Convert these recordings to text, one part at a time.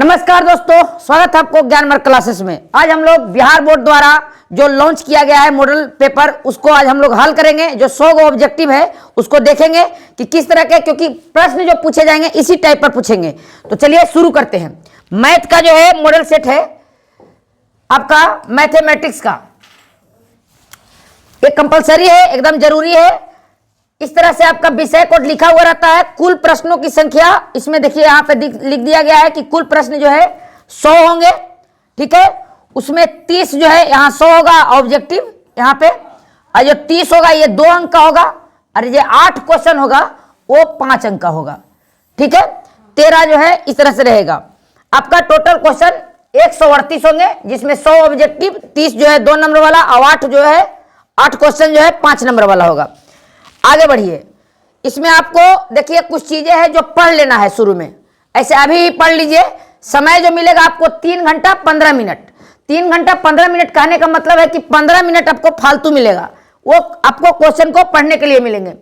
नमस्कार दोस्तों, स्वागत है आपको ज्ञानमार्ग क्लासेस में। आज हम लोग बिहार बोर्ड द्वारा जो लॉन्च किया गया है मॉडल पेपर, उसको आज हम लोग हल करेंगे। जो 100 ऑब्जेक्टिव है उसको देखेंगे कि किस तरह के, क्योंकि प्रश्न जो पूछे जाएंगे इसी टाइप पर पूछेंगे। तो चलिए शुरू करते हैं। मैथ का जो है मॉडल सेट है आपका, मैथमेटिक्स का, ये कंपलसरी है, एकदम जरूरी है। इस तरह से आपका विषय कोड लिखा हुआ रहता है। कुल प्रश्नों की संख्या इसमें देखिए यहाँ पे लिख दिया गया है कि कुल प्रश्न जो है 100 होंगे, ठीक है। उसमें 30 जो है यहाँ 100 होगा ऑब्जेक्टिव यहाँ पे, और जो 30 होगा ये 2 अंक का होगा, और ये 8 क्वेश्चन होगा वो 5 अंक का होगा, ठीक है। 13 जो है इस तरह से रहेगा। आपका टोटल क्वेश्चन 138 होंगे, जिसमें 100 ऑब्जेक्टिव, 30 जो है 2 नंबर वाला, और 8 जो है 8 क्वेश्चन जो है 5 नंबर वाला होगा। आगे बढ़िए। इसमें आपको देखिए कुछ चीजें हैं जो पढ़ लेना है शुरू में, ऐसे अभी ही पढ़ लीजिए। समय जो मिलेगा आपको 3 घंटा 15 मिनट। 3 घंटा 15 मिनट कहने का मतलब है कि 15 मिनट आपको फालतू मिलेगा, वो आपको क्वेश्चन को पढ़ने के लिए मिलेंगे।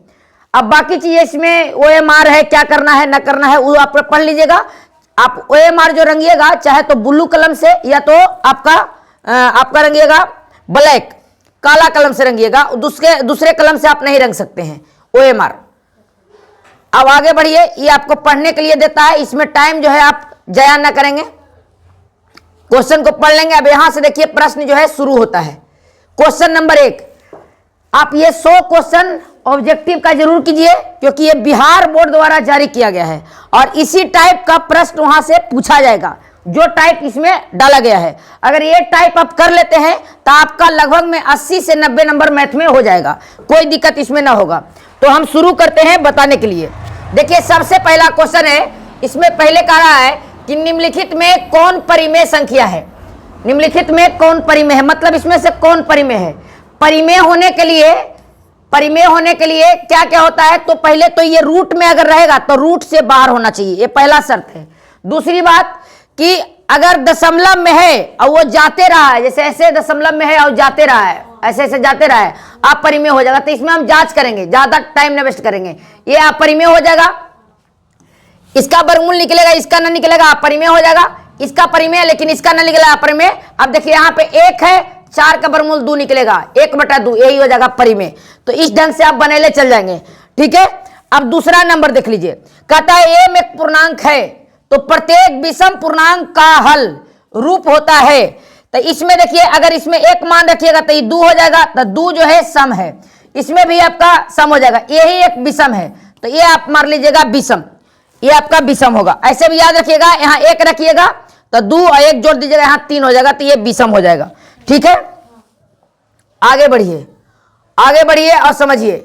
अब बाकी चीजें इसमें OMR है, क्या करना है ना करना है वो आप पढ़ लीजिएगा। आप OMR जो रंगिएगा चाहे तो ब्लू कलम से, या तो आपका रंगिएगा ब्लैक, काला कलम से रंगिएगा, दूसरे कलम से आप नहीं रंग सकते हैं OMR। अब आगे बढ़िए। ये आपको पढ़ने के लिए देता है, इसमें टाइम जो है आप जाया ना करेंगे, क्वेश्चन को पढ़ लेंगे। अब यहां से देखिए प्रश्न जो है शुरू होता है। क्वेश्चन नंबर 1, आप ये 100 क्वेश्चन ऑब्जेक्टिव का जरूर कीजिए, क्योंकि ये बिहार बोर्ड द्वारा जारी किया गया है और इसी टाइप का प्रश्न वहां से पूछा जाएगा जो टाइप इसमें डाला गया है। अगर ये टाइप आप कर लेते हैं तो आपका लगभग में 80 से 90 नंबर मैथ में हो जाएगा, कोई दिक्कत इसमें ना होगा। तो हम शुरू करते हैं बताने के लिए। देखिए सबसे पहला क्वेश्चन है, इसमें पहले कह रहा है कि निम्नलिखित में कौन परिमेय संख्या है। निम्नलिखित में कौन परिमेय है, मतलब इसमें से कौन परिमेय है। परिमेय होने के लिए क्या क्या होता है, तो पहले तो ये रूट में अगर रहेगा तो रूट से बाहर होना चाहिए, ये पहला शर्त है। दूसरी बात कि अगर दशमलव में है और वो जाते रहा है, जैसे ऐसे दशमलव में है और जाते रहा है, ऐसे ऐसे जाते रहा है, आप परिमेय हो जाएगा। तो इसमें हम जांच करेंगे, ज्यादा टाइम न वेस्ट करेंगे। ये आप परिमेय हो जाएगा, इसका वर्गमूल निकलेगा, इसका ना निकलेगा, आप परिमेय हो जाएगा। इसका परिमेय लेकिन इसका ना निकलेगा, परिमेय। अब देखिए यहाँ पे 1 है, 4 का वर्गमूल 2 निकलेगा, 1/2, यही हो जाएगा परिमेय। तो इस ढंग से आप बनेले चल जाएंगे, ठीक है। अब दूसरा नंबर देख लीजिए, कहता है m एक पूर्णांक है तो प्रत्येक विषम पूर्णांक का हल रूप होता है। तो इसमें देखिए अगर इसमें 1 मान रखिएगा तो ये 2 हो जाएगा, तो 2 जो है सम है, इसमें भी आपका सम हो जाएगा। यही एक विषम है तो ये आप मार लीजिएगा विषम, ये आपका विषम होगा। ऐसे भी याद रखिएगा, यहाँ 1 रखिएगा तो 2 और 1 जोड़ दीजिएगा, यहाँ 3 हो जाएगा, तो ये विषम हो जाएगा, ठीक है। आगे बढ़िए और समझिए।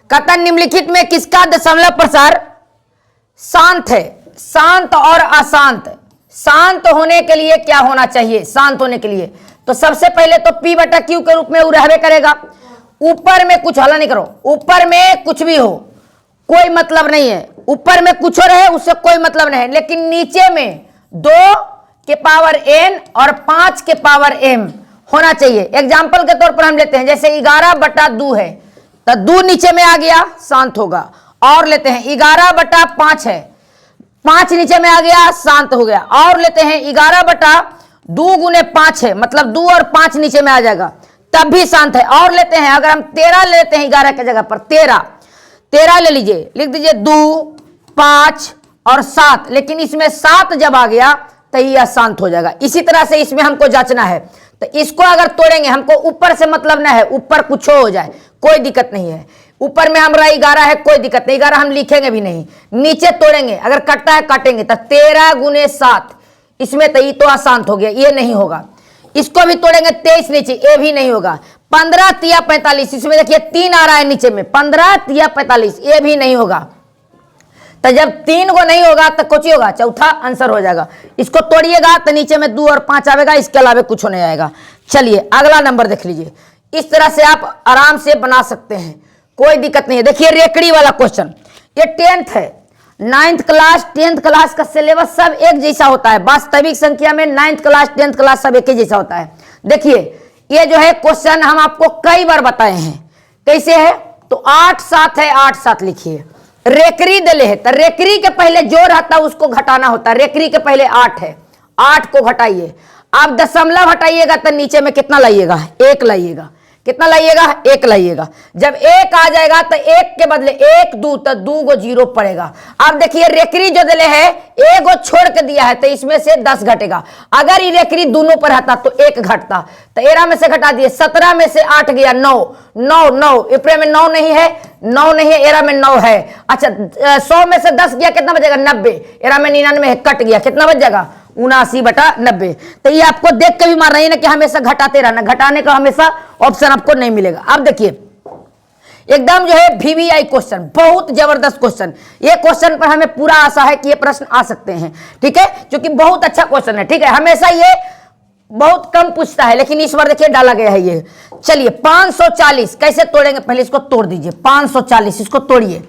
कहता निम्नलिखित में किसका दशमलव प्रसार शांत है। शांत और अशांत। शांत होने के लिए क्या होना चाहिए, शांत होने के लिए तो सबसे पहले तो P/Q के रूप में वो रहबे करेगा। ऊपर में कुछ हला नहीं करो, ऊपर में कुछ भी हो कोई मतलब नहीं है, ऊपर में कुछ हो रहे उससे कोई मतलब नहीं है, लेकिन नीचे में 2 के पावर n और 5 के पावर m होना चाहिए। एग्जाम्पल के तौर पर हम लेते हैं, जैसे 11/2 है तो 2 नीचे में आ गया, शांत होगा। और लेते हैं 11/5 है, 5 नीचे में आ गया, शांत हो गया। और लेते हैं 11/2 गुने 5 है, मतलब 2 और 5 नीचे में आ जाएगा, तब भी शांत है। और लेते हैं अगर हम 13 लेते हैं 11 की जगह पर 13 ले लीजिए, लिख दीजिए 2, 5 और 7, लेकिन इसमें 7 जब आ गया तो ये अशांत हो जाएगा। इसी तरह से इसमें हमको जांचना है, तो इसको अगर तोड़ेंगे, हमको ऊपर से मतलब ना है, ऊपर कुछ हो जाए कोई दिक्कत नहीं है। ऊपर में हमारा 11 है, कोई दिक्कत नहीं, 11 हम लिखेंगे भी नहीं, नीचे तोड़ेंगे, अगर कटता है काटेंगे। तो 13 गुने 7, इसमें तो ये तो अशांत हो गया, ये नहीं होगा। इसको भी तोड़ेंगे 23 नीचे, ये भी नहीं होगा। 15 तिया 45, इसमें देखिए 3 आ रहा है नीचे में, 15 तिया 45, ये भी नहीं होगा। तो जब 3 को नहीं होगा तो कुछ होगा, चौथा आंसर हो जाएगा। इसको तोड़िएगा तो नीचे में 2 और 5 आएगा, इसके अलावा कुछ नहीं आएगा। चलिए अगला नंबर देख लीजिए। इस तरह से आप आराम से बना सकते हैं, कोई दिक्कत नहीं है। देखिए रेकड़ी वाला क्वेश्चन, ये 10th है, 9th क्लास 10th क्लास का सिलेबस सब एक जैसा होता है। वास्तविक संख्या में 9th क्लास 10th क्लास सब एक ही जैसा होता है। देखिए ये जो है क्वेश्चन हम आपको कई बार बताए हैं, कैसे है तो 8 7 है, 8 7 लिखिए। रेकड़ी दले है तो रेकड़ी के पहले जो रहता है उसको घटाना होता है। रेकड़ी के पहले 8 है, 8 को घटाइए। आप दशमलव हटाइएगा तो नीचे में कितना लाइएगा? 1 लाइएगा। कितना लाइएगा? 1 लाइएगा। जब 1 आ जाएगा तो 1 के बदले 1 2 तो 2 गो जीरो पड़ेगा। अब देखिए रेकरी जो दिले है 1 गो छोड़ के दिया है तो इसमें से 10 घटेगा। अगर ये रेकरी दोनों पर रहता तो 1 घटता। तो 13 में से घटा दिए, 17 में से 8 गया 9, 9 9 इपरे में 9 नहीं है, 9 नहीं है, 13 में 9 है। अच्छा 100 में से 10 गया, कितना बचेगा? 90। 13 में 99 है, कट गया, कितना बच जाएगा? 79/90। तो ये आपको देख के भी मार रही है ना कि हमेशा घटाते रहना, घटाने का हमेशा ऑप्शन आपको नहीं मिलेगा। अब देखिए एकदम जो है VVI क्वेश्चन, बहुत जबरदस्त क्वेश्चन। ये क्वेश्चन पर हमें पूरा आशा है कि ये प्रश्न आ सकते हैं, ठीक है, क्योंकि बहुत अच्छा क्वेश्चन है, ठीक है। हमेशा ये बहुत कम पूछता है लेकिन इस बार देखिए डाला गया है ये। चलिए 540 कैसे तोड़ेंगे? पहले इसको तोड़ दीजिए। 540 इसको तोड़िए।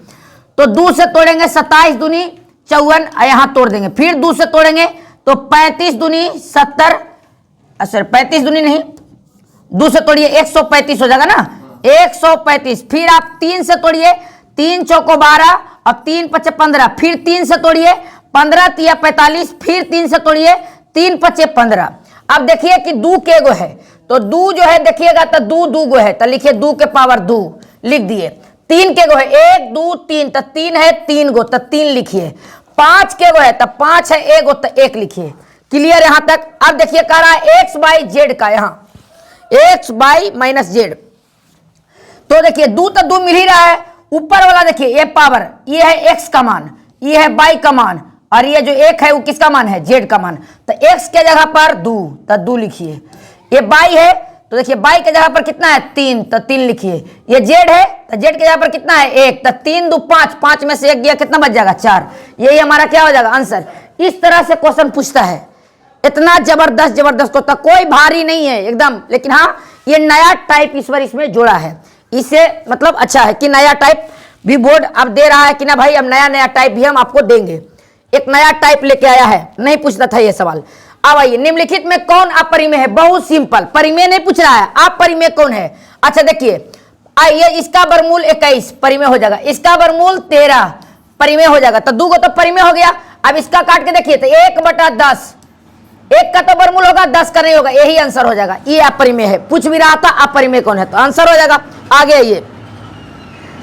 तो 2 से तोड़ेंगे 27 दूनी 54, यहां तोड़ देंगे। फिर 2 से तोड़ेंगे तो 35 दूनी 70, अच्छा 35 दूनी नहीं, 2 से तोड़िए 135 हो जाएगा ना, 135। फिर आप 3 से तोड़िए, 3 चौको 12 और 3 पचे 15। फिर 3 से तोड़िए, 15 तिया 45। फिर 3 से तोड़िए, 3 पचे 15। अब देखिए कि 2 के गो है तो 2 जो है देखिएगा तो 2 2 गो है तो लिखिए 2 के पावर 2 लिख दिए। 3 के गो है 1 2 3 तो 3 है 3 गो तो 3 लिखिए। 5 के गो है तो 5 है 1 गो तो 1 लिखिए। क्लियर यहां तक? अब देखिए कह रहा है x बाई जेड का, यहां x बाई माइनस जेड। तो देखिए 2 तो 2 मिल ही रहा है, ऊपर वाला देखिए ये पावर, ये है x का मान, ये है बाई का मान, और ये जो 1 है वो किसका मान है? जेड का मान। तो x के जगह पर 2 तो 2 लिखिए। ये बाई है तो देखिए बाई के जगह पर कितना है? 3 तो 3 लिखिए। ये जेड है तो जेड के जगह पर कितना है? 1 तो 3 2 5, 5 में से 1 गया, कितना बच जाएगा? 4। यही हमारा क्या हो जाएगा? आंसर। इस तरह से क्वेश्चन पूछता है, इतना जबरदस्त जबरदस्त क्वेश्चन, कोई भारी नहीं है एकदम। लेकिन हाँ ये नया टाइप इस बार इसमें जोड़ा है, इससे मतलब अच्छा है कि नया टाइप भी बोर्ड अब दे रहा है कि ना भाई अब नया नया टाइप भी हम आपको देंगे। एक नया टाइप लेके आया है, नहीं पूछता था ये सवाल। अब आइए, निम्नलिखित में कौन अपरिमेय है? बहुत सिंपल, परिमेय नहीं पूछ रहा है, अपरिमेय कौन है? अच्छा देखिए, आइए इसका वर्गमूल 21 परिमेय हो जाएगा, इसका वर्गमूल 13 परिमेय हो जाएगा, तो 2 को तो परिमेय हो गया। अब इसका काट के देखिए तो 1/10, 1 का तो वर्गमूल होगा, 10 का नहीं होगा, यही आंसर हो जाएगा। ये अपरिमेय है, पूछ भी रहा था अपरिमेय कौन है, तो आंसर हो जाएगा। आगे आइए,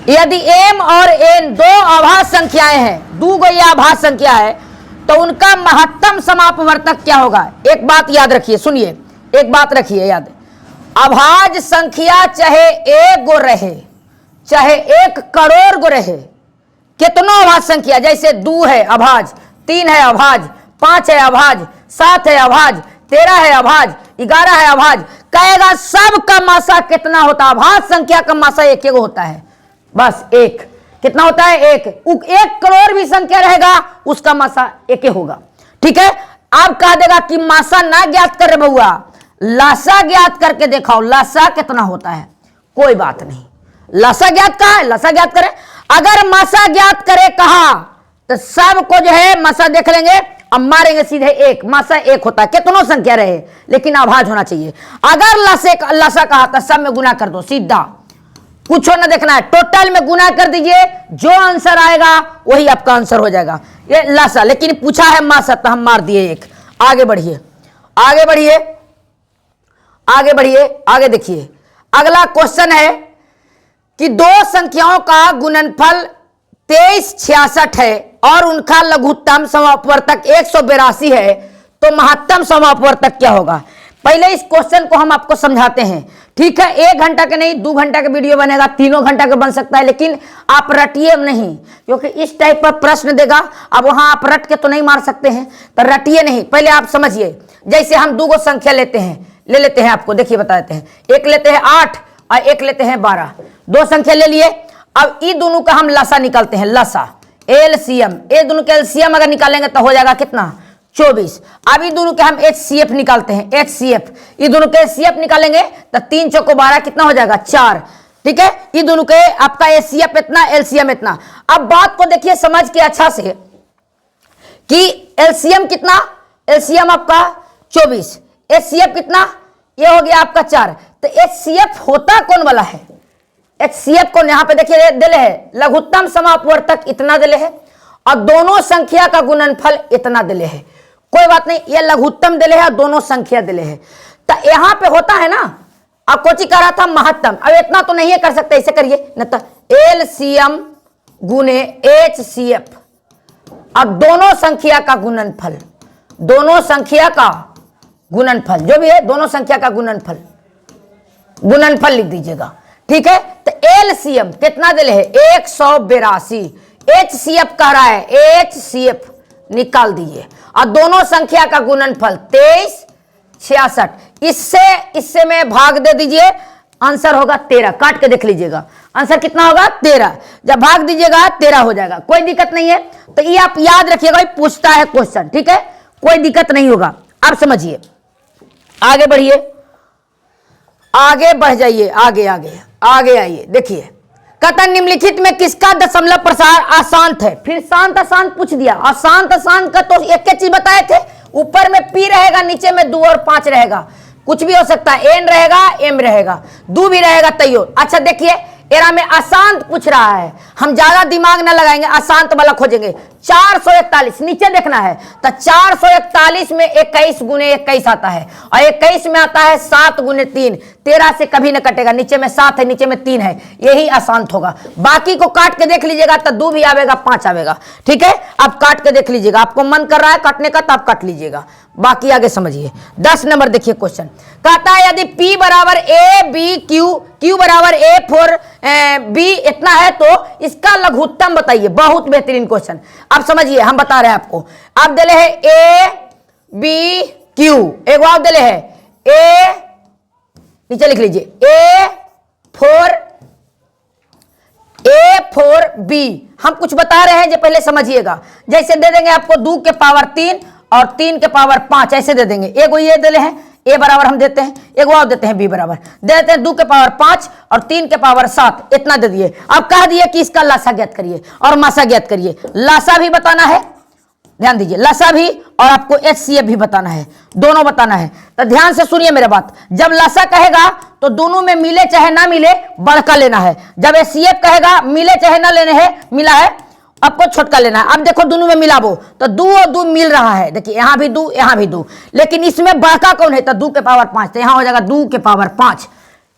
यदि m और n 2 अभाज्य संख्याएं हैं, 2 गो ये अभाज्य संख्या है, तो उनका महत्तम समापवर्तक क्या होगा? एक बात याद रखिए, सुनिए, एक बात रखिए याद, अभाज्य संख्या चाहे 1 गो रहे चाहे 1 करोड़ गो रहे, कितनों अभाज्य संख्या, जैसे 2 है अभाज्य, 3 है अभाज्य, 5 है अभाज्य, 7 है अभाज्य, 13 है अभाज्य, 11 है अभाज्य, कहेगा सब का मासा कितना होता है? अभाज्य संख्या का मासा 1 होता है, बस 1। कितना होता है? 1। 1 करोड़ भी संख्या रहेगा उसका मासा 1 होगा, ठीक है। आप कह देगा कि मासा ना ज्ञात कर बहुआ, लासा ज्ञात करके दिखाओ, लासा कितना होता है? कोई बात नहीं, लासा ज्ञात कहा है, लासा ज्ञात करें। अगर मासा ज्ञात करे कहा तो सबको जो है मासा देख लेंगे, अब मारेंगे सीधे 1, मासा 1 होता है, कितनों संख्या रहे लेकिन अभाज्य होना चाहिए। अगर लासा कहा तो सब में गुना कर दो सीधा, कुछ ना देखना है, टोटल में गुना कर दीजिए, जो आंसर आएगा वही आपका आंसर हो जाएगा। ये लासा, लेकिन पूछा है मासा तो हम मार दिए 1। आगे बढ़िए, आगे बढ़िए, आगे बढ़िए, आगे देखिए, अगला क्वेश्चन है कि 2 संख्याओं का गुणनफल 2366 है और उनका लघुत्तम समापवर्तक 182 है, तो महत्तम समापवर्तक क्या होगा? पहले इस क्वेश्चन को हम आपको समझाते हैं, ठीक है। 1 घंटा के नहीं 2 घंटा का वीडियो बनेगा, 3 घंटा का बन सकता है, लेकिन आप रटिए नहीं, क्योंकि इस टाइप का प्रश्न देगा। अब वहां आप रट के तो नहीं मार सकते हैं, तो रटिए नहीं, पहले आप समझिए। जैसे हम 2 संख्या लेते हैं, आपको देखिए बता देते हैं। एक लेते हैं 8 और एक लेते हैं 12, 2 संख्या ले लिए। अब इन दोनों का हम लसा निकालते हैं, लसा एलसीएम, ये दोनों का एलसीएम अगर निकालेंगे तो हो जाएगा कितना? 24। अब इन दोनों के हम एचसीएफ निकालते हैं, एचसीएफ, ये दोनों के एचसीएफ निकालेंगे तो 3 चौको 12 कितना हो जाएगा? 4, ठीक है। ये दोनों के आपका एचसीएफ इतना, एलसीएम इतना। अब बात को देखिए समझ के अच्छा से कि एलसीएम कितना, एलसीएम आपका 24, एचसीएफ कितना, ये हो गया आपका 4। तो एचसीएफ होता कौन वाला है? एचसीएफ को यहां पे देखिए दिले है, लघुत्तम समापवर्तक इतना दिले है और दोनों संख्या का गुणनफल इतना दिले है। कोई बात नहीं, ये लघुत्तम दिले है, दोनों संख्या दिले है। तो यहां पे होता है ना, अब कोची कह रहा था महत्तम, अब इतना तो नहीं कर सकते, इसे करिए न, तो LCM गुने HCF, अब दोनों संख्या का गुणनफल, दोनों संख्या का गुणनफल जो भी है, दोनों संख्या का गुणनफल, गुणनफल लिख दीजिएगा, ठीक है। तो LCM कितना दिले है 182, HCF कह रहा है, HCF निकाल दीजिए, और दोनों संख्या का गुणनफल 2366, इससे में भाग दे दीजिए, आंसर होगा 13, काट के देख लीजिएगा आंसर कितना होगा 13, जब भाग दीजिएगा 13 हो जाएगा, कोई दिक्कत नहीं है। तो ये आप याद रखिएगा, पूछता है क्वेश्चन, ठीक है, कोई दिक्कत नहीं होगा। आप समझिए, आगे बढ़िए, आगे बढ़ जाइए, आगे आगे आगे आइए, देखिए कहता निम्नलिखित में किसका दशमलव प्रसार अशांत है। फिर शांत अशांत पूछ दिया, अशांत अशांत का तो एक चीज बताए थे, ऊपर में P रहेगा, नीचे में 2 और 5 रहेगा, कुछ भी हो सकता है, N रहेगा, M रहेगा, 2 भी रहेगा तैयो। अच्छा देखिए, एरा में अशांत पूछ रहा है, हम ज्यादा दिमाग ना लगाएंगे, अशांत वाला खोजेंगे। 441 नीचे देखना है, तो 441 में 21 गुने 21 आता है, और 21 में आता है 7 गुने 3, 13 से कभी न कटेगा, नीचे में 7 है, नीचे में 3 है, यही अशांत होगा। बाकी को काट के देख लीजिएगा, तो 2 भी आवेगा, 5 आवेगा, ठीक है। आप काट के देख लीजिएगा, आपको मन कर रहा है काटने का तो आप काट लीजिएगा, बाकी आगे समझिए। 10 नंबर देखिए क्वेश्चन, कहता है यदि P बराबर A B Q बराबर A 4 B इतना है तो इसका लघुत्तम बताइए। बहुत बेहतरीन क्वेश्चन, अब समझिए, हम बता रहे हैं आपको। आप दिले है A B Q, एक बार दिले है A, नीचे लिख लीजिए A4 B। हम कुछ बता रहे हैं जो पहले समझिएगा, जैसे दे देंगे आपको 2 के पावर 3 और 3 के पावर 5, ऐसे दे देंगे। एक ये दिले हैं A बराबर हम देते हैं, एक और देते हैं B बराबर, देते हैं 2 के पावर 5 और 3 के पावर 7, इतना दे दिए। अब कह दिए कि इसका लासा ज्ञात करिए और मासा ज्ञात करिए। लासा भी बताना है, ध्यान दीजिए, लासा भी और आपको HCF भी बताना है, दोनों बताना है। तो ध्यान से सुनिए मेरे बात, जब लासा कहेगा तो दोनों में मिले चाहे ना मिले बड़का लेना है, जब HCF कहेगा मिले चाहे ना लेने है, मिला है आपको छोटका लेना है। अब देखो दोनों में मिलाबो तो 2 और 2 मिल रहा है, देखिए यहाँ भी 2 यहाँ भी 2, लेकिन इसमें बड़का कौन है, तो 2 के पावर 5, तो यहाँ हो जाएगा 2 के पावर 5,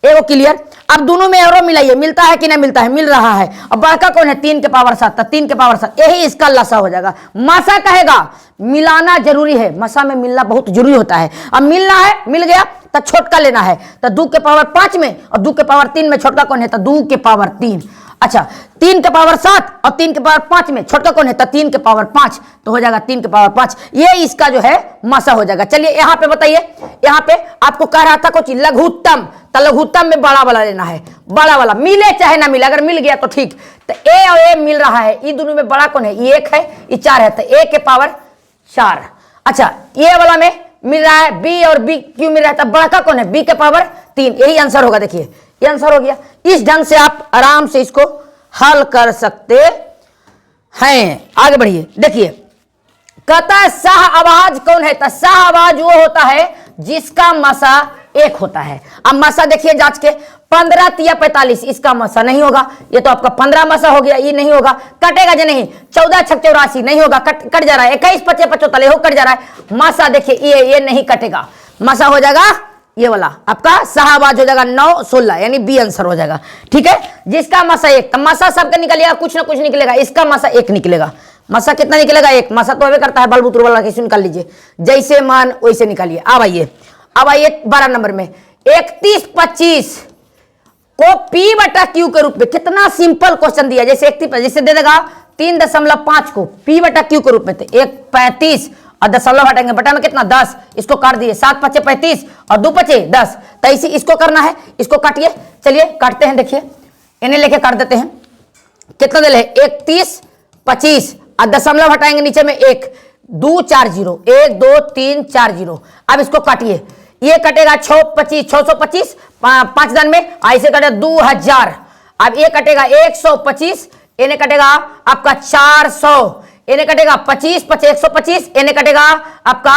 एगो क्लियर। अब दोनों में एरो मिलाइए, मिलता है कि नहीं मिलता है, मिल रहा है। अब बड़का कौन है 3 के पावर 7, तो 3 के पावर 7, यही इसका लासा हो जाएगा। मासा कहेगा मिलाना जरूरी है, मसा में मिलना बहुत जरूरी होता है। अब मिलना है, मिल गया तो छोटका लेना है, तो 2 के पावर 5 में और 2 के पावर 3 में छोटका कौन है, तो 2 के पावर 3। अच्छा 3 के पावर 7 और 3 के पावर 5 में छोटा कौन है, तो 3 के पावर 5, तो हो जाएगा 3 के पावर 5, ये इसका जो है मासा हो जाएगा। चलिए यहाँ पे बताइए, यहाँ पे आपको कह रहा था कुछ लघुत्तम, तो लघुत्तम में बड़ा वाला लेना है, बड़ा वाला मिले चाहे ना मिले, अगर मिल गया तो ठीक। तो A और A मिल रहा है, ये दोनों में बड़ा कौन है, ये 1 है, ये 4 है, तो A के पावर 4। अच्छा ये वाला में मिल रहा है B और B क्यों मिल रहा है, तो बड़ा कौन है, B के पावर 3, यही आंसर होगा। देखिए ये आंसर हो गया। इस ढंग से आप आराम से इसको हल कर सकते हैं। आगे बढ़िए, देखिए कहता है सह आवाज कौन है, तो सह आवाज वो होता है जिसका मसा 1 होता है। अब मसा देखिए जांच के, 15 तिया 45, इसका मसा नहीं होगा, ये तो आपका 15 मसा हो गया, ये नहीं होगा, कटेगा जो नहीं। 14 छक 84 नहीं होगा, कट जा रहा है। 21 25 75 हो कट जा रहा है। मसा देखिए ये नहीं कटेगा, मसा हो जाएगा ये वाला आपका शाहबाज हो जाएगा 9 16, यानी बी आंसर हो जाएगा, ठीक है। जिसका मसा 1, तो मसा सबका निकलेगा, कुछ ना कुछ निकलेगा, इसका मसा 1 निकलेगा। मसा कितना निकलेगा, 1। मसा तो अभी करता है बलबूत्र वाला, कैसे निकाल लीजिए, जैसे मान वैसे निकालिए। अब आइए 12 नंबर में 31 25 को P बटा Q के रूप में, कितना सिंपल क्वेश्चन दिया। जैसे 31 जैसे दे देगा 3.5 को P बटा Q के रूप में, तो 1 35 और दशमलव हटाएंगे, बटा में कितना 10, इसको काट दिए, 7 5 35 और 2 5 10, तो इसी इसको करना है, इसको काटिए। चलिए काटते हैं, देखिए इन्हें लेके काट देते हैं। कितना दिल है 31 25 और दशमलव हटाएंगे नीचे में 1 2 4 0, 1 2 3 4 0। अब इसको काटिए, ये कटेगा 625 5 दान में, ऐसे कटेगा 2000। अब ये कटेगा 125, इन्हें कटेगा आपका 400, इन्हें कटेगा 25 25 125, इन्हें कटेगा आपका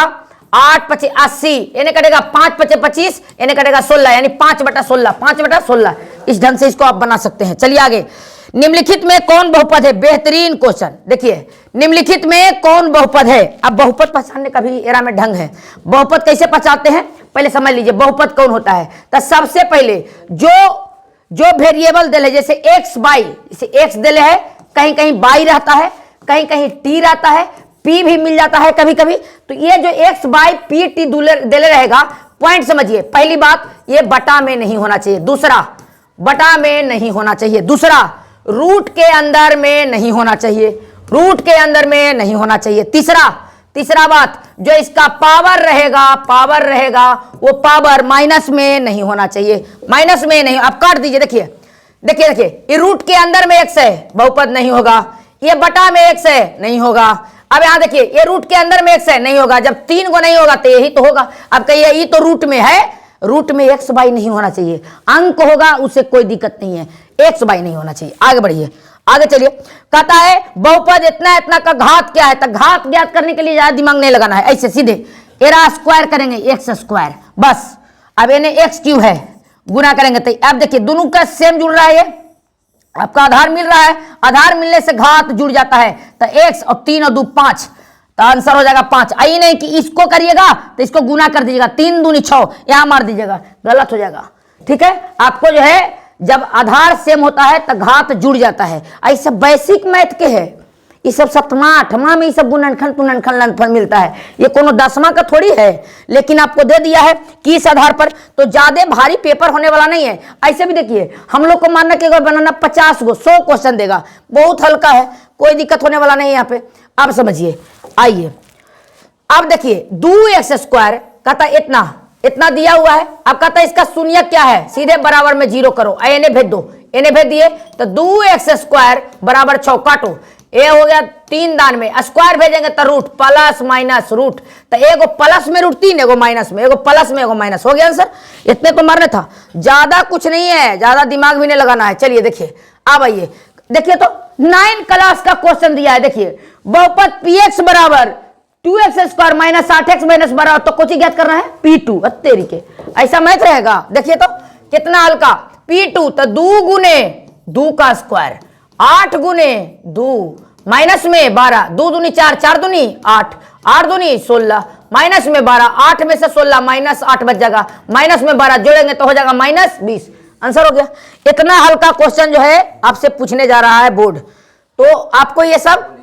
8 25 80, इन्हें कटेगा 5 25 25, इन्हें कटेगा 16, यानी 5 बटा 16 5 बटा 16। इस ढंग से इसको आप बना सकते हैं। चलिए आगे, निम्नलिखित में कौन बहुपद है? बेहतरीन क्वेश्चन। देखिए निम्नलिखित में कौन बहुपद है? अब बहुपद पहचानने का भी एरा में ढंग है। बहुपद कैसे पहचानते हैं पहले समझ लीजिए। बहुपद कौन होता है? तो सबसे पहले जो वेरिएबल दिले, जैसे एक्स बाई, जैसे एक्स दिले है, कहीं कहीं बाई रहता है, कहीं कहीं टी रहता है, पी भी मिल जाता है कभी कभी। तो ये जो एक्स बाई पी टी दिले रहेगा, पॉइंट समझिए। पहली बात, ये बटा में नहीं होना चाहिए। दूसरा, बटा में नहीं होना चाहिए। दूसरा, रूट के अंदर में नहीं होना चाहिए। रूट के अंदर में नहीं होना चाहिए। तीसरा बात, जो इसका पावर रहेगा वो पावर माइनस में नहीं होना चाहिए। माइनस में नहीं, आप काट दीजिए। देखिए ये रूट के अंदर में एक्स है, बहुपद नहीं होगा। ये बटा में एक्स है, नहीं होगा। अब यहां देखिए, ये रूट के अंदर में एक्स है, नहीं होगा। जब 3 को नहीं होगा तो यही तो होगा। अब कहिए ये तो रूट में है, रूट में एक्स बाई नहीं होना चाहिए। अंक होगा उससे कोई दिक्कत नहीं है, एक्स बाई नहीं होना चाहिए। आगे बढ़िए, आगे चलिए। कहता है बहुपद इतना इतना का घात क्या है? तो घात ज्ञात करने के लिए ज्यादा दिमाग नहीं लगाना है, ऐसे सीधे एरा स्क्वायर करेंगे, एक्स स्क्वायर बस। अब इन्हें एक्स क्यूब है, गुना करेंगे तो अब देखिए दोनों का सेम जुड़ रहा है। ये आपका आधार मिल रहा है, आधार मिलने से घात जुड़ जाता है। तो एक्स और 3 और 2 5, तो आंसर हो जाएगा 5। आई नहीं कि इसको करिएगा तो इसको गुना कर दीजिएगा, 3 दूनी 6 यहां मार दीजिएगा, गलत हो जाएगा। ठीक है, आपको जो है जब आधार सेम होता है तो घात जुड़ जाता है। ऐसा बेसिक मैथ के है, ये सब 7वां 8वां में ये सब गुणनखंड तुननखंड लनफल मिलता है। ये कोनो 10वां का थोड़ी है, लेकिन आपको दे दिया है कि इस आधार पर, तो ज्यादा भारी पेपर होने वाला नहीं है। ऐसे भी देखिए, हम लोग को मानना कि अगर बनाना 50 को 100 क्वेश्चन देगा, बहुत हल्का है, कोई दिक्कत होने वाला नहीं है यहाँ पे। आप समझिए, आइए अब देखिए 2x स्क्वायर कहता इतना दिया हुआ है। अब कहता है इसका शून्य क्या है? सीधे बराबर में 0 करो, एने भेज दो, एने भेज दिए तो 2x स्क्वायर बराबर 6 काटो। ये हो गया 3 दान में, स्क्वायर भेजेंगे तो रूट प्लस माइनस रूट, तो एगो प्लस में रूट 3, एगो माइनस में, एगो प्लस में एगो माइनस, हो गया आंसर। इतने तो मारना था, ज्यादा कुछ नहीं है, ज्यादा दिमाग भी नहीं लगाना है। चलिए देखिए, अब आइए देखिए, तो 9 क्लास का क्वेश्चन दिया है। देखिए बहुपद px बराबर 2x square minus 8x minus बराबर, तो कुछ ज्ञात करना है p2। तेरी के ऐसा मैथ रहेगा। देखिए तो कितना हल्का, p2 तो 2 गुने 2 का स्क्वायर, 8 गुने 2 माइनस में 12, 2 दूनी 4, 4 दूनी 8, 8 दूनी 16, माइनस में 12, 8 में से 16 माइनस 8 बच जाएगा, माइनस में 12 जोड़ेंगे तो हो जाएगा माइनस 20। आंसर हो गया। इतना हल्का क्वेश्चन जो है आपसे पूछने जा रहा है बोर्ड, तो आपको ये सब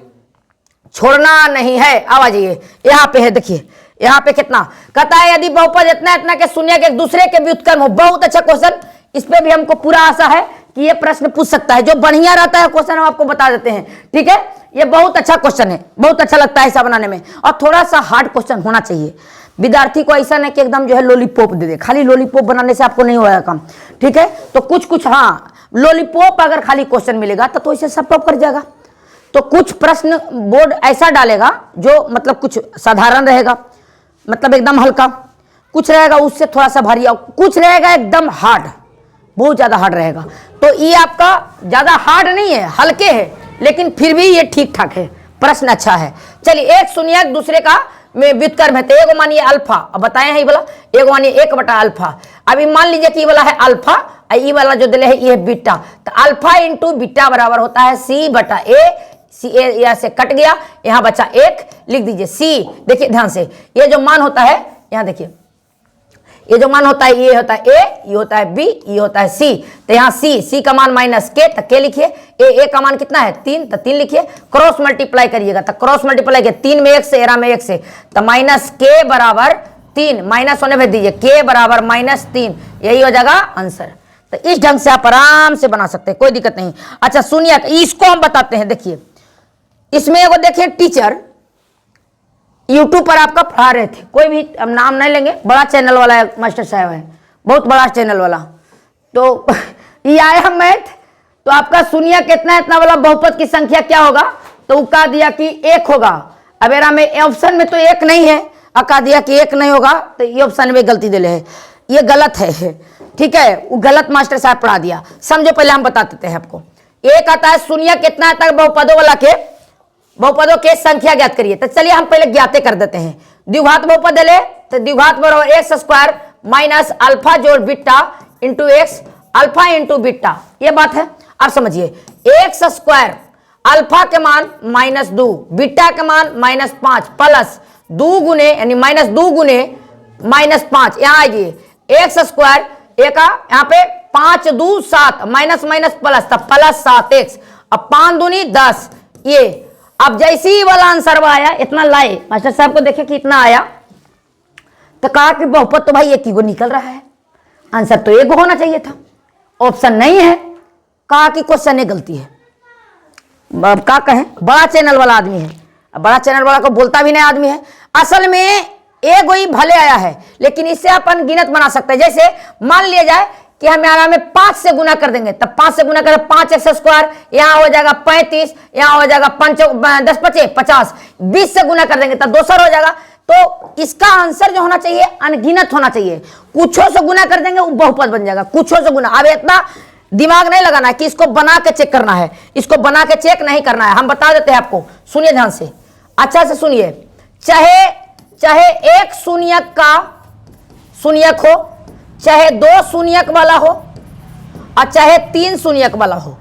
छोड़ना नहीं है। अब आ जाइए, यहाँ पे है, देखिए यहाँ पे कितना कहता है, यदि बहुपद इतना इतना के शून्य के एक दूसरे के व्युत्क्रम हो। बहुत अच्छा क्वेश्चन, इस पे भी हमको पूरा आशा है कि ये प्रश्न पूछ सकता है। जो बढ़िया रहता है क्वेश्चन हम आपको बता देते हैं। ठीक है, ये बहुत अच्छा क्वेश्चन है, बहुत अच्छा लगता है ऐसा बनाने में, और थोड़ा सा हार्ड क्वेश्चन होना चाहिए। विद्यार्थी को ऐसा नहीं कि एकदम जो है लॉलीपॉप दे दे, खाली लॉलीपॉप बनाने से आपको नहीं होगा काम। ठीक है, तो कुछ हाँ, लॉलीपॉप अगर खाली क्वेश्चन मिलेगा तो इसे सब टॉप कर जाएगा। तो कुछ प्रश्न बोर्ड ऐसा डालेगा जो मतलब कुछ साधारण रहेगा, मतलब एकदम हल्का, कुछ रहेगा उससे थोड़ा सा भारी, कुछ रहेगा एकदम हार्ड, बहुत ज्यादा हार्ड रहेगा। तो ये आपका ज्यादा हार्ड नहीं है, हल्के है, लेकिन फिर भी ये ठीक ठाक है, प्रश्न अच्छा है। चलिए, एक शून्य दूसरे का में व्युत्क्रम है, तो एगो मानिए अल्फा, अब बताए हैं ये वाला, एगो मानिए 1/अल्फा। अभी मान लीजिए कि ये वाला है अल्फा और ये वाला जो दिले है ये है बीटा, तो अल्फा इंटू बीटा बराबर होता है c/a। सी यहाँ से कट गया, यहाँ बचा 1, लिख दीजिए c। देखिए ध्यान से, ये जो मान होता है, यहाँ देखिए ये जो मान होता है, ये होता है a, ये होता है b, ये होता है c। तो यहाँ c का मान माइनस k, तो k लिखिए। a का मान कितना है 3, तो 3 लिखिए। क्रॉस मल्टीप्लाई करिएगा, तो क्रॉस मल्टीप्लाई के 3 में 1 से, एरा में 1 से, तो माइनस k बराबर 3, माइनस होने भेज दीजिए, k बराबर -3, यही हो जाएगा आंसर। तो इस ढंग से आप आराम से बना सकते हैं, कोई दिक्कत नहीं। अच्छा सुनिए, इसको हम बताते हैं। देखिए इसमें एगो देखिए टीचर यूट्यूब पर आपका पढ़ा रहे थे, कोई भी अब नाम नहीं लेंगे, बड़ा चैनल वाला है, मास्टर साहब है, बहुत बड़ा चैनल वाला। तो ये आया मैथ, तो आपका शून्य कितना इतना वाला बहुपद की संख्या क्या होगा, तो वो कहा दिया कि 1 होगा। अब एरा में ऑप्शन में तो 1 नहीं है, कहा दिया कि 1 नहीं होगा, तो ये ऑप्शन में गलती दिले है, ये गलत है। ठीक है, वो गलत मास्टर साहब पढ़ा दिया। समझो, पहले हम बता देते हैं आपको। एक आता है शून्य कितना तक बहुपदों वाला के, बहुपदों के संख्या ज्ञात करिए। तो चलिए हम पहले ज्ञाते कर देते हैं। द्विघात बहुपद ले, तो द्विघात बराबर एक्स स्क्वायर माइनस अल्फा जोड़ beta into x, alpha into beta, ये बात है। अब समझिए, एक्स स्क्वायर अल्फा के मान -2, बीटा के मान -5 प्लस 2 गुने यानी -2 गुने -5, यहां आएगी एक्स स्क्वायर, एक यहां पे 5 2 7 माइनस माइनस प्लस, तब प्लस 7x, अब 5 दूनी 10 ये। अब जैसे ही वाला आंसर आया इतना लाए, मास्टर साहब को देखे कि इतना आया, तो कहा कि बहुपद तो भाई एक ही को निकल रहा है, आंसर तो एक होना चाहिए था, ऑप्शन नहीं है। कहा कि क्वेश्चन में गलती है। अब क्या कहें, बड़ा चैनल वाला आदमी है, बड़ा चैनल वाला को बोलता भी नहीं आदमी है। असल में एक वही भले आया है, लेकिन इससे अपन गिनत बना सकते हैं। जैसे मान लिया जाए कि हम यहाँ में 5 से गुना कर देंगे, तब 5 से गुना करें 5x स्क्वायर, यहाँ हो जाएगा 35, यहाँ हो जाएगा 10 5 50, 20 से गुना कर देंगे तब 200 हो जाएगा। तो इसका आंसर जो होना चाहिए अनगिनत होना चाहिए। कुछों से गुना कर देंगे वो बहुपद बन जाएगा, कुछों से गुना। अब इतना दिमाग नहीं लगाना है कि इसको बना के चेक करना है, इसको बना के चेक नहीं करना है, हम बता देते हैं आपको। सुनिए ध्यान से, अच्छा से सुनिए। चाहे एक शून्यक का शून्यक हो, चाहे 2 शून्यक वाला हो, और चाहे 3 शून्यक वाला हो,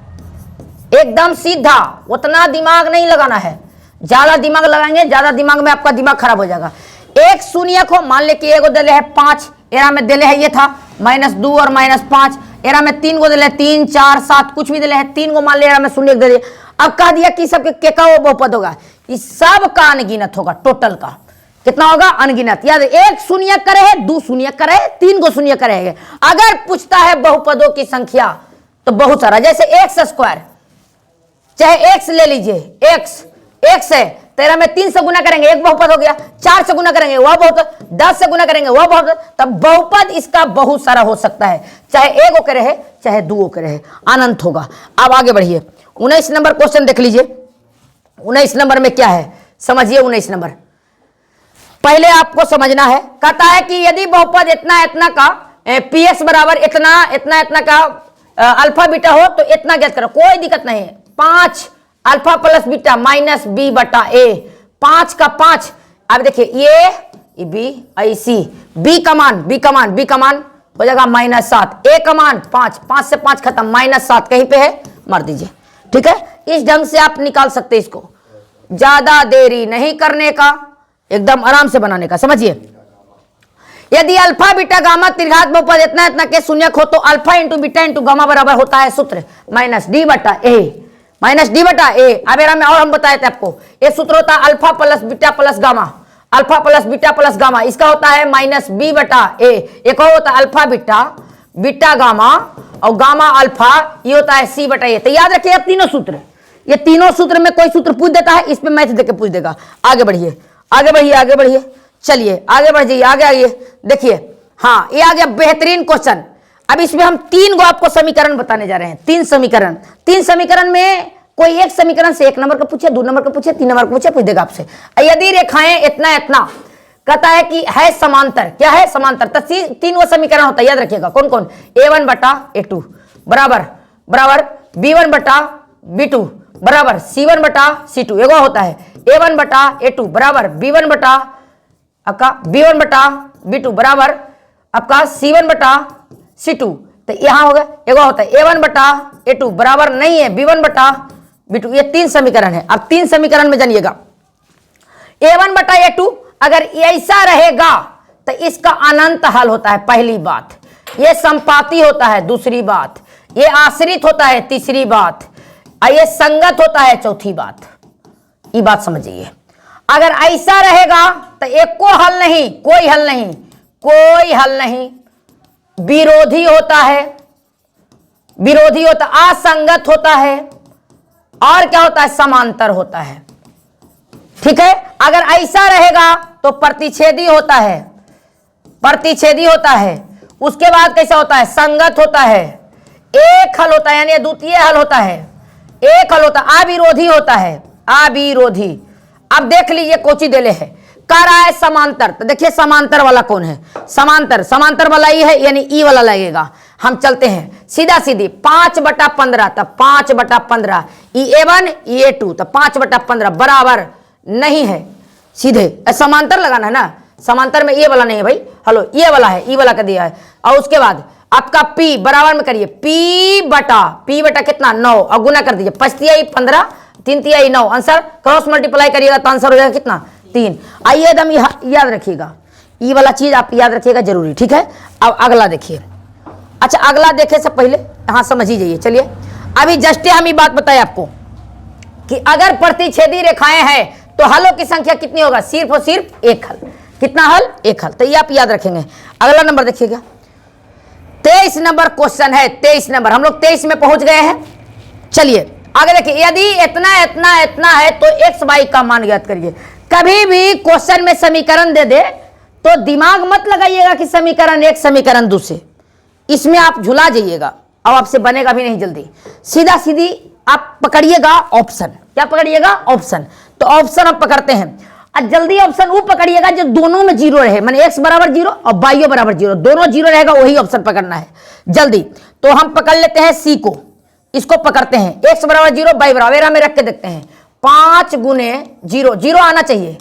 एकदम सीधा, उतना दिमाग नहीं लगाना है। ज्यादा दिमाग लगाएंगे, ज्यादा दिमाग में आपका दिमाग खराब हो जाएगा। एक शून्यक हो, मान ले कि एगो दिले है 5, एरा में दिले है ये था -2 और -5, एरा में 3 गो दिले 3 4 7 कुछ भी दिले है 3 गो, मान ले एरा में शून्य दे दिए। अब कह दिया कि सबके का वो बहुपद होगा, इस सब का अनगिनत होगा, टोटल का कितना होगा अनगिनत। याद एक शून्य करे है, 2 शून्य करे है, 3 गो शून्य करे है। अगर पूछता है बहुपदों की संख्या तो बहुत सारा, जैसे एक्स स्क्वायर, चाहे एक्स ले लीजिए, एक्स है, 13 में 3 से गुना करेंगे एक बहुपद हो गया, 4 से गुना करेंगे वह बहुपद, 10 से गुना करेंगे वह बहुपद, तब बहुपद इसका बहुत सारा हो सकता है, चाहे एक करे है चाहे 2 करे है, अनंत होगा। अब आगे बढ़िए, 19 नंबर क्वेश्चन देख लीजिए। 19 नंबर में क्या है समझिए। 19 नंबर पहले आपको समझना है, कहता है कि यदि बहुपद इतना इतना का पीएक्स बराबर इतना इतना इतना का अल्फा बीटा हो तो इतना ज्ञात करो, कोई दिक्कत नहीं है। 5 alpha plus beta minus B बटा ए, 5 का 5, अब देखिए ये बी आई सी, बी का मान हो जाएगा -7, ए का मान 5, 5 से 5 खत्म, -7 कहीं पे है मार दीजिए, ठीक है। इस ढंग से आप निकाल सकते हैं इसको, ज्यादा देरी नहीं करने का, एकदम आराम से बनाने का। समझिए, यदि अल्फा बीटा गामा त्रिघात बहुपद इतना इतना के शून्यक हो तो alpha into beta into gamma बराबर होता है सूत्र -d बटा ए। अब में और हम बताए थे आपको, ये सूत्र होता है alpha plus beta plus gamma, alpha plus beta plus gamma, इसका होता है -b बटा ए। एक और होता है अल्फा बीटा बीटा गामा और गामा अल्फा, ये होता है c बटा ए। तो याद रखिए अब तीनों सूत्र, ये तीनों सूत्र में कोई सूत्र पूछ देता है, इस पे मैथ देके पूछ देगा। आगे बढ़िए चलिए आगे बढ़ जाइए, आगे आइए देखिए। हाँ, ये आ गया बेहतरीन क्वेश्चन। अब इसमें हम 3 गो आपको समीकरण बताने जा रहे हैं, 3 समीकरण में कोई एक समीकरण से 1 नंबर का पूछे, 2 नंबर का पूछे, 3 नंबर का पूछे, पूछ देगा आपसे। यदि रेखाएं इतना इतना कहता है कि है समांतर, क्या है समांतर, तो 3 गो समीकरण होता है, याद रखिएगा कौन कौन। a1 बटा a2 बराबर b1 बटा b2 बराबर c1 बटा c2, एगो होता है a1 बटा a2 बराबर b1 बटा आपका b1 बटा b2 बराबर आपका c1 बटा c2। तो यहां हो गया, एगो होता है a1 बटा a2 बराबर नहीं है b1 बटा b2। ये 3 समीकरण है। अब 3 समीकरण में जानिएगा, a1 बटा a2 अगर ऐसा रहेगा तो इसका अनंत हल होता है, पहली बात। ये संपाती होता है, दूसरी बात। ये आश्रित होता है, तीसरी बात। ये संगत होता है, चौथी बात। ये बात समझिए, अगर ऐसा रहेगा तो एक को हल नहीं, कोई हल नहीं। विरोधी होता है, असंगत होता है, और क्या होता है, समांतर होता है, ठीक है। अगर ऐसा रहेगा तो प्रतिच्छेदी होता है, उसके बाद कैसा होता है, संगत होता है, एक हल होता है, यानी द्वितीय हल होता है, एक हल होता है, अविरोधी होता है, अविरोधी। अब देख लीजिए कोची देले है, कह रहा है समांतर। तो देखिए समांतर वाला कौन है, समांतर वाला ये है, यानी ई वाला लगेगा। हम चलते हैं सीधा सीधी, 5/15, तब 5/15, a1 a2, तो 5/15 बराबर नहीं है, सीधे समांतर लगाना है ना, समांतर में ये वाला नहीं है भाई, हेलो ये वाला है, ई वाला का दिया है। और उसके बाद आपका P बराबर में करिए P बटा कितना 9 और गुना कर दीजिए 5 तिहाई 15 3 तिहाई 9 आंसर क्रॉस मल्टीप्लाई करिएगा तो आंसर हो जाएगा कितना 3। आइए एकदम याद रखिएगा, ये वाला चीज आप याद रखिएगा जरूरी, ठीक है। अब अगला देखिए। अच्छा अगला देखे से पहले हाँ समझ ही जाइए। चलिए अभी जस्ट हम ये बात बताए आपको कि अगर प्रतिच्छेदी रेखाएं हैं तो हलों की संख्या कितनी होगा, सिर्फ और सिर्फ एक हल। कितना हल, एक हल। तो ये आप याद रखेंगे। अगला नंबर देखिएगा 23 नंबर क्वेश्चन है। 23 नंबर, हम लोग 23 में पहुंच गए हैं। चलिए आगे देखिए, यदि इतना इतना इतना है तो एक्स वाई का मान ज्ञात करिए। कभी भी क्वेश्चन में समीकरण दे दे तो दिमाग मत लगाइएगा कि समीकरण एक समीकरण दूसरे, इसमें आप झुला जाइएगा, अब आपसे बनेगा भी नहीं जल्दी। सीधा सीधी आप पकड़िएगा ऑप्शन। क्या पकड़िएगा, ऑप्शन। तो ऑप्शन आप पकड़ते हैं और जल्दी ऑप्शन वो पकड़िएगा जो दोनों में जीरो रहे, माने एक्स बराबर जीरो और वाई बराबर जीरो, दोनों जीरो रहेगा वही ऑप्शन पकड़ना है जल्दी। तो हम पकड़ लेते हैं सी को, इसको पकड़ते हैं एक्स बराबर जीरो वाई बराबर में रख के देखते हैं 5 गुने जीरो, जीरो आना चाहिए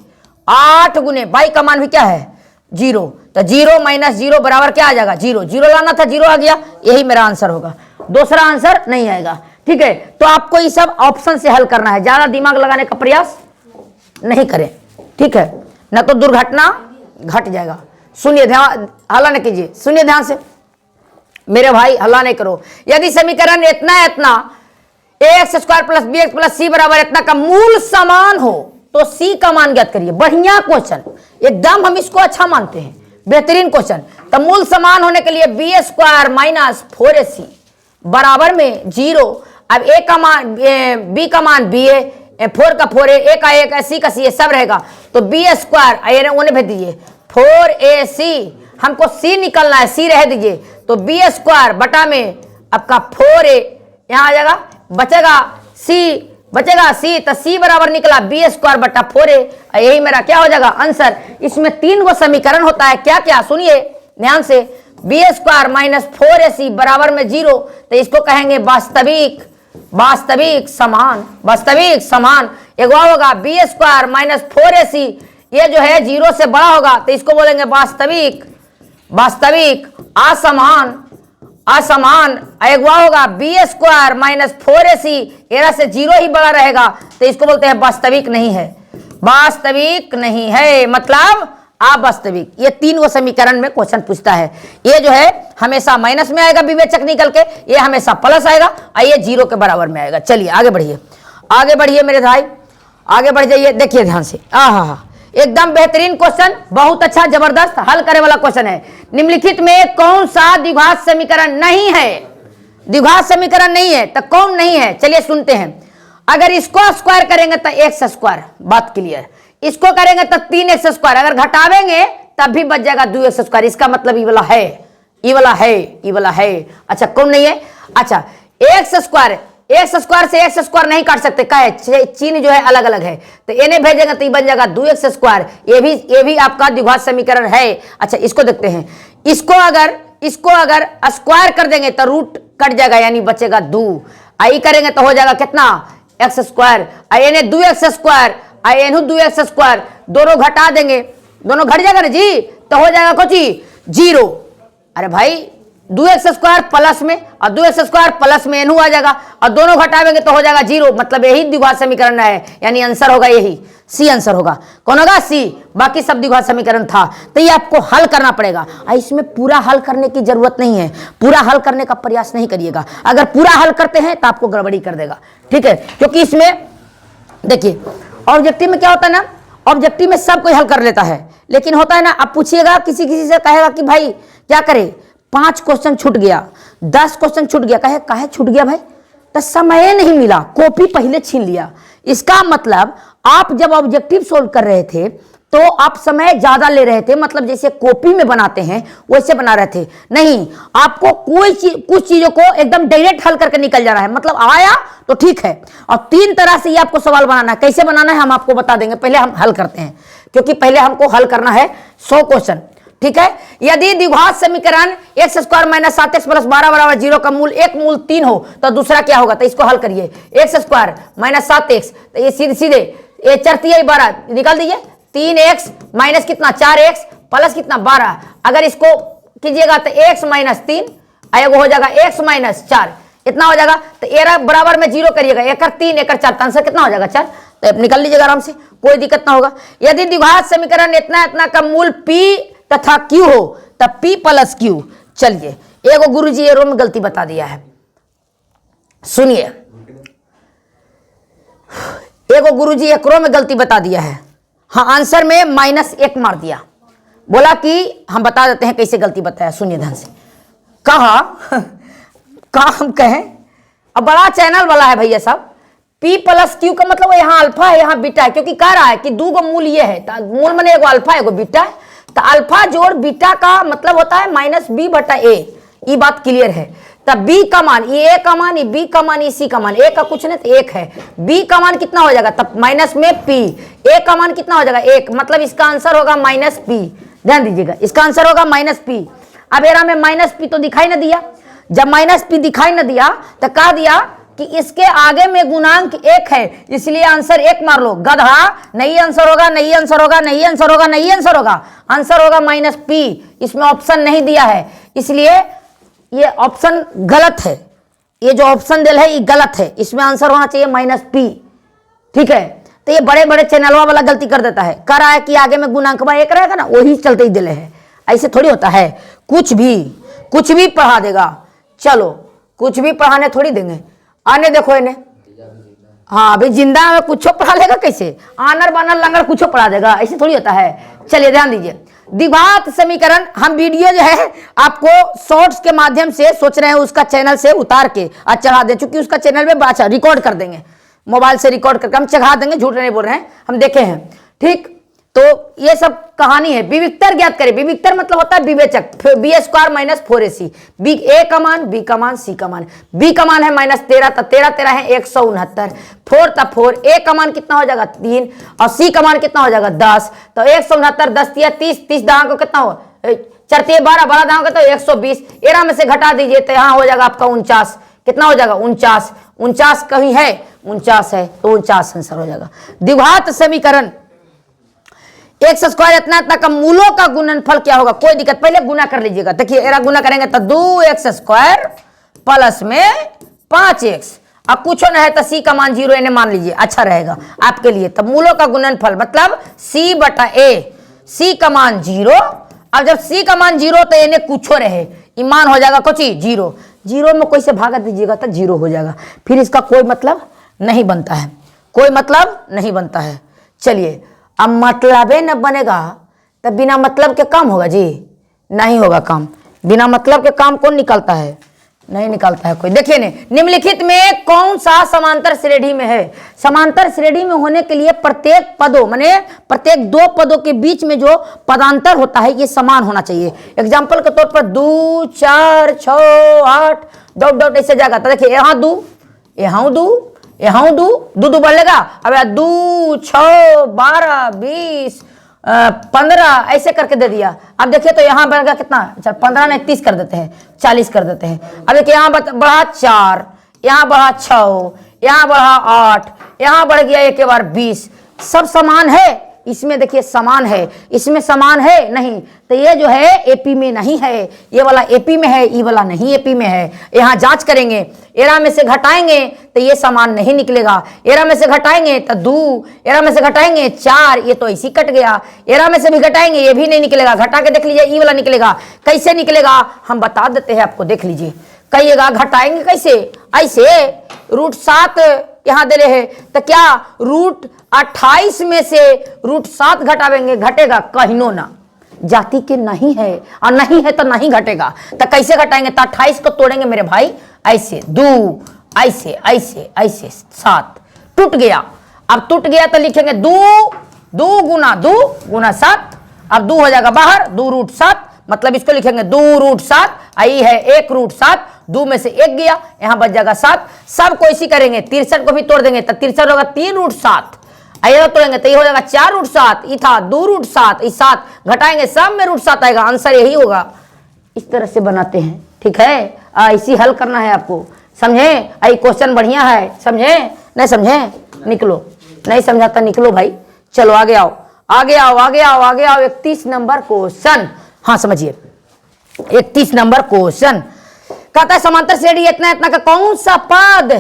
8 गुने वाई का मान भी क्या है जीरो, तो जीरो माइनस जीरो बराबर क्या आ जाएगा जीरो, जीरो लाना था जीरो आ गया, यही मेरा आंसर होगा, दूसरा आंसर नहीं आएगा। ठीक है, तो आपको ये सब ऑप्शन से हल करना है, ज्यादा दिमाग लगाने का प्रयास नहीं करें, ठीक है, न तो दुर्घटना घट जाएगा। सुनिए ध्यान, हल्ला न कीजिए, सुनिए ध्यान से मेरे भाई, हल्ला नहीं करो। यदि समीकरण इतना इतना x square plus b x plus c बराबर इतना का मूल समान हो तो सी का मान ज्ञात करिए। बढ़िया क्वेश्चन, एकदम हम इसको अच्छा मानते हैं, बेहतरीन क्वेश्चन। तो मूल समान होने के लिए बी स्क्वायर माइनस 4ac बराबर में जीरो। अब ए का मान बी का मान बी ए, 4 का 4 ए का ए का सी का सी सब रहेगा, तो बी स्क्वायर उन्हें भेज दीजिए 4ac, हमको सी निकलना है, सी रह दीजिए, तो बी स्क्वायर बटा में आपका 4a यहां आ जाएगा, बचेगा सी, बचेगा सी, तो सी बराबर निकला बी स्क्वायर बटा 4a, यही मेरा क्या हो जाएगा आंसर। इसमें 3 गो समीकरण होता है, क्या क्या सुनिए ध्यान से। बी स्क्वायर माइनस 4ac बराबर में जीरो, तो इसको कहेंगे वास्तविक, वास्तविक समान, वास्तविक समान। एक और होगा बी स्क्वायर माइनस 4ac, ये जो है जीरो से बड़ा होगा तो इसको बोलेंगे वास्तविक, वास्तविक असमान, असमान। एक वह होगा बी स्क्वायर माइनस 4ac, एरा से जीरो ही बड़ा रहेगा तो इसको बोलते हैं वास्तविक नहीं है, वास्तविक नहीं है मतलब अवास्तविक। ये 3 गो समीकरण में क्वेश्चन पूछता है। ये जो है हमेशा माइनस में आएगा विवेचक निकल के, ये हमेशा प्लस आएगा और ये जीरो के बराबर में आएगा। चलिए आगे बढ़िए, आगे बढ़िए मेरे भाई, आगे बढ़ जाइए, देखिए ध्यान से। एकदम बेहतरीन क्वेश्चन, बहुत अच्छा जबरदस्त हल करे वाला क्वेश्चन है। निम्नलिखित में कौन सा द्विघात समीकरण नहीं है, द्विघात समीकरण नहीं है तो कौन नहीं है, चलिए सुनते हैं। अगर इसको स्क्वायर करेंगे तो एक्स स्क्वायर, बात क्लियर। इसको करेंगे तो 3x स्क्वायर, अगर घटावेंगे तब भी बच जाएगा 2x स्क्वायर, इसका मतलब ये वाला है, ये वाला है, ये वाला है। अच्छा कौन नहीं है, अच्छा एक्स स्क्वायर, एक्स स्क्वायर से एक्स स्क्वायर नहीं काट सकते, का है चिन्ह जो है अलग अलग है, तो इन्हें भेजेंगे तो ये बन जाएगा 2x स्क्वायर, ये भी आपका द्विघात समीकरण है। अच्छा इसको देखते हैं, इसको अगर स्क्वायर कर देंगे तो रूट कट जाएगा यानी बचेगा 2, आई करेंगे तो हो जाएगा कितना एक्स स्क्वायर, आई 2x स्क्वायर, आई 2x स्क्वायर, दोनों घटा देंगे, दोनों घट जाएगा ना जी, तो हो जाएगा कुछ जीरो। अरे भाई 2x स्क्वायर प्लस में और 2x स्क्वायर प्लस में एनहू आ जाएगा और दोनों घटावेंगे तो हो जाएगा जीरो, मतलब यही द्विघात समीकरण है, यानी आंसर होगा यही, सी आंसर होगा। कौन होगा सी, बाकी सब द्विघात समीकरण था। तो ये आपको हल करना पड़ेगा, इसमें पूरा हल करने की जरूरत नहीं है, पूरा हल करने का प्रयास नहीं करिएगा, अगर पूरा हल करते हैं तो आपको गड़बड़ी कर देगा, ठीक है। क्योंकि इसमें देखिए ऑब्जेक्टिव में क्या होता है ना, ऑब्जेक्टिव में सब कोई हल कर लेता है, लेकिन होता है ना, आप पूछिएगा किसी से, कहेगा कि भाई क्या करे, 5 क्वेश्चन छूट गया, 10 क्वेश्चन छूट गया, काहे छूट गया भाई, तो समय नहीं मिला, कॉपी पहले छीन लिया। इसका मतलब आप जब ऑब्जेक्टिव सोल्व कर रहे थे तो आप समय ज्यादा ले रहे थे, मतलब जैसे कॉपी में बनाते हैं वैसे बना रहे थे, नहीं आपको कोई कुछ चीजों को एकदम डायरेक्ट हल करके निकल जा रहा है, मतलब आया तो ठीक है। और 3 तरह से ये आपको सवाल बनाना है, कैसे बनाना है हम आपको बता देंगे, पहले हम हल करते हैं, क्योंकि पहले हमको हल करना है 100 क्वेश्चन, ठीक है। यदि द्विघात समीकरण x square minus 7x plus 12 बराबर 0 का मूल 1 मूल 3 हो तो दूसरा क्या होगा, तो इसको हल करिए। एक्स स्क्वायर माइनस 7x, तो ये सीधे सीधे ये 4 3 12 निकाल दीजिए, 3x माइनस कितना 4x प्लस कितना 12, अगर इसको कीजिएगा तो x माइनस 3 एगो हो जाएगा x माइनस 4, इतना हो जाएगा। तो एरा बराबर में 0 करिएगा, 1 और 3 1 और 4, आंसर कितना हो जाएगा 4। तो आप निकाल लीजिएगा आराम से, कोई दिक्कत ना होगा। यदि द्विघात समीकरण इतना इतना का मूल p तथा q हो तब p प्लस q। चलिए एगो गुरुजी एरो में गलती बता दिया है, सुनिए, एगो गुरुजी एकरो में गलती बता दिया है। हाँ, आंसर में -1 मार दिया, बोला कि हम बता देते हैं कैसे गलती बताया, सुनिए ध्यान से। कहा हम कहें, अब बड़ा चैनल वाला है भैया साहब, p प्लस क्यू का मतलब यहाँ अल्फा है यहाँ बीटा है, क्योंकि कह रहा है कि दो गो मूल ये है, मूल माने एगो अल्फा एगो बीटा है, तो अल्फा जोड़ बीटा का मतलब होता है -b/a, ये बात क्लियर है। तब b का मान, ये a का मान, ये b का मान, ये c का मान, a का कुछ नहीं तो 1 है, b का मान कितना हो जाएगा तब माइनस में p, a का मान कितना हो जाएगा 1, मतलब इसका आंसर होगा -p। ध्यान दीजिएगा, इसका आंसर होगा -p। अब एरा में -p तो दिखाई ना दिया, जब -p दिखाई ना दिया तो कह दिया कि इसके आगे में गुणांक 1 है, इसलिए आंसर 1 मार लो। गधा, नहीं आंसर होगा, नहीं आंसर होगा, नहीं आंसर होगा, नहीं आंसर होगा, आंसर होगा -p। इसमें ऑप्शन नहीं दिया है, इसलिए ये ऑप्शन गलत है, ये जो ऑप्शन दिल है ये गलत है, इसमें आंसर होना चाहिए -p। ठीक है, तो ये बड़े बड़े चैनलवा वाला गलती कर देता है, कह रहा है कि आगे में गुणांकवा 1 रहेगा ना, वही चलते ही दिले है। ऐसे थोड़ी होता है, कुछ भी पढ़ा देगा, चलो कुछ भी पढ़ाने थोड़ी देंगे। आने देखो इन्हें, हाँ अभी जिंदा में कुछ पढ़ा लेगा कैसे, आनर बानर लंगर कुछ पढ़ा देगा, ऐसे थोड़ी होता है। चलिए ध्यान दीजिए, द्विघात समीकरण हम वीडियो जो है आपको शॉर्ट्स के माध्यम से सोच रहे हैं उसका चैनल से उतार के आज चढ़ा दे, चूंकि उसका चैनल में अच्छा रिकॉर्ड कर देंगे, मोबाइल से रिकॉर्ड करके हम चढ़ा देंगे, झूठ नहीं बोल रहे हैं, हम देखे हैं। ठीक, तो ये सब कहानी है। विविक्तर ज्ञात करें, विविक्तर मतलब होता है विवेचक, b² - 4ac, a का मान, b का मान, c का मान, b का मान है -13, तो 13 13 है 169, 4 था 4, a का मान कितना हो जाएगा 3 और c का मान कितना हो जाएगा 10, तो 169 10 दिया 30, 30 दहां को कितना हो 4 3 12, 12 दहां को तो 120, एरा में से घटा दीजिए तो यहाँ हो जाएगा आपका 49, कितना हो जाएगा 49, 49 कहीं है 49 है, तो 49 आंसर हो जाएगा। द्विघात समीकरण x² इतना इतना का मूलों का गुणनफल क्या होगा, कोई दिक्कत, पहले गुना कर लीजिएगा। देखिए एरा गुना करेंगे तो 2x² प्लस में 5x, अब कुछ ना है तो c का मान 0 इन्हें मान लीजिए, अच्छा रहेगा आपके लिए। तब मूलों का गुणनफल मतलब c/a, c का मान 0, अब जब c का मान 0 तो इन्हें कुछ रहे, ईमान हो जाएगा कुछ 0, 0 में कोई से भागा दीजिएगा तो 0 हो जाएगा, फिर इसका कोई मतलब नहीं बनता है, कोई मतलब नहीं बनता है। चलिए अब मतलबे न बनेगा तब बिना मतलब के काम होगा जी, नहीं होगा काम, बिना मतलब के काम कौन निकालता है, नहीं निकालता है कोई। देखिए ने निम्नलिखित में कौन सा समांतर श्रेणी में है, समांतर श्रेणी में होने के लिए प्रत्येक पदों माने प्रत्येक दो पदों के बीच में जो पदांतर होता है ये समान होना चाहिए। एग्जाम्पल के तौर पर 2 4 6 8 डॉट डॉट ऐसे जाएगा, तो देखिए यहाँ 2 यहाँ 2 यहाँ 2 2 2 बढ़ लेगा, अब 2 6 12 20 15 ऐसे करके दे दिया। अब देखिए तो यहाँ बढ़ गया कितना, चल 15 ने 30 कर देते हैं, 40 कर देते हैं। अब देखिए यहाँ बढ़ा 4, यहाँ बढ़ा 6, यहाँ बढ़ा 8, यहाँ बढ़ गया एक बार 20, सब समान है इसमें, देखिए समान है, इसमें समान है नहीं, तो ये जो है एपी में नहीं है, ये वाला एपी में है, ये वाला नहीं एपी में है। यहाँ जांच करेंगे, एरा में से घटाएंगे तो ये समान नहीं निकलेगा, एरा में से घटाएंगे तो 2, एरा में से घटाएंगे 4, ये तो इसी कट गया, एरा में से भी घटाएंगे ये भी नहीं निकलेगा, घटा के देख लीजिए ये वाला निकलेगा, कैसे निकलेगा हम बता देते हैं आपको, देख लीजिए। कहिएगा घटाएंगे कैसे, ऐसे √7 यहाँ दे रहे हैं, तो क्या √28 में से √7 घटावेंगे, घटेगा कहीं ना, जाति के नहीं है और नहीं है तो नहीं घटेगा, तो कैसे घटाएंगे, तो 28 को तोड़ेंगे मेरे भाई, ऐसे 2 ऐसे ऐसे ऐसे 7 टूट गया। अब टूट गया तो लिखेंगे 2 गुना 7, अब 2 हो जाएगा बाहर, 2√7, मतलब इसको लिखेंगे 2√7, आई है 1√7, 2 में से 1 गया, यहाँ बच जाएगा 7, सब को इसी करेंगे, 63 को भी तोड़ देंगे तो 63 होगा 3√7, आइए तोड़ेंगे तो ये हो जाएगा 4√7, ये था 2√7, ये 7 घटाएंगे सब में √7 आएगा, आंसर यही होगा। इस तरह से बनाते हैं, ठीक है, इसी हल करना है आपको, समझे, आई क्वेश्चन बढ़िया है, समझे नहीं समझे निकलो, नहीं समझाता निकलो भाई। चलो आगे आओ आगे आओ आगे आओ आगे आओ, 31 नंबर क्वेश्चन, हाँ समझिए 31 नंबर क्वेश्चन, कहता है समांतर श्रेणी इतना इतना का कौन सा पद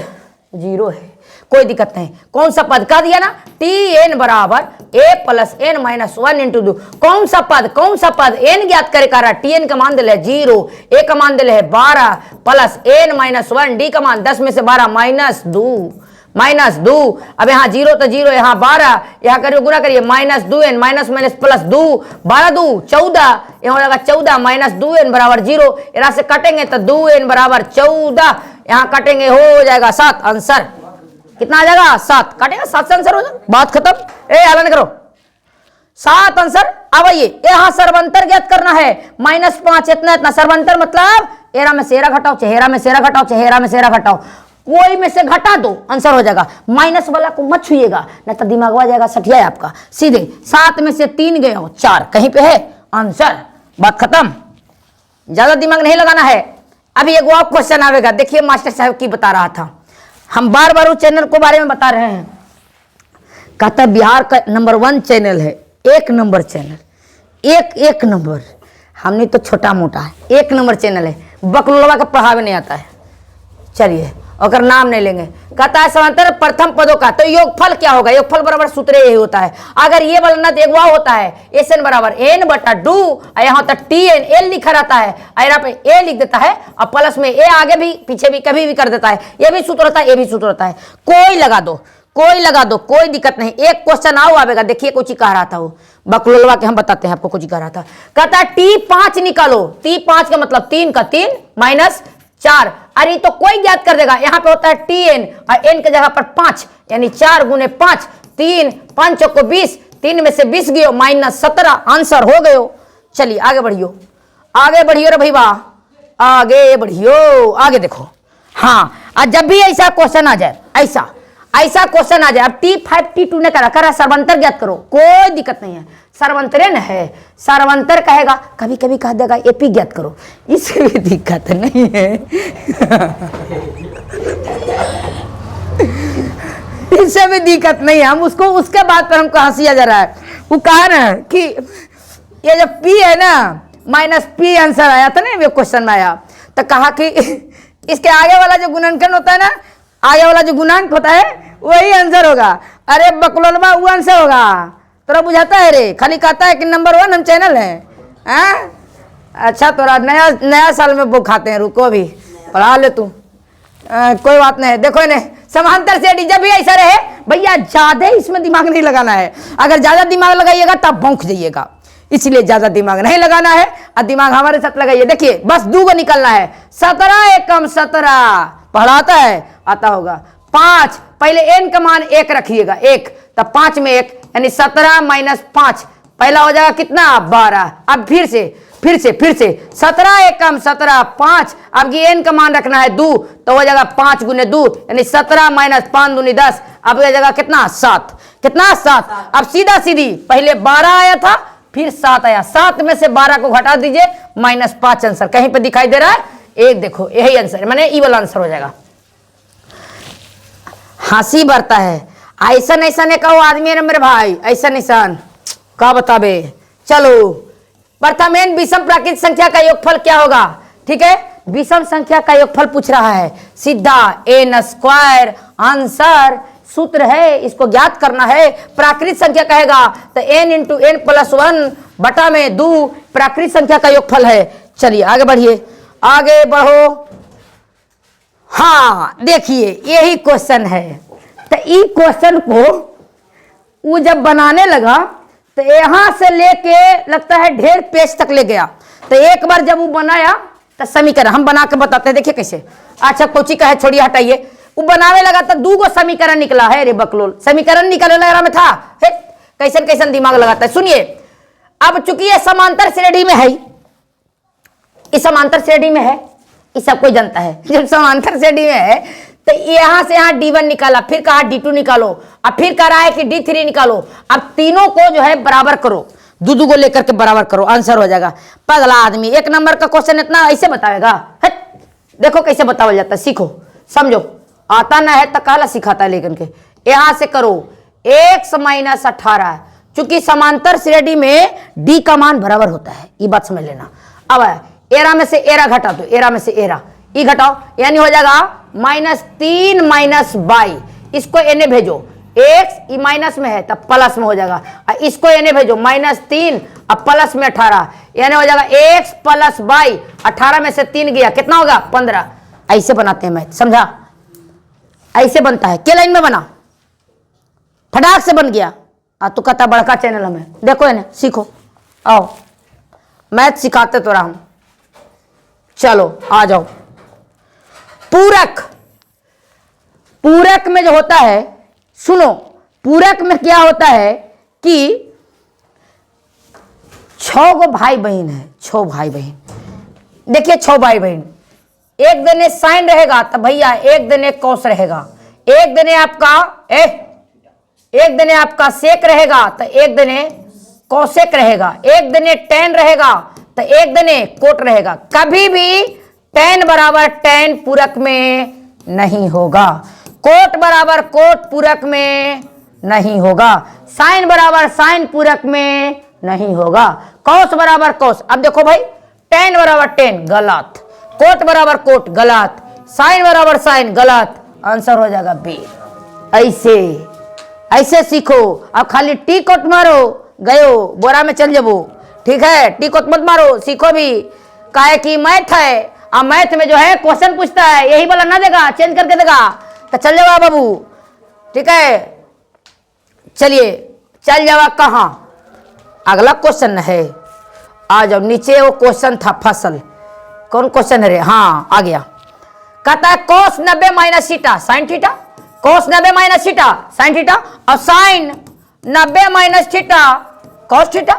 0 है, कोई दिक्कत नहीं। कौन सा पद कह दिया ना, Tn बराबर a plus n minus 1 into 2। कौन सा पद n ज्ञात करे कह रहा है। Tn का मान दिले है 0, a का मान दिले है 12 प्लस n माइनस 1, d का मान 10 में से 12 माइनस 2। अब यहाँ 0 तो 0, यहाँ 12, यहाँ करिए गुना करिए minus 2n minus minus plus 2, 12 2 14, यहाँ हो जाएगा 14 माइनस 2n बराबर 0। यहाँ से कटेंगे तो 2n बराबर 14, यहाँ कटेंगे हो जाएगा 7। आंसर कितना आ जाएगा 7, काटेगा 7 से आंसर हो जाएगा, बात खत्म। ए हलन करो 7 आंसर। अब ये यहाँ सर्वंतर ज्ञात करना है -5 इतना इतना। सर्वंतर मतलब एरा में से एरा घटाओ, चेहरा में से एरा घटाओ, चेहरा में से एरा घटाओ, कोई में से घटा दो आंसर हो जाएगा। माइनस वाला को मत छुइएगा नहीं तो दिमाग आ जाएगा सठिया आपका। सीधे 7 में से 3 गए हो 4 कहीं पे है आंसर, बात खत्म। ज्यादा दिमाग नहीं लगाना है। अभी एक और क्वेश्चन आएगा, देखिए मास्टर साहब की बता रहा था, हम बार बार उस चैनल को बारे में बता रहे हैं। कहता है बिहार का नंबर 1 चैनल है, 1 नंबर चैनल, एक नंबर। हमने तो छोटा मोटा है, 1 नंबर चैनल है, बकलोलवा का पढ़ावे नहीं आता है। चलिए अगर नाम नहीं लेंगे। कहता है समांतर प्रथम पदों का तो योगफल क्या होगा, योगफल बराबर सूत्र यही होता है। अगर ये बोलना तो एक वाह होता है एन बराबर n बटा 2, यहाँ होता है Tn, l लिखा रहता है, यहाँ पे a लिख देता है और प्लस में a आगे भी पीछे भी कभी भी कर देता है। ये भी सूत्र होता है, ये भी सूत्र होता है। कोई लगा दो, कोई दिक्कत नहीं। एक क्वेश्चन आओ आवेगा, देखिए कुछ ही कह रहा था वो बकलोलवा के, हम बताते हैं आपको कुछ ही कह रहा था। कहता है T5 निकालो, T5 का मतलब 3 का 3 माइनस 4। अरे तो कोई ज्ञात कर देगा, यहाँ पे होता है Tn और n की जगह पर 5 यानी 4 गुने 5, 3 5 को 20, 3 में से 20 गयो माइनस 17, आंसर हो गयो। चलिए आगे बढ़ियो रे भैया, आगे बढ़ियो, आगे देखो। हाँ और जब भी ऐसा क्वेश्चन आ जाए, ऐसा क्वेश्चन आ जाए, अब T5 T2 ने करा सर्वंतर ज्ञात करो, कोई दिक्कत नहीं है। सर्वंतरे न है, सर्वंतर कहेगा, कभी कभी कह देगा एपी ज्ञात करो, इससे भी दिक्कत नहीं है। इससे भी दिक्कत नहीं है। हम उसको उसके बाद पर हमको हंसिया जा रहा है। वो कहा ना कि ये जो P है ना -P आंसर आया था ना, ये क्वेश्चन में आया तो कहा कि इसके आगे वाला जो गुणनखंड होता है ना, आगे वाला जो गुणांक होता है वही आंसर होगा। अरे बकलोलवा वो आंसर होगा, तोरा बुझाता है रे, खाली कहता है कि नंबर 1 हम चैनल है। अच्छा तोरा नया साल में बुक खाते हैं, रुको अभी पढ़ा ले तू, कोई बात नहीं। देखो इन्हें समांतर से जब भी ऐसा रहे भैया, ज्यादा इसमें दिमाग नहीं लगाना है। अगर ज्यादा दिमाग लगाइएगा तब भौंक जाइएगा, इसलिए ज्यादा दिमाग नहीं लगाना है और दिमाग हमारे साथ लगाइए। देखिए बस 2 को निकलना है, 17 एकम 17 पढ़ाता है, आता होगा। 5 पहले n का मान 1 रखिएगा, 1 तब 5 में 1 यानी 17 माइनस 5 पहला हो जाएगा कितना 12। अब फिर से 17 एकम 17 5, अब ये n का मान रखना है 2 तो हो जाएगा 5 गुने 2 यानी 17 माइनस 5 दूनी 10, अब हो जाएगा कितना 7, कितना 7। अब सीधा सीधी पहले 12 आया था फिर 7 आया, 7 में से 12 को घटा दीजिए -5 आंसर कहीं पे दिखाई दे रहा है, एक देखो यही आंसर है, मैंने ई वाला आंसर हो जाएगा। हंसी बढ़ता है, ऐसा नहीं कहो आदमी है मेरे भाई, ऐसा का बताबे। चलो प्रथम एन विषम प्राकृतिक संख्या का योगफल क्या होगा, ठीक है, विषम संख्या का योगफल पूछ रहा है, सीधा n² आंसर सूत्र है, इसको ज्ञात करना है। प्राकृतिक संख्या कहेगा तो n इंटू n प्लस 1 बटा में 2 प्राकृतिक संख्या का योगफल है। चलिए आगे बढ़िए, आगे बढ़ो। हाँ देखिए यही क्वेश्चन है, तो इस क्वेश्चन को वो जब बनाने लगा तो यहां से लेके लगता है ढेर पेज तक ले गया। तो एक बार जब वो बनाया तो समीकरण हम बना के बताते हैं, देखिए कैसे। अच्छा कोची का है छोड़िए हटाइए, वो बनावे लगा तो 2 गो समीकरण निकला है रे बकलोल, समीकरण निकलने लगा में था। कैसन दिमाग लगाता है, सुनिए। अब चूंकि ये समांतर श्रेणी में है, इस समांतर श्रेणी में है, ये सब कोई जानता है। जब समांतर श्रेणी में है तो यहां से यहाँ D1 निकाला, फिर कहा D2 निकालो, अब फिर कह रहा है कि D3 निकालो। अब तीनों को जो है बराबर करो, 2 को लेकर के बराबर करो, आंसर हो जाएगा। पगला आदमी 1 नंबर का क्वेश्चन इतना ऐसे बताएगा, देखो कैसे बताया जाता है, सीखो समझो। आता ना है तो काला सिखाता है, लेकिन के यहां से करो x - 18, चूंकि समांतर श्रेणी में D का मान बराबर होता है, ये बात समझ लेना। अब एरा में से एरा घटा दो, एरा में से एरा, ई घटाओ, यानी हो जाएगा -3 माइनस बाई, इसको एने भेजो, x ई माइनस में है तब प्लस में हो जाएगा, और इसको एने भेजो -3 अब प्लस में 18, यानी हो जाएगा x प्लस बाई, 18 में से 3 गया कितना होगा 15। ऐसे बनाते हैं मैथ, समझा? ऐसे बनता है, के लाइन में बना, फटाक से बन गया। तो कहता बड़का चैनल हमें देखो, इन्हें सीखो, आओ मैथ सिखाते तो रहा, चलो आ जाओ। पूरक, पूरक में जो होता है, सुनो, पूरक में क्या होता है कि 6 गो भाई बहन है, 6 भाई बहन, देखिए 6 भाई बहन, एक दिन साइन रहेगा तो भैया एक दिन कॉस रहेगा, एक दिन आपका एक दिन आपका सेक रहेगा तो एक दिन कोसेक रहेगा, एक दिन टेन रहेगा तो एक दिन कोट रहेगा। कभी भी टेन बराबर टेन पूरक में नहीं होगा, कोट बराबर कोट पूरक में नहीं होगा, साइन बराबर साइन पूरक में नहीं होगा, कॉस बराबर कॉस। अब देखो भाई, टेन बराबर टेन गलत, कोट बराबर कोट गलत, साइन बराबर साइन गलत, आंसर हो जाएगा बी। ऐसे ऐसे सीखो, अब खाली टी कोट मारो गयो बोरा में चल जाबो, ठीक है? टी कोट मत मारो, सीखो भी, काहे कि मैथ है, अब मैथ में जो है क्वेश्चन पूछता है, यही वाला ना देगा, चेंज करके देगा तो चल जाओ बाबू, ठीक है? चलिए चल जाओ कहाँ, अगला क्वेश्चन है, आ जाओ नीचे। वो क्वेश्चन था फसल, कौन क्वेश्चन है रे? हाँ आ गया, कहता है cos 90 minus theta sine theta, cos 90 minus theta sine theta, और sine 90 minus theta cos theta,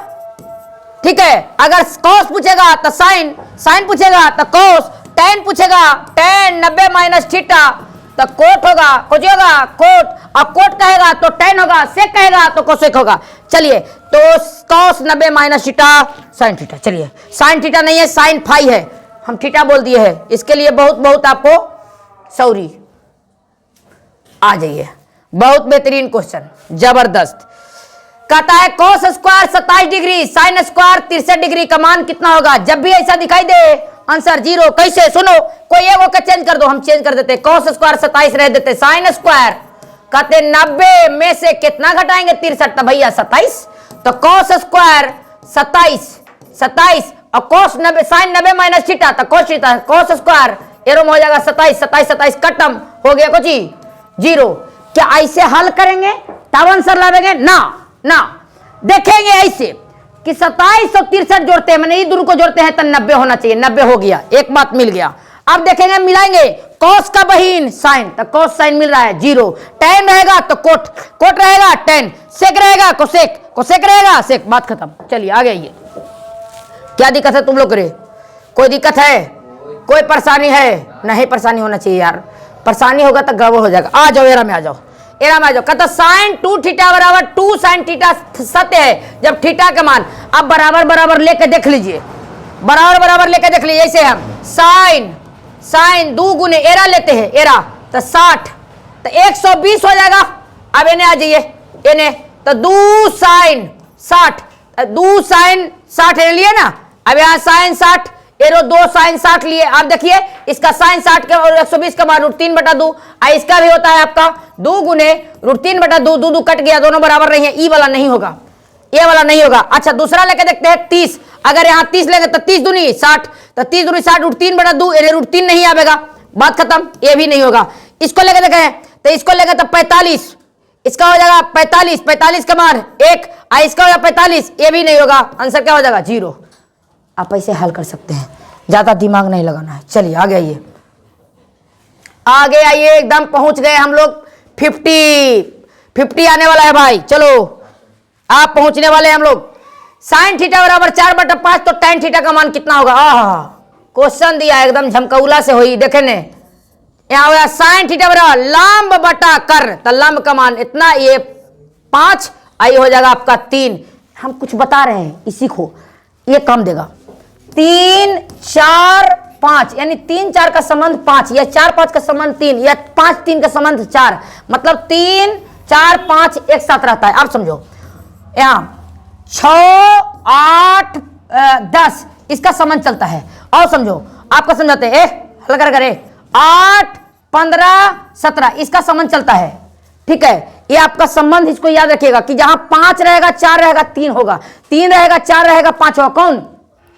ठीक है? अगर cos पूछेगा तो साइन, साइन पूछेगा तो cos, tan पूछेगा tan 90 माइनस थीटा तो कोट होगा, कुछ होगा कोट, और कोट कहेगा तो tan होगा, सेक कहेगा तो कोसेक होगा। चलिए तो cos 90 minus theta sine theta, चलिए साइन थीटा नहीं है साइन फाई है, हम थीटा बोल दिए है, इसके लिए बहुत बहुत आपको सॉरी, आ जाइए, बहुत बेहतरीन क्वेश्चन, जबरदस्त। कहता है cos square 27 degree sine square 63 degree का मान कितना होगा? जब भी ऐसा दिखाई दे आंसर 0। कैसे? सुनो, कोई एक को चेंज कर दो, हम चेंज कर देते, cos स्क्वायर 27 रह देते, साइन स्क्वायर कहते 90 में से कितना घटाएंगे 63, तो भैया 27, तो cos स्क्वायर 27 और cos 90 साइन 90 माइनस थीटा तो cos theta, cos square arrow में हो जाएगा 27 खत्म हो गया, कुछ 0। क्या ऐसे हल करेंगे तब आंसर लावेंगे? ना ना, देखेंगे ऐसे कि 27 और 63 जोड़ते हैं, मैंने ये दोनों को जोड़ते हैं तो 90 होना चाहिए, 90 हो गया, एक बात मिल गया। अब देखेंगे मिलाएंगे, cos का बहिन साइन तो cos साइन मिल रहा है 0, tan रहेगा तो कोट, कोट रहेगा tan, सेक रहेगा कोसेक, कोसेक रहेगा सेक, बात खत्म। चलिए आ गया। ये क्या दिक्कत है तुम लोग रे? कोई दिक्कत है? कोई परेशानी है? नहीं परेशानी होना चाहिए यार, परेशानी होगा तो गड़बड़ हो जाएगा। आ जाओ एरा में, आ जाओ एरा में आ जाओ। कहता साइन 2 थीटा बराबर 2 साइन थीटा सत्य है जब थीटा का मान, अब बराबर बराबर लेके देख लीजिए, बराबर बराबर लेके देख लीजिए। जैसे हम साइन 2 गुने एरा लेते हैं, एरा तो 60 तो 120 हो जाएगा। अब इन्हें आ जाइए, इन्हें तो 2 साइन 60, 2 साइन 60 ले लिए ना, अब यहाँ साइन 60 एरो 2 साइन 60 लिए। आप देखिए इसका साइन 60 का और 120 का मान √3/2, इसका भी होता है आपका 2 गुने √3/2, 2 कट गया, दोनों बराबर नहीं है, ई वाला नहीं होगा, ये वाला नहीं होगा। अच्छा दूसरा लेके देखते हैं 30, अगर यहाँ 30 लेंगे तो 30 दूनी 60, तो 30 दूनी 60 √3/2, √3 नहीं आएगा, बात खत्म, ये भी नहीं होगा। इसको लेके देखें तो इसको लेंगे तो 45, इसका हो जाएगा 45 का मान 1, इसका हो जाएगा 45, ये भी नहीं होगा, आंसर क्या हो जाएगा 0। आप ऐसे हल कर सकते हैं, ज्यादा दिमाग नहीं लगाना है। चलिए आगे आइए, आगे आइए, एकदम पहुंच गए हम लोग 50 आने वाला है भाई। चलो आप पहुंचने वाले हैं हम लोग। साइन थीटा बराबर 4/5, तो tan थीटा का मान कितना होगा? क्वेश्चन दिया एकदम झमकौला से हुई, देखे ने यहाँ होगा साइन थीटा बराबर लंब बटा कर, तो लंब का मान इतना, ये 5, आई हो जाएगा आपका 3। हम कुछ बता रहे हैं, इसी को ये काम देगा 3 4 5, यानी 3 4 का संबंध 5, या 4 5 का संबंध 3, या 5 3 का संबंध 4, मतलब 3 4 5 एक साथ रहता है। आप समझो यहाँ 6 8 10 इसका संबंध चलता है। और समझो आपका समझाते हैं, हल करे 8 15 17 इसका संबंध चलता है। ठीक है, ये आपका संबंध, इसको याद रखिएगा कि जहां 5 रहेगा 4 रहेगा 3 होगा, 3 रहेगा 4 रहेगा 5 होगा। कौन?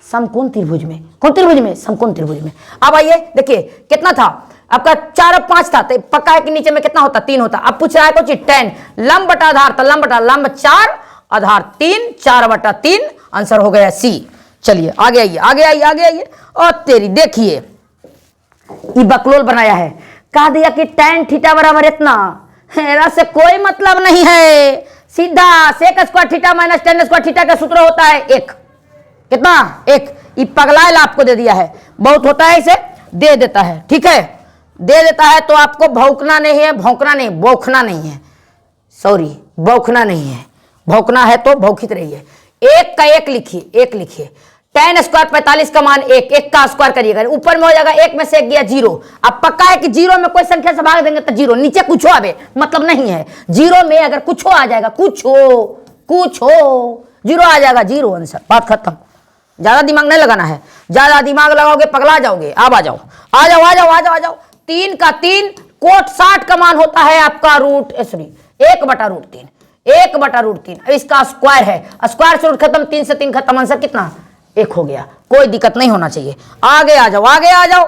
समकोण त्रिभुज में। कौन त्रिभुज में? समकोण त्रिभुज में। अब आइए देखिए कितना था आपका 4 और 5 था, तो पक्का है कि नीचे में कितना होता? 3 होता। अब पूछ रहा है कुछ 10 लंब बटा आधार, तो लंब बटा लंब 4 आधार 3, 4/3 आंसर हो गया सी। चलिए आगे आइए आगे आइए आगे आइए। और तेरी देखिए ये बकलोल बनाया है, कहा दिया कि tan थीटा बराबर इतना, हेरा से कोई मतलब नहीं है, सीधा sec square theta minus tan square theta का सूत्र होता है 1। कितना? 1। ये पगलायल आपको दे दिया है, बहुत होता है इसे दे देता है। ठीक है, दे देता है तो आपको भौंकना नहीं है, भौंकना नहीं, बौखना नहीं है, सॉरी बौखना नहीं है, भौंकना है तो भौंकित रहिए। 1 का 1 लिखिए, 1 लिखिए। tan स्क्वायर 45 का मान 1, 1 का स्क्वायर करिएगा, ऊपर में हो जाएगा 1 में से 1 गया 0। अब पक्का है कि 0 में कोई संख्या से भाग देंगे तो 0, नीचे कुछ हो अबे मतलब नहीं है। 0 में अगर कुछ हो आ जाएगा, कुछ हो 0 आ जाएगा 0 आंसर, बात खत्म। ज्यादा दिमाग नहीं लगाना है, ज्यादा दिमाग लगाओगे पगला जाओगे। अब आ जाओ आ जाओ आ जाओ आ जाओ आ जाओ। 3 का 3 कोट 60 का मान होता है आपका √3, 1/√3, 1/√3। इसका स्क्वायर है, स्क्वायर से रूट खत्म, 3 से 3 खत्म, आंसर कितना? 1 हो गया। कोई दिक्कत नहीं होना चाहिए। आगे आ जाओ आगे आ जाओ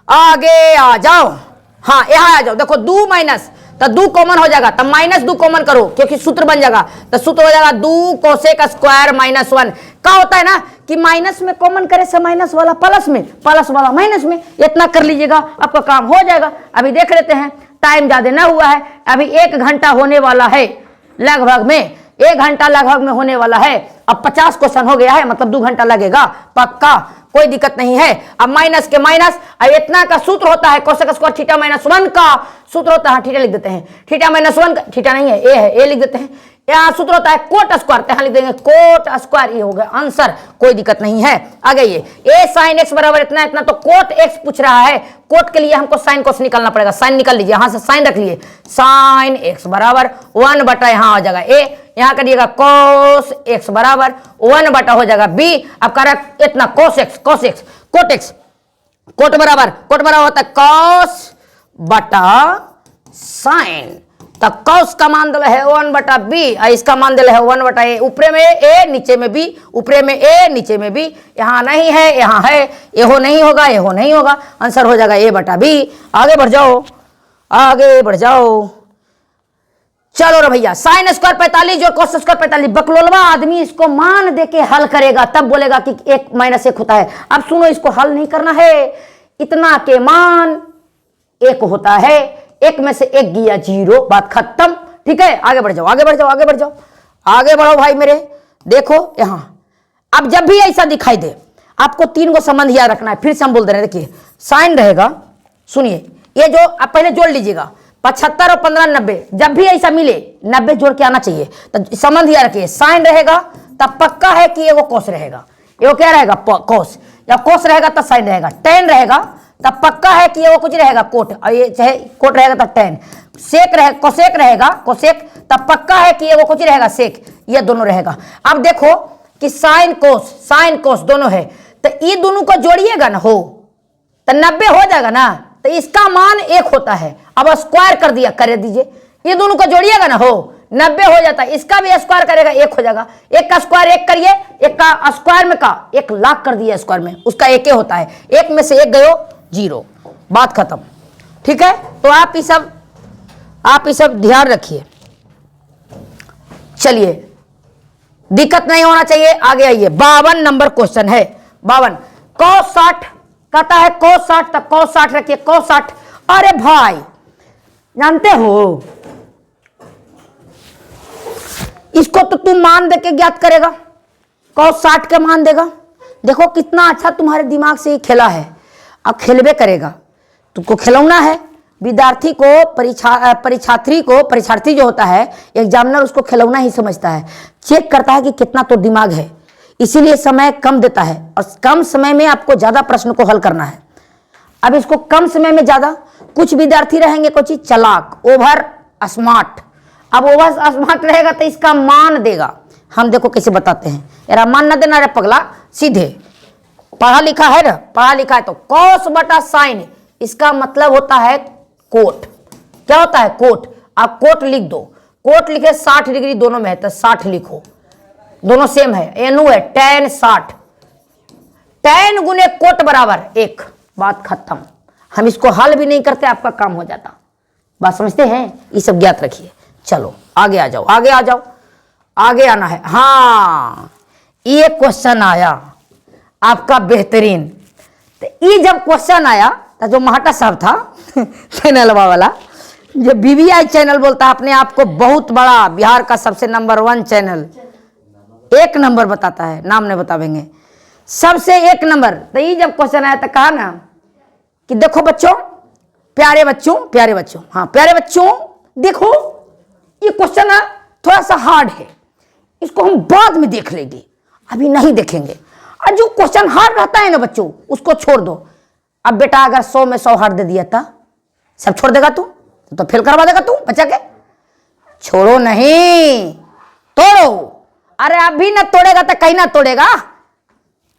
आगे आ जाओ। हाँ यहाँ आ जाओ, देखो 2 माइनस, तो 2 कॉमन हो जाएगा, तब -2 कॉमन करो क्योंकि सूत्र बन जाएगा, तो सूत्र हो जाएगा 2 कोसेक स्क्वायर -1। क्या होता है ना कि माइनस में कॉमन करे से माइनस वाला प्लस में, प्लस वाला माइनस में, इतना कर लीजिएगा आपका काम हो जाएगा। अभी देख लेते हैं, टाइम ज्यादा ना हुआ है, अभी 1 घंटा होने वाला है लगभग में, 1 घंटा लगभग में होने वाला है। अब 50 क्वेश्चन हो गया है, मतलब 2 घंटा लगेगा पक्का, कोई दिक्कत नहीं है। अब माइनस के माइनस, अब इतना का सूत्र होता है कोसेक स्क्वायर थीटा -1 का सूत्र होता है, थीटा लिख देते हैं, थीटा -1 थीटा नहीं है ए है, ए लिख देते हैं। यहाँ सूत्र होता है कोट स्क्वायर, यहाँ लिख देंगे कोट स्क्वायर, ये हो गया आंसर, कोई दिक्कत नहीं है। आगे ये a sin x बराबर इतना इतना, तो कोट x पूछ रहा है, कोट के लिए हमको साइन कोस निकालना पड़ेगा, साइन निकाल लीजिए, यहां से साइन रख लिए, साइन x बराबर 1/, यहाँ आ जाएगा a, यहाँ करिएगा cos x बराबर 1/, हो जाएगा b। अब कर इतना cos x cot x, cot बराबर होता है cos बटा साइन, तो cos का मान दिला है 1/b, इसका मान दिला है 1/a, ऊपरे में a नीचे में b, ऊपरे में a नीचे में b, यहाँ नहीं है यहाँ है, ये हो नहीं होगा, ये हो नहीं होगा, आंसर हो जाएगा a/b। आगे बढ़ जाओ आगे बढ़ जाओ। चलो रे भैया, साइन स्क्वायर 45 और कोस स्क्वायर 45, बकलोलवा आदमी इसको मान दे के हल करेगा तब बोलेगा कि 1 - 1 होता है। अब सुनो, इसको हल नहीं करना है, इतना के मान 1 होता है, 1 में से 1 गया 0, बात खत्म। ठीक है, आगे बढ़ जाओ आगे बढ़ जाओ आगे बढ़ जाओ आगे बढ़ो भाई मेरे। देखो यहां, अब जब भी ऐसा दिखाई दे आपको 3 को संबंध याद रखना है, फिर से हम बोल दे रहे हैं। देखिए साइन रहेगा, सुनिए ये जो आप पहले जोड़ लीजिएगा 75 और 15 90, जब भी ऐसा मिले 90 जोड़ के आना चाहिए, तो संबंध याद रखिए, साइन रहेगा तब पक्का है कि वो कोस रहेगा, ये क्या रहेगा कोस, जब कोस रहेगा तब साइन रहेगा, टेन रहेगा तब पक्का है कि वो कुछ रहेगा कोट, और ये चाहे कोट रहेगा तब टेन, सेक रहेगा कोसेक रहेगा कोसेक, तब पक्का है कि ये वो कुछ रहेगा सेक, ये दोनों रहेगा। अब देखो कि साइन कोस दोनों है, तो ये दोनों को जोड़िएगा ना हो तो 90 हो जाएगा ना, तो इसका मान 1 होता है। अब स्क्वायर कर दीजिए, ये दोनों को जोड़िएगा ना हो 90 हो जाता है, इसका भी स्क्वायर करेगा 1 हो जाएगा, 1 का स्क्वायर 1 करिए, 1 का स्क्वायर में का 1 लाख कर दिया स्क्वायर में, उसका 1 होता है, 1 में से 1 गयो 0, बात खत्म। ठीक है, तो आप ये सब ध्यान रखिए। चलिए, दिक्कत नहीं होना चाहिए, आगे आइए। 52 नंबर क्वेश्चन है, 52 cos 60 कहता है, cos 60 तक cos 60 रखिए, cos 60। अरे भाई जानते हो इसको तो तुम मान दे के ज्ञात करेगा, cos 60 का मान देगा। देखो कितना अच्छा तुम्हारे दिमाग से ये खेला है, अब खेलबे करेगा, तुमको खिलौना है। विद्यार्थी को परीक्षार्थी जो होता है एग्जामिनर, उसको खिलौना ही समझता है, चेक करता है कि कितना तो दिमाग है, इसीलिए समय कम देता है और कम समय में आपको ज्यादा प्रश्न को हल करना है। अब इसको कम समय में ज्यादा, कुछ विद्यार्थी रहेंगे कुछ चालाक, ओवर स्मार्ट। अब ओवर स्मार्ट रहेगा तो इसका मान देगा, हम देखो कैसे बताते हैं, यार मान ना देना रे पगला, सीधे पढ़ा लिखा है ना, पढ़ा लिखा है तो cos बटा साइन इसका मतलब होता है कोट। क्या होता है? कोट। आप कोट लिख दो, कोट लिखे 60 डिग्री दोनों में है तो 60 लिखो, दोनों सेम है, एनु है, tan 60, tan गुने कोट बराबर 1, बात खत्म। हम इसको हल भी नहीं करते, आपका काम हो जाता। बात समझते हैं? ये सब ज्ञात रखिए। चलो आगे आ जाओ, आगे आ जाओ, आगे आना है। हाँ, ये क्वेश्चन आया आपका बेहतरीन। तो ये जब क्वेश्चन आया तो जो महाटा साहब था चैनल वाला, जो बीबीआई चैनल बोलता है अपने आप को बहुत बड़ा, बिहार का सबसे नंबर 1 चैनल, 1 नंबर बताता है, नाम नहीं बतावेंगे, सबसे 1 नंबर। तो ये जब क्वेश्चन आया तो कहा ना कि देखो बच्चों, प्यारे बच्चों, प्यारे बच्चों, हाँ प्यारे बच्चों, देखो ये क्वेश्चन ना थोड़ा सा हार्ड है, इसको हम बाद में देख लेंगे, अभी नहीं देखेंगे। और जो क्वेश्चन हार्ड रहता है ना बच्चों, उसको छोड़ दो। अब बेटा अगर 100 में 100 हार्ड दे दिया था, सब छोड़ देगा तू? तो फेल करवा देगा तू बच्चा के? छोड़ो नहीं, तोड़ो। अरे अभी ना तोड़ेगा तो कहीं ना तोड़ेगा।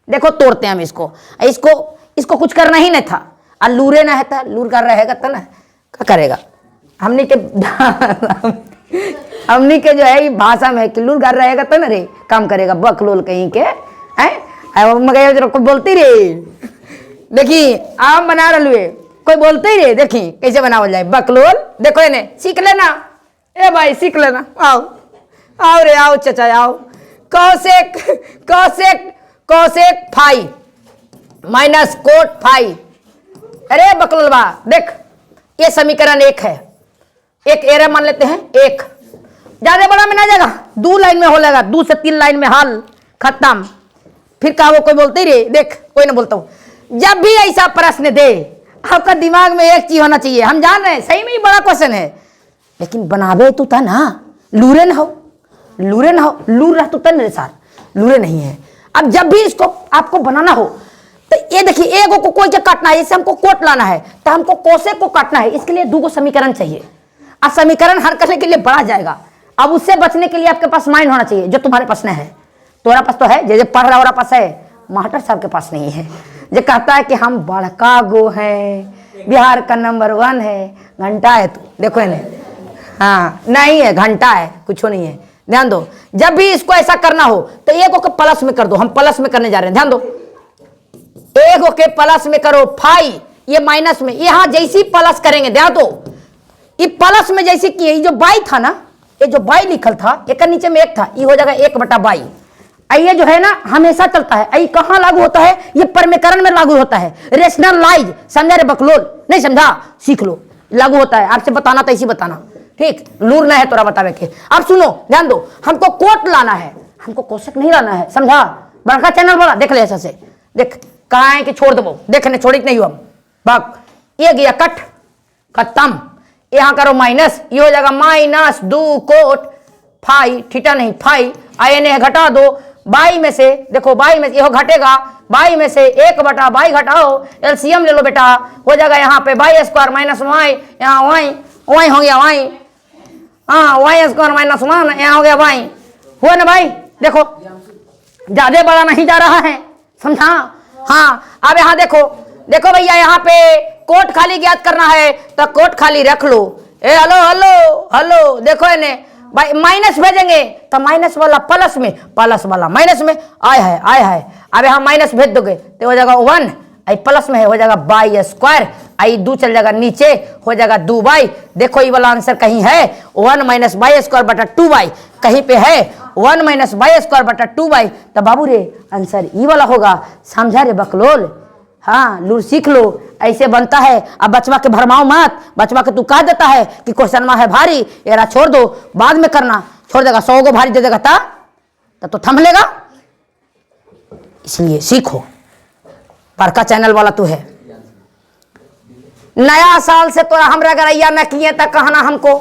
देखो तोड़ते हैं हम इसको, इसको कुछ करना ही नहीं था। और लूरे ना है था, लूर कर रहेगा तो ना क्या करेगा? हमने के जो है भाषा में कि लूर कर रहेगा तो ना रे काम करेगा, बकलोल कहीं के हैं, मगर कोई बोलती रे, देखी आम बना रहे, कोई बोलते ही रे, देखी कैसे बनावल जाए बकलोल। देखो इन्हें सीख लेना, ए भाई सीख लेना, आओ आओ रे आओ चाचा आओ। कौसेक कौसेक कौसेक फाई माइनस कोट फाई। अरे बकलोल बा देख, ये समीकरण 1 है, एक एरे मान लेते हैं 1, ज्यादा बड़ा में ना जाएगा, 2 लाइन में हो जाएगा, 2 से 3 लाइन में हल खत्म। फिर कहा वो कोई बोलते ही रे, देख कोई ना बोलता हूं। जब भी ऐसा प्रश्न दे, आपका दिमाग में एक चीज होना चाहिए, हम जान रहे हैं सही में ही बड़ा क्वेश्चन है, लेकिन बनावे तो था ना, लूरे ना हो, लूरे ना हो, लूर रहा तो था मेरे साथ, लूरे नहीं है। अब जब भी इसको आपको बनाना हो तो ये देखिए, एक को कोई क्या काटना है, इससे हमको कोट लाना है तो हमको कोसे को काटना है, इसके लिए 2 समीकरण चाहिए। अब समीकरण हल करने के लिए बढ़ा जाएगा। अब उससे बचने के लिए आपके पास माइंड होना चाहिए, जो तुम्हारे पास नहीं है। तुम्हारा पास तो है, जो पढ़ रहा पास है, मास्टर साहब के पास नहीं है, जो कहता है कि हम बड़का गो हैं, बिहार का नंबर 1 है, घंटा है तू, देखो इन्हें, हाँ नहीं है, घंटा है, कुछ नहीं है। ध्यान दो, जब भी इसको ऐसा करना हो तो एक को प्लस में कर दो, हम प्लस में करने जा रहे हैं, ध्यान दो, एक के प्लस में करो फाई, ये माइनस में, यहां जैसी प्लस करेंगे, ध्यान दो, ये प्लस में जैसे किए, ये जो बाई था ना, ये जो बाई लिखल था, एक नीचे में 1 था, ये हो जाएगा 1/22। ये जो है ना हमेशा चलता है, ये कहां लागू होता है? ये परमेकरण में लागू होता है, रेशनलाइज, समझा रे बकलोल? नहीं समझा? सीख लो, लागू होता है। आपसे बताना तो ऐसी बताना, ठीक, लूर ना है तोरा बतावे के। अब सुनो, ध्यान दो, हमको कोट लाना है, हमको कोशक नहीं लाना है, समझा? बड़का चैनल वाला देख ले, ऐसा से देख, कहा है कि छोड़ दो, देखने छोड़ी नहीं हो हम, बाक ये गया कट, खत्म। यहां करो माइनस, ये हो जाएगा -2 कोट फाई, थीटा नहीं फाई, आयने घटा दो, 22 में से, देखो 22 में ये घटेगा, 22 में से 1/22 घटाओ, एलसीएम ले लो बेटा, हो जाएगा यहाँ पे y² माइनस वाई, यहाँ वाई हो गया वाई, हाँ y² माइनस 1, यहाँ हो गया वाई, हुआ ना भाई? देखो ज्यादा बड़ा नहीं जा रहा है, समझा? हाँ अब यहाँ देखो, देखो भैया यहाँ पे कोट खाली ज्ञात करना है तो कोट खाली रख लो। ए हेलो हेलो हेलो, देखो इन्हें भाई माइनस भेजेंगे तो माइनस वाला प्लस में, प्लस वाला माइनस में, आय है। अब यहाँ माइनस भेज दोगे तो हो जाएगा 1, आई प्लस में है, हो जाएगा y², आई 2 चल जाएगा नीचे, हो जाएगा 2y। देखो ये वाला आंसर कहीं है 1 - y² 2y, कहीं पे है 1 - y² 2y, तो बाबू रे आंसर ये वाला होगा, समझा रे बकलोल? हाँ लूर सीख लो, ऐसे बनता है। अब बचवा के भरमाओ मत, बचवा के तू कह देता है कि क्वेश्चन में है भारी, एरा छोड़ दो, बाद में करना, छोड़ देगा, 100 को भारी दे देगा तो थम लेगा। इसलिए सीखो, बड़का चैनल वाला तू है। नया साल से तो हमरा गरैया न किए तक कहना हमको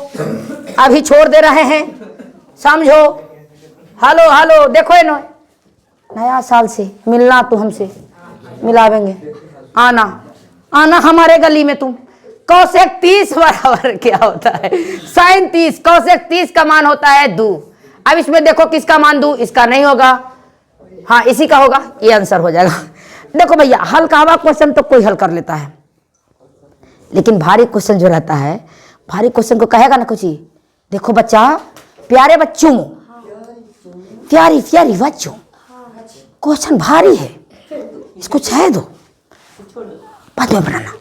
अभी छोड़ दे रहे हैं, समझो? हेलो हेलो, देखो इन्हों नया साल से मिलना, तू हमसे मिलावेंगे, आना आना हमारे गली में तुम। कोसेक 30 बराबर क्या होता है? sin 30, कोसेक 30 का मान होता है 2। अब इसमें देखो किसका मान 2, इसका नहीं होगा, हाँ इसी का होगा, ये आंसर हो जाएगा। देखो भैया हल का हुआ क्वेश्चन तो कोई हल कर लेता है, लेकिन भारी क्वेश्चन जो रहता है, भारी क्वेश्चन को कहेगा ना कुछ ही, देखो बच्चा, प्यारे बच्चों, प्यारी प्यारी बच्चों, क्वेश्चन भारी है, इसको छह दो, बाद में बनाना,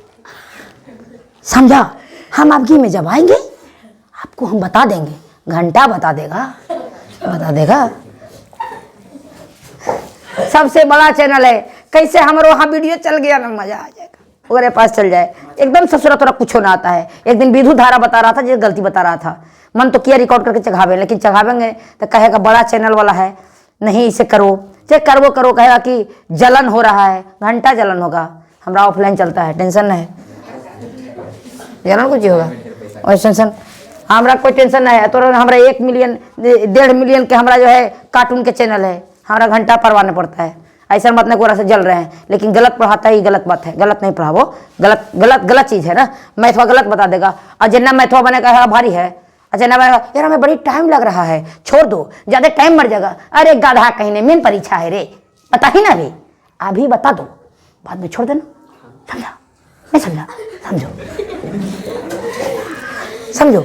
समझा? हम आपकी में जब आएंगे आपको हम बता देंगे, घंटा बता देगा। सबसे बड़ा चैनल है, कैसे हमारे वहाँ वीडियो चल गया ना, मजा आ जाएगा, मेरे पास चल जाए एकदम ससुरा थोड़ा कुछ ना आता है। एक दिन विधु धारा बता रहा था, जो गलती बता रहा था, मन तो किया रिकॉर्ड करके चढ़ावे, लेकिन चढ़ावेंगे तो कहेगा बड़ा चैनल वाला है, नहीं इसे करो, चेक करो, कहेगा कि जलन हो रहा है, घंटा जलन होगा, हमारा ऑफलाइन चलता है, टेंशन नहीं है, जलन कुछ ही होगा और टेंशन, हमारा कोई टेंशन नहीं है। तो हमारा 1 मिलियन 1.5 मिलियन के हमारा जो है कार्टून के चैनल है, हमारा घंटा पढ़वाना पड़ता है, ऐसा मत नहीं कोरा से जल रहे हैं, लेकिन गलत पढ़ाता ही गलत बात है, गलत नहीं पढ़ावो, गलत चीज़ है ना, मैथवा गलत बता देगा, और जितना मैथवा बनेगा भारी है, अच्छा ना बनेगा, यार हमें बड़ी टाइम लग रहा है, छोड़ दो, ज़्यादा टाइम मर जाएगा, अरे गाधा कहीं नहीं, मेन परीक्षा है रे, पता ही ना रे, अभी बता दो, बाद में छोड़ देना, समझा? नहीं समझा? समझो,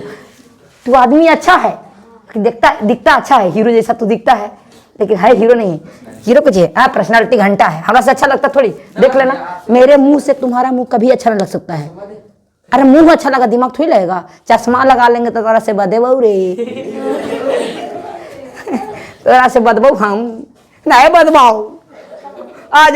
तू आदमी अच्छा है, दिखता अच्छा है, हीरो जैसा तू दिखता है, लेकिन है हीरो नहीं, हीरो कुछ है, पर्सनालिटी घंटा है, हमरा से अच्छा लगता थोड़ी, देख लेना, मेरे मुंह से तुम्हारा मुंह कभी अच्छा नहीं लग सकता है, अरे मुंह अच्छा लगा दिमाग थोड़ी लगेगा, चश्मा लगा लेंगे तो तोरा से बदबू रे, तोरा से बदबू हम नहीं बदबाओ, आ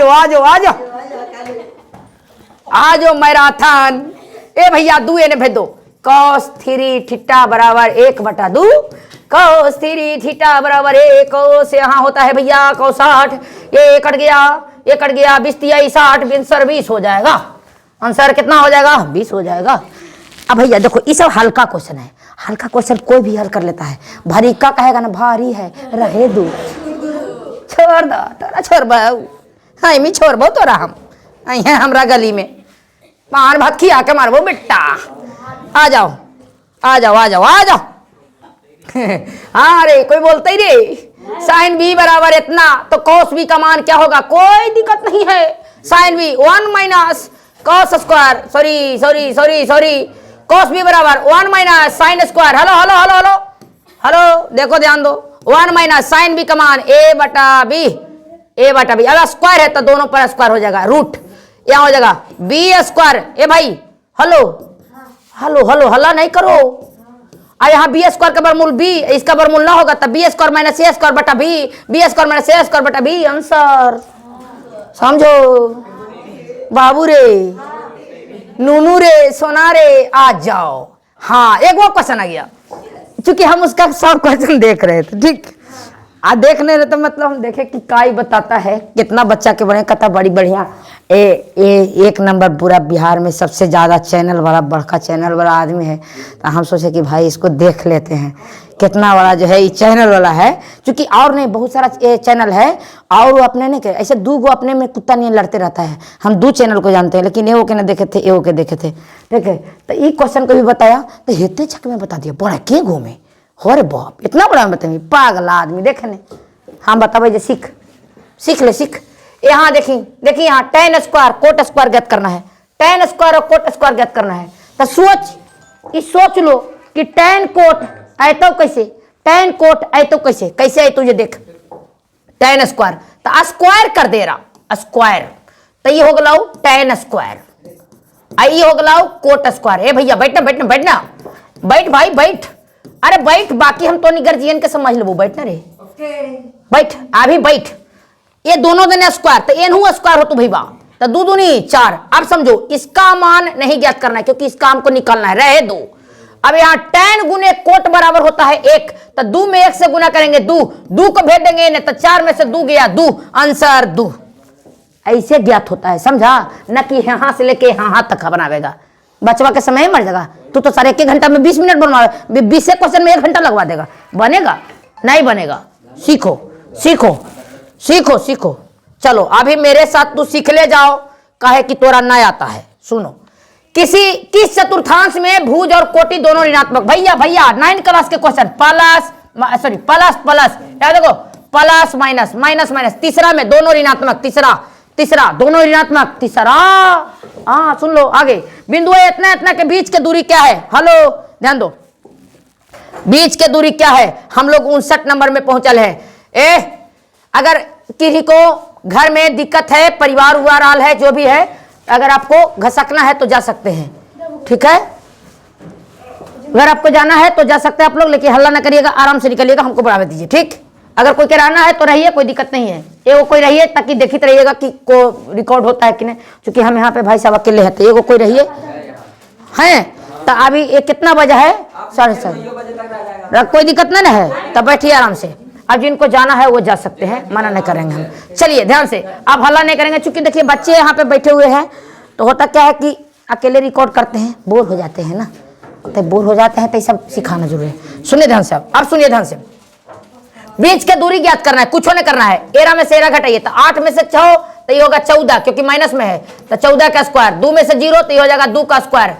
जाओ मैराथन, ए भैया दुए ने भेज दो, cos 3 थीटा बराबर 1/2, cos 3 थीटा बराबर 1, cos यहाँ होता है भैया cos 60, ये कट गया 20 3 60, आंसर 20 हो जाएगा, आंसर कितना हो जाएगा? 20 हो जाएगा। अब भैया देखो ये सब हल्का क्वेश्चन है, हल्का क्वेश्चन कोई भी हल कर लेता है, भारी का कहेगा ना भारी है, रहे दो, छोड़ दो, तोरा छोड़ बहु, हाँ मी छोड़ बहु तोरा, हम है हमरा गली में पान भात खिया के मारबो बेटा, आ जाओ हाँ रे, कोई बोलते ही रे, साइन बी बराबर इतना, तो कॉस बी का मान क्या होगा? कोई दिक्कत नहीं है, sine B 1 - cos square, sorry, cos B बराबर 1 - साइन स्क्वायर, हेलो, देखो ध्यान दो, 1 - साइन बी का मान a/b, अगर स्क्वायर है तो दोनों पर स्क्वायर हो जाएगा, रूट यहाँ हो जाएगा b², ए भाई हेलो हल्ला नहीं करो, यहाँ b² का वर्गमूल b, इसका वर्गमूल ना होगा तब b² - a² बटा b, b² - a² बटा b, आंसर समझो बाबू रे, नूनू रे, सोना रे, आ जाओ। हाँ एक वो क्वेश्चन आ गया, क्योंकि हम उसका सब क्वेश्चन देख रहे थे, ठीक, देखने रहे तो मतलब हम देखे कि काई बताता है कितना बच्चा के बने, कथा बड़ी बढ़िया, एक नंबर पूरा बिहार में सबसे ज़्यादा चैनल वाला, बड़का चैनल वाला आदमी है, तो हम सोचे कि भाई इसको देख लेते हैं, कितना बड़ा जो है ये चैनल वाला है, क्योंकि और नहीं बहुत सारा चैनल है, और वो अपने नहीं के ऐसे 2 गो अपने में कुत्ता नहीं लड़ते रहता है, हम 2 चैनल को जानते हैं, लेकिन एगो के ना देखे थे, एगो के देखे थे, ठीक है, तो ये क्वेश्चन को भी बताया, तो हेते छक में बता दिया, बड़ा के गो में, अरे बाप इतना बड़ा बताइए, पागल आदमी, देखने हम बतावे जे सीख ले, यहाँ देखिए यहाँ tan स्क्वायर कोट स्क्वायर ज्ञात करना है, tan स्क्वायर और कोट स्क्वायर ज्ञात करना है, तो सोच लो कि tan कोट आयतो कैसे आए तुझे, देख tan स्क्वायर, तो स्क्वायर कर दे रहा, स्क्वायर, तो ये हो गया tan स्क्वायर, ये हो गया कोट स्क्वायर। ए भैया बैठना, बैठ भाई बैठ, अरे बैठ, बाकी हम तो नहीं गर्जियन के समझ लो, बैठना रे, बैठ अभी बैठ, ये दोनों देने स्क्वायर, तो एन स्क्वायर हो तो भैया, तो 2 दूनी 4, अब समझो इसका मान नहीं ज्ञात करना है, क्योंकि इसका हमको निकालना है, रहे 2, अब यहाँ tan गुने कोट बराबर होता है 1, तो 2 में 1 से गुना करेंगे 2 को भेज देंगे न, तो 4 में से 2 गया 2, आंसर 2, ऐसे ज्ञात होता है, समझा? न कि यहाँ से लेके यहाँ तक बनावेगा, बचवा के समय मर जाएगा, तू तो सारे 1 घंटा में 20 मिनट बनवा, 20 क्वेश्चन में 1 घंटा लगवा देगा, बनेगा नहीं बनेगा, सीखो, चलो अभी मेरे साथ तू सीख ले जाओ, काहे कि तोरा ना आता है। सुनो, किस चतुर्थांश में भुज और कोटि दोनों ऋणात्मक, भैया 9 क्लास के क्वेश्चन, प्लस याद देखो, प्लस माइनस, तीसरा में दोनों ऋणात्मक, तीसरा तीसरा, दोनों ऋणात्मक, तीसरा। हाँ सुन लो आगे, बिंदु है इतना इतना के बीच के दूरी क्या है? हेलो ध्यान दो, बीच के दूरी क्या है? हम लोग 59 नंबर में पहुंचल है। अगर किसी को घर में दिक्कत है, परिवार उवार है, जो भी है, अगर आपको घसकना है तो जा सकते हैं, ठीक है? अगर आपको जाना है तो जा सकते हैं आप लोग, लेकिन हल्ला ना करिएगा, आराम से निकलिएगा, हमको बढ़ावा दीजिए, ठीक? अगर कोई कराना है तो रहिए, कोई दिक्कत नहीं है, एगो कोई रहिए ताकि देखते रहिएगा कि को रिकॉर्ड होता है कि नहीं, क्योंकि हम यहाँ पे भाई साहब अकेले हैं, तो एगो कोई रहिए हैं। तो अभी ये कितना बजा है? 7:30। कोई दिक्कत नहीं ना है, तब बैठिए आराम से। अब जिनको जाना है वो जा सकते हैं, मना नहीं करेंगे हम। चलिए ध्यान से, आप हल्ला नहीं करेंगे, चूंकि देखिए बच्चे यहाँ पे बैठे हुए हैं, तो होता क्या है कि अकेले रिकॉर्ड करते हैं, बोर हो जाते हैं ना, तो बोर हो जाते हैं, तो ये सब सिखाना जरूरी है। सुनिए ध्यान से, अब सुनिए ध्यान से, बीच के दूरी ज्ञात करना है, कुछ नहीं करना है। 13 में से 13 घटाइए, तो 8 में से 6 तो ये होगा 14, क्योंकि माइनस में है, तो 14 का स्क्वायर। 2 में से 0 तो ये हो जाएगा 2 का स्क्वायर।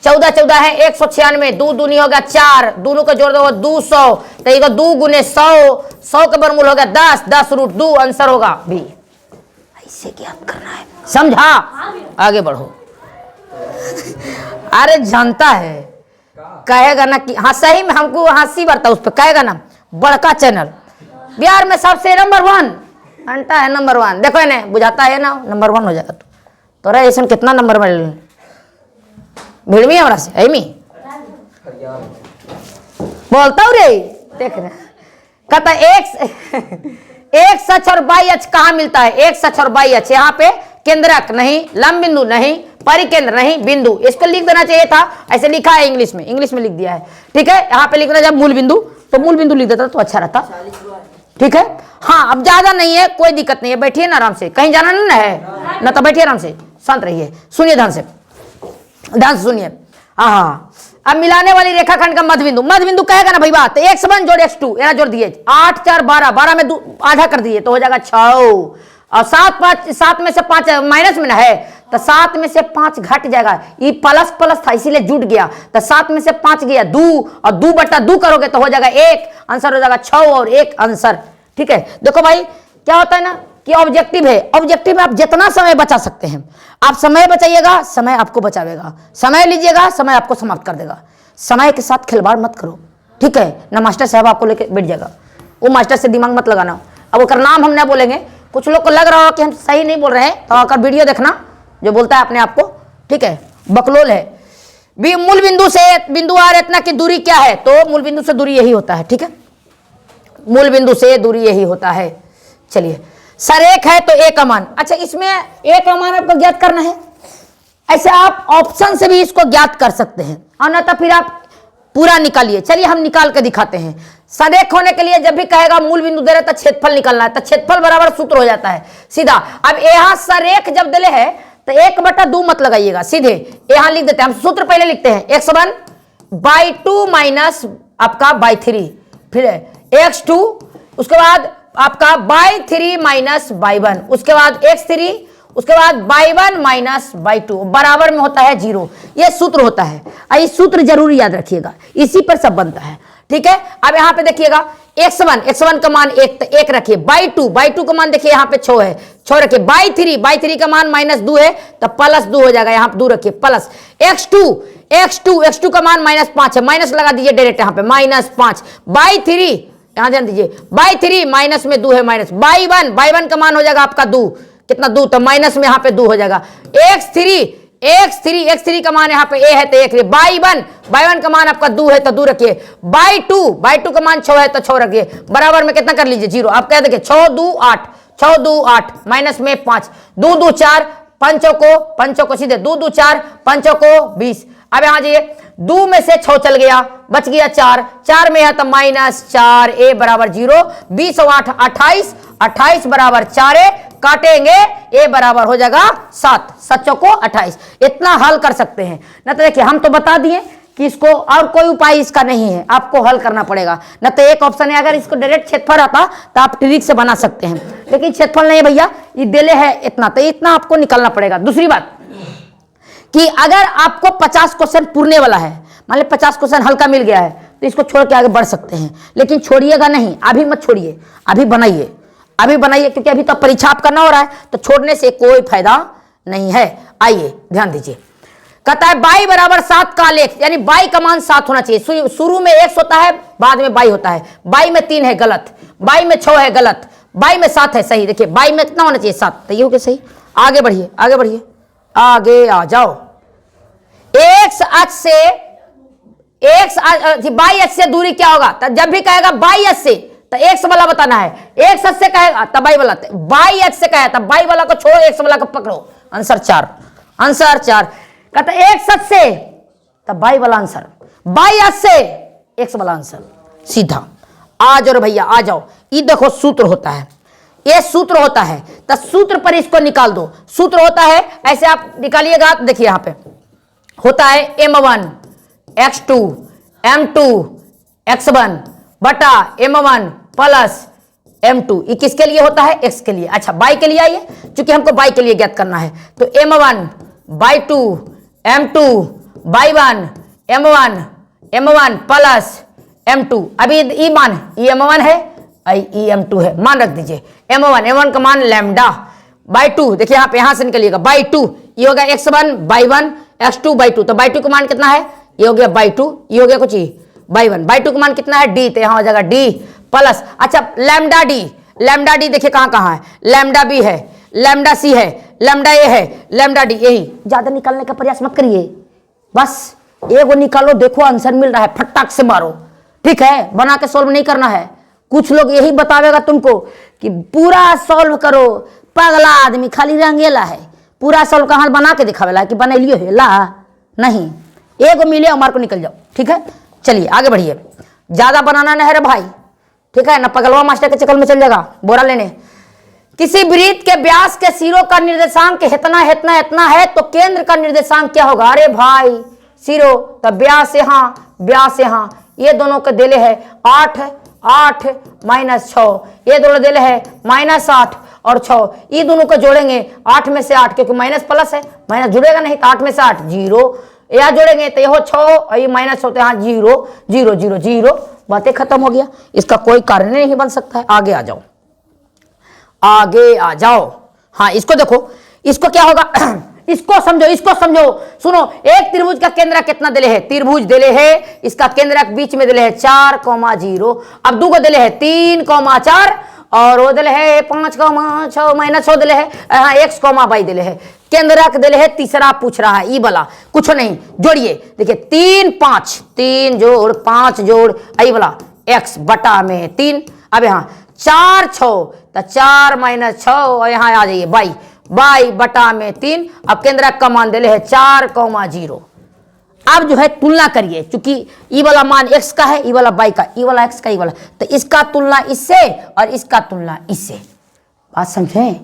14 14 है 196, 2 दूनी होगा 4, दोनों को जोड़ दो 200, तो ये 2 गुने 100, 100 का वर्गमूल होगा 10, 10 रूट 2, आंसर होगा बी। ऐसे ज्ञात करना है, समझा? आगे बढ़ो। अरे जानता है, कहेगा ना कि हाँ सही में हमको हंसी बरता उस पर, कहेगा ना बड़का चैनल बिहार में सबसे नंबर 1 घंटा है, नंबर 1। देखो ना बुझाता है ना, नंबर 1 हो जाएगा। तो रे ऐसा कितना नंबर मिल भीड़ में हमारा से ऐमी बोलता हूँ रे, देख रहे कहता एक सच और बाई अच कहाँ मिलता है? एक सच और बाई अच, यहाँ पे केंद्रक नहीं, लंब बिंदु नहीं, परिकेंद्र नहीं, बिंदु, इसको लिख देना चाहिए था, ऐसे लिखा है इंग्लिश में लिख दिया है, ठीक है? यहाँ पे लिखना जब मूल बिंदु, तो मूल बिंदु लिख देता तो अच्छा रहता, ठीक है? हाँ अब ज्यादा नहीं है, कोई दिक्कत नहीं है, बैठिए ना आराम से, कहीं जाना नहीं है ना, तो बैठिए आराम से, शांत रहिए। सुनिए ध्यान से, ध्यान से सुनिए। हाँ अब मिलाने वाली रेखाखंड का मध्य बिंदु कहेगा ना भाई बात, x1 जोड़ x2, यहाँ जोड़ दिए 8 4 12, 12 में आधा कर दिए तो हो जाएगा 6, और 7 में से 5 माइनस में ना है, तो 7 में से 5 घट जाएगा, ये प्लस प्लस था इसीलिए जुट गया, तो 7 में से 5 गया 2, और 2 बटा 2 करोगे तो हो जाएगा 1, आंसर हो जाएगा 6 और 1 आंसर, ठीक है? देखो भाई क्या होता है ना कि ऑब्जेक्टिव है, ऑब्जेक्टिव में आप जितना समय बचा सकते हैं आप समय बचाइएगा, समय आपको बचावेगा, समय लीजिएगा समय आपको समाप्त कर देगा। समय के साथ खिलवाड़ मत करो, ठीक है ना? मास्टर साहब आपको लेके बैठ जाएगा, वो मास्टर से दिमाग मत लगाना। अब उसका नाम हम ना बोलेंगे, कुछ लोग को लग रहा हो कि हम सही नहीं बोल रहे हैं, तो अगर वीडियो देखना जो बोलता है अपने आप को, ठीक है? बकलोल है। मूल बिंदु से बिंदु आर इतना की दूरी क्या है? तो मूल बिंदु से दूरी यही होता है, ठीक है? मूल बिंदु से दूरी यही होता है। चलिए सरेख है तो ए का मान, अच्छा इसमें ए का मान आपको ज्ञात करना है, ऐसे आप ऑप्शन से भी इसको ज्ञात कर सकते हैं, और न तो फिर आप पूरा निकालिए। चलिए हम निकाल के दिखाते हैं। सरेख होने के लिए जब भी कहेगा मूल बिंदु दे रहे तो क्षेत्रफल निकालना है, तो क्षेत्रफल बराबर सूत्र हो जाता है सीधा। अब यहाँ सरेख जब दिले है तो 1/2 मत लगाइएगा, सीधे यहाँ लिख देते हैं हम, सूत्र पहले लिखते हैं x1/2 माइनस आपका y3, फिर x2, उसके बाद आपका y3 माइनस y1, उसके बाद x3, उसके बाद y1 माइनस y2 बराबर में होता है 0। यह सूत्र होता है, ये सूत्र जरूर याद रखिएगा, इसी पर सब बनता है, ठीक है? अब यहाँ पे देखिएगा x1 का मान 1 रखिए, y2 का मान देखिए यहाँ पे 6 है, 6 रखिए, y3 का मान -2 है तो +2 हो जाएगा, यहाँ पे 2 रखिए, प्लस x2 का मान -5 है, माइनस लगा दीजिए डायरेक्ट यहाँ पे -5, y3 यहाँ ध्यान दीजिए, y3 माइनस में 2 है, माइनस y1 का मान हो जाएगा आपका 2, कितना 2, तो माइनस में यहाँ पे 2 हो जाएगा, x3 का मान यहाँ पे a है तो 1 y1 का मान आपका 2 है तो 2 रखिए, y2 का मान 6 है तो 6 रखिए, बराबर में कितना कर लीजिए 0। आप क्या देखिए 6 2 8 माइनस में 5, 2 2 4 पंचों को सीधे 2 2 4 5 को 20। अब यहाँ जाइए 2 में से 6 चल गया, बच गया 4 में है तो -4, a बराबर 0, 20 और 8 28 बराबर 4, काटेंगे a बराबर हो जाएगा 7, 7 को 28। इतना हल कर सकते हैं ना, तो देखिए हम तो बता दिए कि इसको और कोई उपाय इसका नहीं है, आपको हल करना पड़ेगा ना। तो एक ऑप्शन है, अगर इसको डायरेक्ट क्षेत्रफल आता तो आप ट्रिक से बना सकते हैं, लेकिन क्षेत्रफल नहीं है भैया, ये दिले है इतना, तो इतना आपको निकालना पड़ेगा। दूसरी बात कि अगर आपको 50 क्वेश्चन पूरने वाला है, मान लीजिए 50 क्वेश्चन हल्का मिल गया है, तो इसको छोड़ के आगे बढ़ सकते हैं, लेकिन छोड़िएगा नहीं, अभी मत छोड़िए, अभी बनाइए, अभी बनाइए, क्योंकि अभी तो परीक्षा आप करना हो रहा है, तो छोड़ने से कोई फायदा नहीं है। आइए ध्यान दीजिए, कहता है बाई बराबर 7 का लेख, यानी बाई का मान 7 होना चाहिए। शुरू में x होता है, बाद में बाई होता है। बाई में 3 है, गलत। बाई में 6 है, गलत। बाई में 7 है, सही। देखिए बाई में कितना होना चाहिए, 7, तो ये हो गया सही। आगे बढ़िए, आगे बढ़िए, आगे आ जाओ। x अक्ष से बाई अक्ष से दूरी क्या होगा, तो जब भी कहेगा बाई अक्ष से तो x वाला बताना है। x अक्ष से कहेगा तब बाई वाला, बाई अक्ष से कहे तब बाई वाला को छोड़ो, x वाला को पकड़ो। Answer 4, answer 4। कहता x अक्ष से तब बाई वाला आंसर, बाई अक्ष से x वाला आंसर, सीधा। आ जाओ भैया, आ जाओ। ये देखो सूत्र होता है, ये सूत्र होता है, तो सूत्र पर इसको निकाल दो। सूत्र होता है ऐसे, आप निकालिएगा। देखिए यहां पे होता है m1 x2 m2 x1 बटा m1 प्लस m2। ये किसके लिए होता है, x के लिए। अच्छा बाई के लिए आइए, क्योंकि हमको बाई के लिए ज्ञात करना है, तो m1 by 2 m2 by 1 m1 plus m2। अभी ई मान ई m1 है, ई m2 है, मान रख दीजिए। m1 का मान लैम्डा बाई 2। देखिए यहाँ पे, यहां से निकलिएगा बाई 2, ये हो गया x1 बाई 1 x2 बाई 2। तो बाई 2 का मान कितना है, ये हो गया बाई 2, ये हो गया कुछ बाई 1। बाई 2 का मान कितना है, d, तो यहां हो जाएगा d प्लस। अच्छा लैम्डा डी देखिए कहां कहां है, लैम्डा बी है, लैम्डा सी है, लैम्डा ए है, लैम्डा डी। यही ज्यादा निकालने का प्रयास मत करिए, बस एगो निकालो, देखो आंसर मिल रहा है, फटाक से मारो। ठीक है, बना के सॉल्व नहीं करना है। कुछ लोग यही बतावेगा तुमको कि पूरा सॉल्व करो, पगला आदमी खाली रंगेला है। पूरा सॉल्व कहां बना के दिखावेला कि बनैलियो है ला, नहीं। एगो मिले हमारे को निकल जाओ। ठीक है, चलिए आगे बढ़िए, ज्यादा बनाना नहीं है रे भाई। ठीक है ना, पगलवा मास्टर के चक्कर में चल जाएगा बोरा लेने। किसी वृत्त के व्यास के सिरों का निर्देशांक इतना इतना इतना है, तो केंद्र का निर्देशांक क्या होगा। अरे भाई सिरों, तब व्यास यहाँ, व्यास यहाँ, ये दोनों के दिले है 8 माइनस 6, ये दोनों दिले है -8 और 6। ये दोनों को जोड़ेंगे 8 में से 8, क्योंकि माइनस प्लस है, माइनस जुड़ेगा नहीं, तो 8 में से 8 0, या जोड़ेंगे तो ये हो 6 और ये माइनस होते हैं 0 0 0 0। बातें खत्म हो गया, इसका कोई कारण नहीं बन सकता है। आगे आ जाओ, आगे आ जाओ। हाँ इसको देखो, इसको क्या होगा इसको समझो, इसको समझो। सुनो, एक त्रिभुज का केंद्र कितना दिले है, त्रिभुज दिले है, इसका केंद्र बीच में दिले है 4,0। अब दो को दिले है 3,4 और वो दिले है 5,6 -6 दिले है, x,y दिले है। केंद्र दिले है तीसरा पूछ रहा है, ई वाला कुछ नहीं, जोड़िए। देखिए 3 5, 3 जोड़ 5 जोड़ आई वाला x बटा में 3। अब यहाँ 4 6, तो 4 - 6 और यहाँ आ जाइए बाई बटा में 3। अब केंद्र का मान दिले है 4,0। अब जो है तुलना करिए, क्योंकि ई वाला मान x का है, ई वाला y का, ई वाला x का, ई वाला, तो इसका तुलना इससे और इसका तुलना इससे। बात समझे,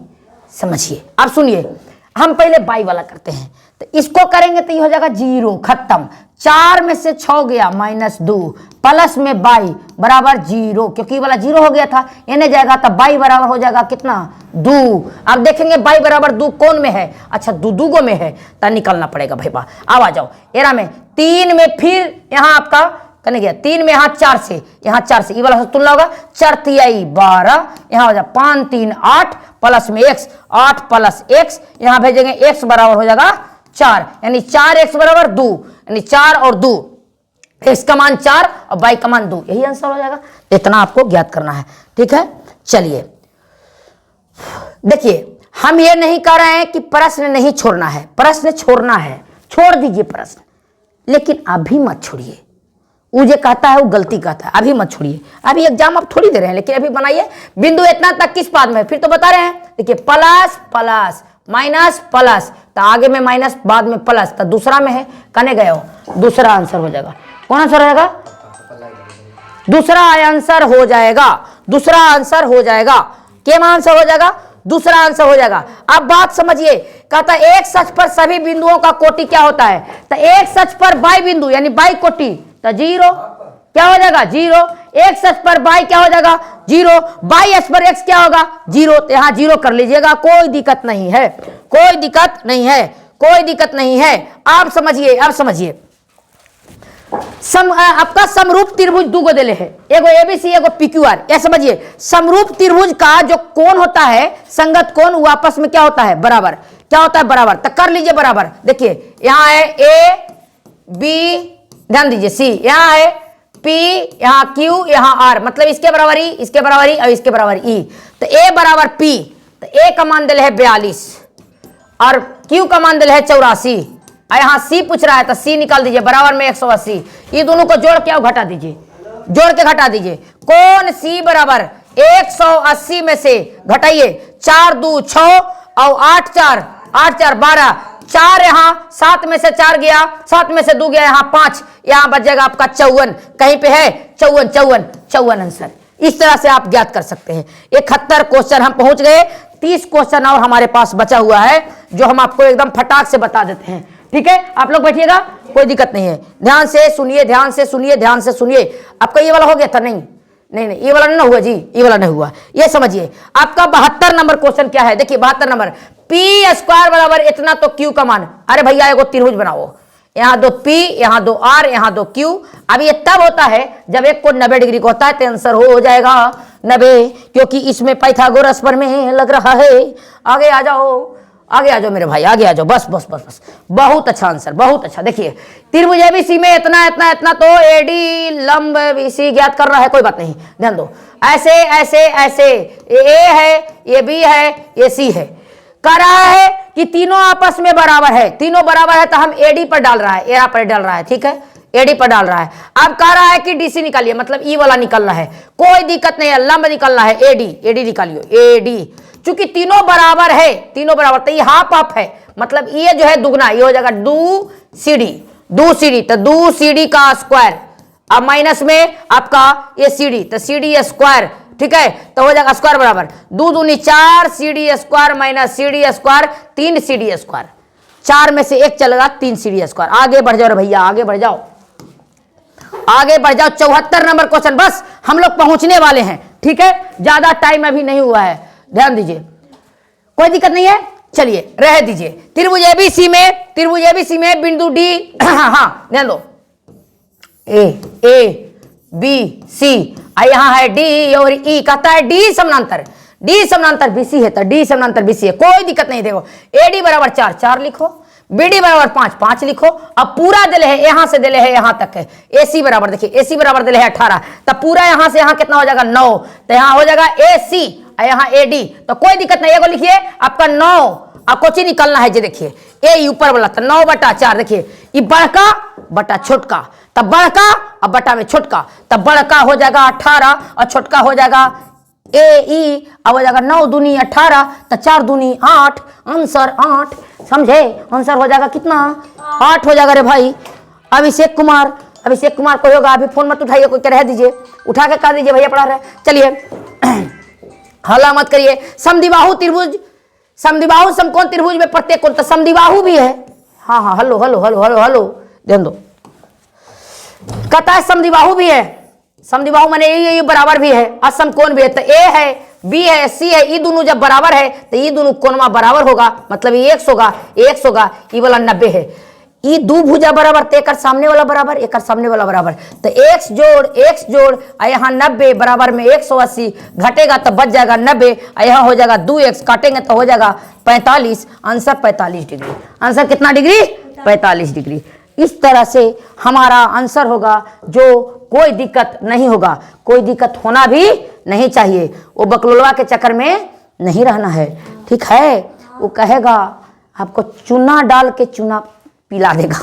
समझिए। अब सुनिए, हम पहले y वाला करते हैं, तो इसको करेंगे तो ये हो जाएगा 0, खत्म। 4 में से 6 गया -2 प्लस में y बराबर 0, क्योंकि वाला 0 हो गया था, इन्हें जाएगा तो y बराबर हो जाएगा कितना 2। अब देखेंगे y बराबर 2 कौन में है, अच्छा 2 गो में है, तो निकलना पड़ेगा भाई। बा अब आ जाओ, एरा में 3 में, फिर यहाँ आपका करने गया 3 में, यहाँ 4 से, यहाँ 4 से, ये वाला तुलना होगा 4 तिहाई 12, यहाँ हो जाए 5 3 8 प्लस में x, 8 प्लस x, यहाँ भेजेंगे x बराबर हो जाएगा 4, यानी 4x बराबर 2, यानी 4 और 2, x का मान 4 और y का मान 2, यही आंसर हो जाएगा। इतना आपको ज्ञात करना है। ठीक है, चलिए देखिए, हम ये नहीं कह रहे हैं कि प्रश्न नहीं छोड़ना है, प्रश्न छोड़ना है, छोड़ दीजिए प्रश्न, लेकिन अभी मत छोड़िए। वो जो कहता है वो गलती कहता है, अभी मत छोड़िए। अभी एग्जाम आप थोड़ी दे रहे हैं, लेकिन अभी बनाइए। बिंदु इतना तक किस पाद में, फिर तो बता रहे हैं। देखिए प्लस प्लस माइनस प्लस, तो आगे में माइनस बाद में प्लस, तो दूसरा में है, कहने गए हो, दूसरा आंसर हो जाएगा। कौन आंसर हो जाएगा, दूसरा आंसर हो जाएगा, दूसरा आंसर हो जाएगा। क्या आंसर हो जाएगा, दूसरा आंसर हो जाएगा। अब बात समझिए, कहता है एक सच पर सभी बिंदुओं का कोटि क्या होता है, तो एक सच पर बाई बिंदु यानी बाई कोटि, तो 0 क्या हो जाएगा 0। एक सच पर बाई क्या हो जाएगा 0, बाई एच पर एक्स क्या होगा 0, तो यहाँ 0 कर लीजिएगा, कोई दिक्कत नहीं है, कोई दिक्कत नहीं है, कोई दिक्कत नहीं है। आप समझिए, अब समझिए, आपका समरूप त्रिभुज दो दिले है, एगो एबीसी एगो पीक्यूआर। ये समझिए समरूप त्रिभुज का जो कोण होता है, संगत कोण, वो आपस में क्या होता है, बराबर। क्या होता है, बराबर। तो कर लीजिए बराबर। देखिए यहां है ए बी, ध्यान दीजिए सी, यहां है पी, यहां क्यू, यहां आर, मतलब इसके बराबर ई, इसके बराबर ई और इसके बराबर ई। तो ए बराबर पी, तो ए का मान दिल है 42 और क्यू का मान दिल है 84। यहां सी पूछ रहा है तो सी निकाल दीजिए, बराबर में 180। ये दोनों को जोड़ के आओ घटा दीजिए, जोड़ के घटा दीजिए। कौन सी बराबर 180 में से घटाइए, 4 2 6 और 8 4 12, 4 यहां 7 में से 4 गया, 7 में से 2 गया, यहां 5, यहां बच जाएगा आपका 54। कहीं पे है 54 आंसर। इस तरह से आप ज्ञात कर सकते हैं। 71 क्वेश्चन हम पहुंच गए, 30 क्वेश्चन और हमारे पास बचा हुआ है जो हम आपको एकदम फटाक से बता देते हैं। ठीक है, आप लोग बैठिएगा, कोई दिक्कत नहीं है। ध्यान से सुनिए, ध्यान से सुनिए, ध्यान से सुनिए। आपका ये वाला हो गया था? नहीं, ये वाला नहीं हुआ जी, ये वाला नहीं हुआ। ये समझिए आपका 72 नंबर क्वेश्चन क्या है। देखिए 72 नंबर, पी स्क्वायर बराबर इतना तो क्यू का मान। अरे भैया एगो त्रिभुज बनाओ, यहाँ 2 पी, यहाँ 2 आर, यहाँ 2 क्यू। अब ये तब होता है जब एक कोण 90 डिग्री का होता है, तो आंसर हो जाएगा 90, क्योंकि इसमें पाइथागोरस प्रमेय लग रहा है। आगे आ जाओ, आगे आ जाओ मेरे भाई, आगे आ जाओ। बस बस बस बस, बहुत अच्छा आंसर, बहुत अच्छा। देखिए त्रिभुज एबीसी में इतना इतना इतना तो एडी लंब बीसी ज्ञात कर रहा है, कोई बात नहीं, ध्यान दो। ऐसे ऐसे ऐसे, ये ए है, ये बी है, ये सी है। कह रहा है कि तीनों आपस में बराबर है, तीनों बराबर है, तो हम एडी पर डाल रहा है, एरा पर डाल रहा है, ठीक है, एडी पर डाल रहा है। अब कह रहा है कि डीसी निकालिए, मतलब ई वाला निकलना है, कोई दिक्कत नहीं है, लंब निकलना है, एडी, एडी निकालियो, एडी। चूंकि तीनों बराबर है, तीनों बराबर, तो ये हाफ हाफ है, मतलब ये जो है दुगना, ये हो जाएगा 2 CD, 2 CD, तो 2 CD का स्क्वायर। अब माइनस में आपका ये CD, तो CD स्क्वायर, ठीक है, तो हो जाएगा स्क्वायर बराबर 2 दूनी 4 CD square minus CD square 3 CD square. 4 में से 1 चलेगा, 3 CD स्क्वायर। आगे बढ़ जाओ रे भैया, आगे बढ़ जाओ, आगे बढ़ जाओ। 74 नंबर क्वेश्चन, बस हम लोग पहुंचने वाले हैं, ठीक है, ज्यादा टाइम अभी नहीं हुआ है, ध्यान दीजिए, कोई दिक्कत नहीं है, चलिए रह दीजिए। त्रिभुज एबीसी में बिंदु डी, हाँ ध्यान दो, ए बी सी, यहां है डी और ई, कहता है डी समानांतर बीसी है, तो डी समानांतर बीसी है, कोई दिक्कत नहीं। देखो एडी बराबर 4 4 लिखो, बीडी बराबर 5 5 लिखो। अब पूरा दिले है, यहां से दिले है यहां तक है। एसी बराबर, देखिए एसी बराबर दिले है 18, तो पूरा यहां से यहां कितना हो जाएगा 9, तो यहां हो जाएगा एसी, यहां एडी, तो कोई दिक्कत नहीं। एगो लिखिए आपका 9, आपको ची निकलना है जी। देखिए ए ऊपर वाला, तो 9/4, देखिए ये बड़का बटा छोटका, तब बड़का अब बटा में छोटका, तब बड़का हो जाएगा 18 और छोटका हो जाएगा ए ई, अब हो जाएगा 9 दूनी 18, तो 4 दूनी 8, आंसर 8। समझे, आंसर हो जाएगा कितना, 8 हो जाएगा रे भाई। अभिषेक कुमार कोई होगा, अभी फोन मत उठाइए, कोई रह दीजिए, उठा के कह दीजिए भैया पढ़ा रहे। चलिए हल्ला मत करिए। समद्विबाहु त्रिभुज, समद्विबाहु समकोण त्रिभुज में प्रत्येक कोण, तो समद्विबाहु भी है। हाँ, हेलो, ध्यान दो, कहता है समद्विबाहु भी है, समद्विबाहु माने ये बराबर भी है, असमकोण भी है। तो ए है, बी है, सी है, ये दोनों जब बराबर है तो ये दोनों कोणवा बराबर होगा, मतलब ये 100 होगा, ये वाला 90 है। ये दो भुजा बराबर, तो एक सामने वाला बराबर, एक सामने वाला बराबर, तो x जोड़ यहाँ 90 बराबर में 180 घटेगा तो बच जाएगा 90, यहाँ हो जाएगा 2x, काटेंगे तो हो जाएगा 45। Answer 45 degree. आंसर कितना डिग्री, 45 डिग्री। इस तरह से हमारा आंसर होगा, जो कोई दिक्कत नहीं होगा, कोई दिक्कत होना भी नहीं चाहिए। वो बकलोलवा के चक्कर में नहीं रहना है, ठीक है। वो कहेगा आपको चूना डाल के चूना पिला देगा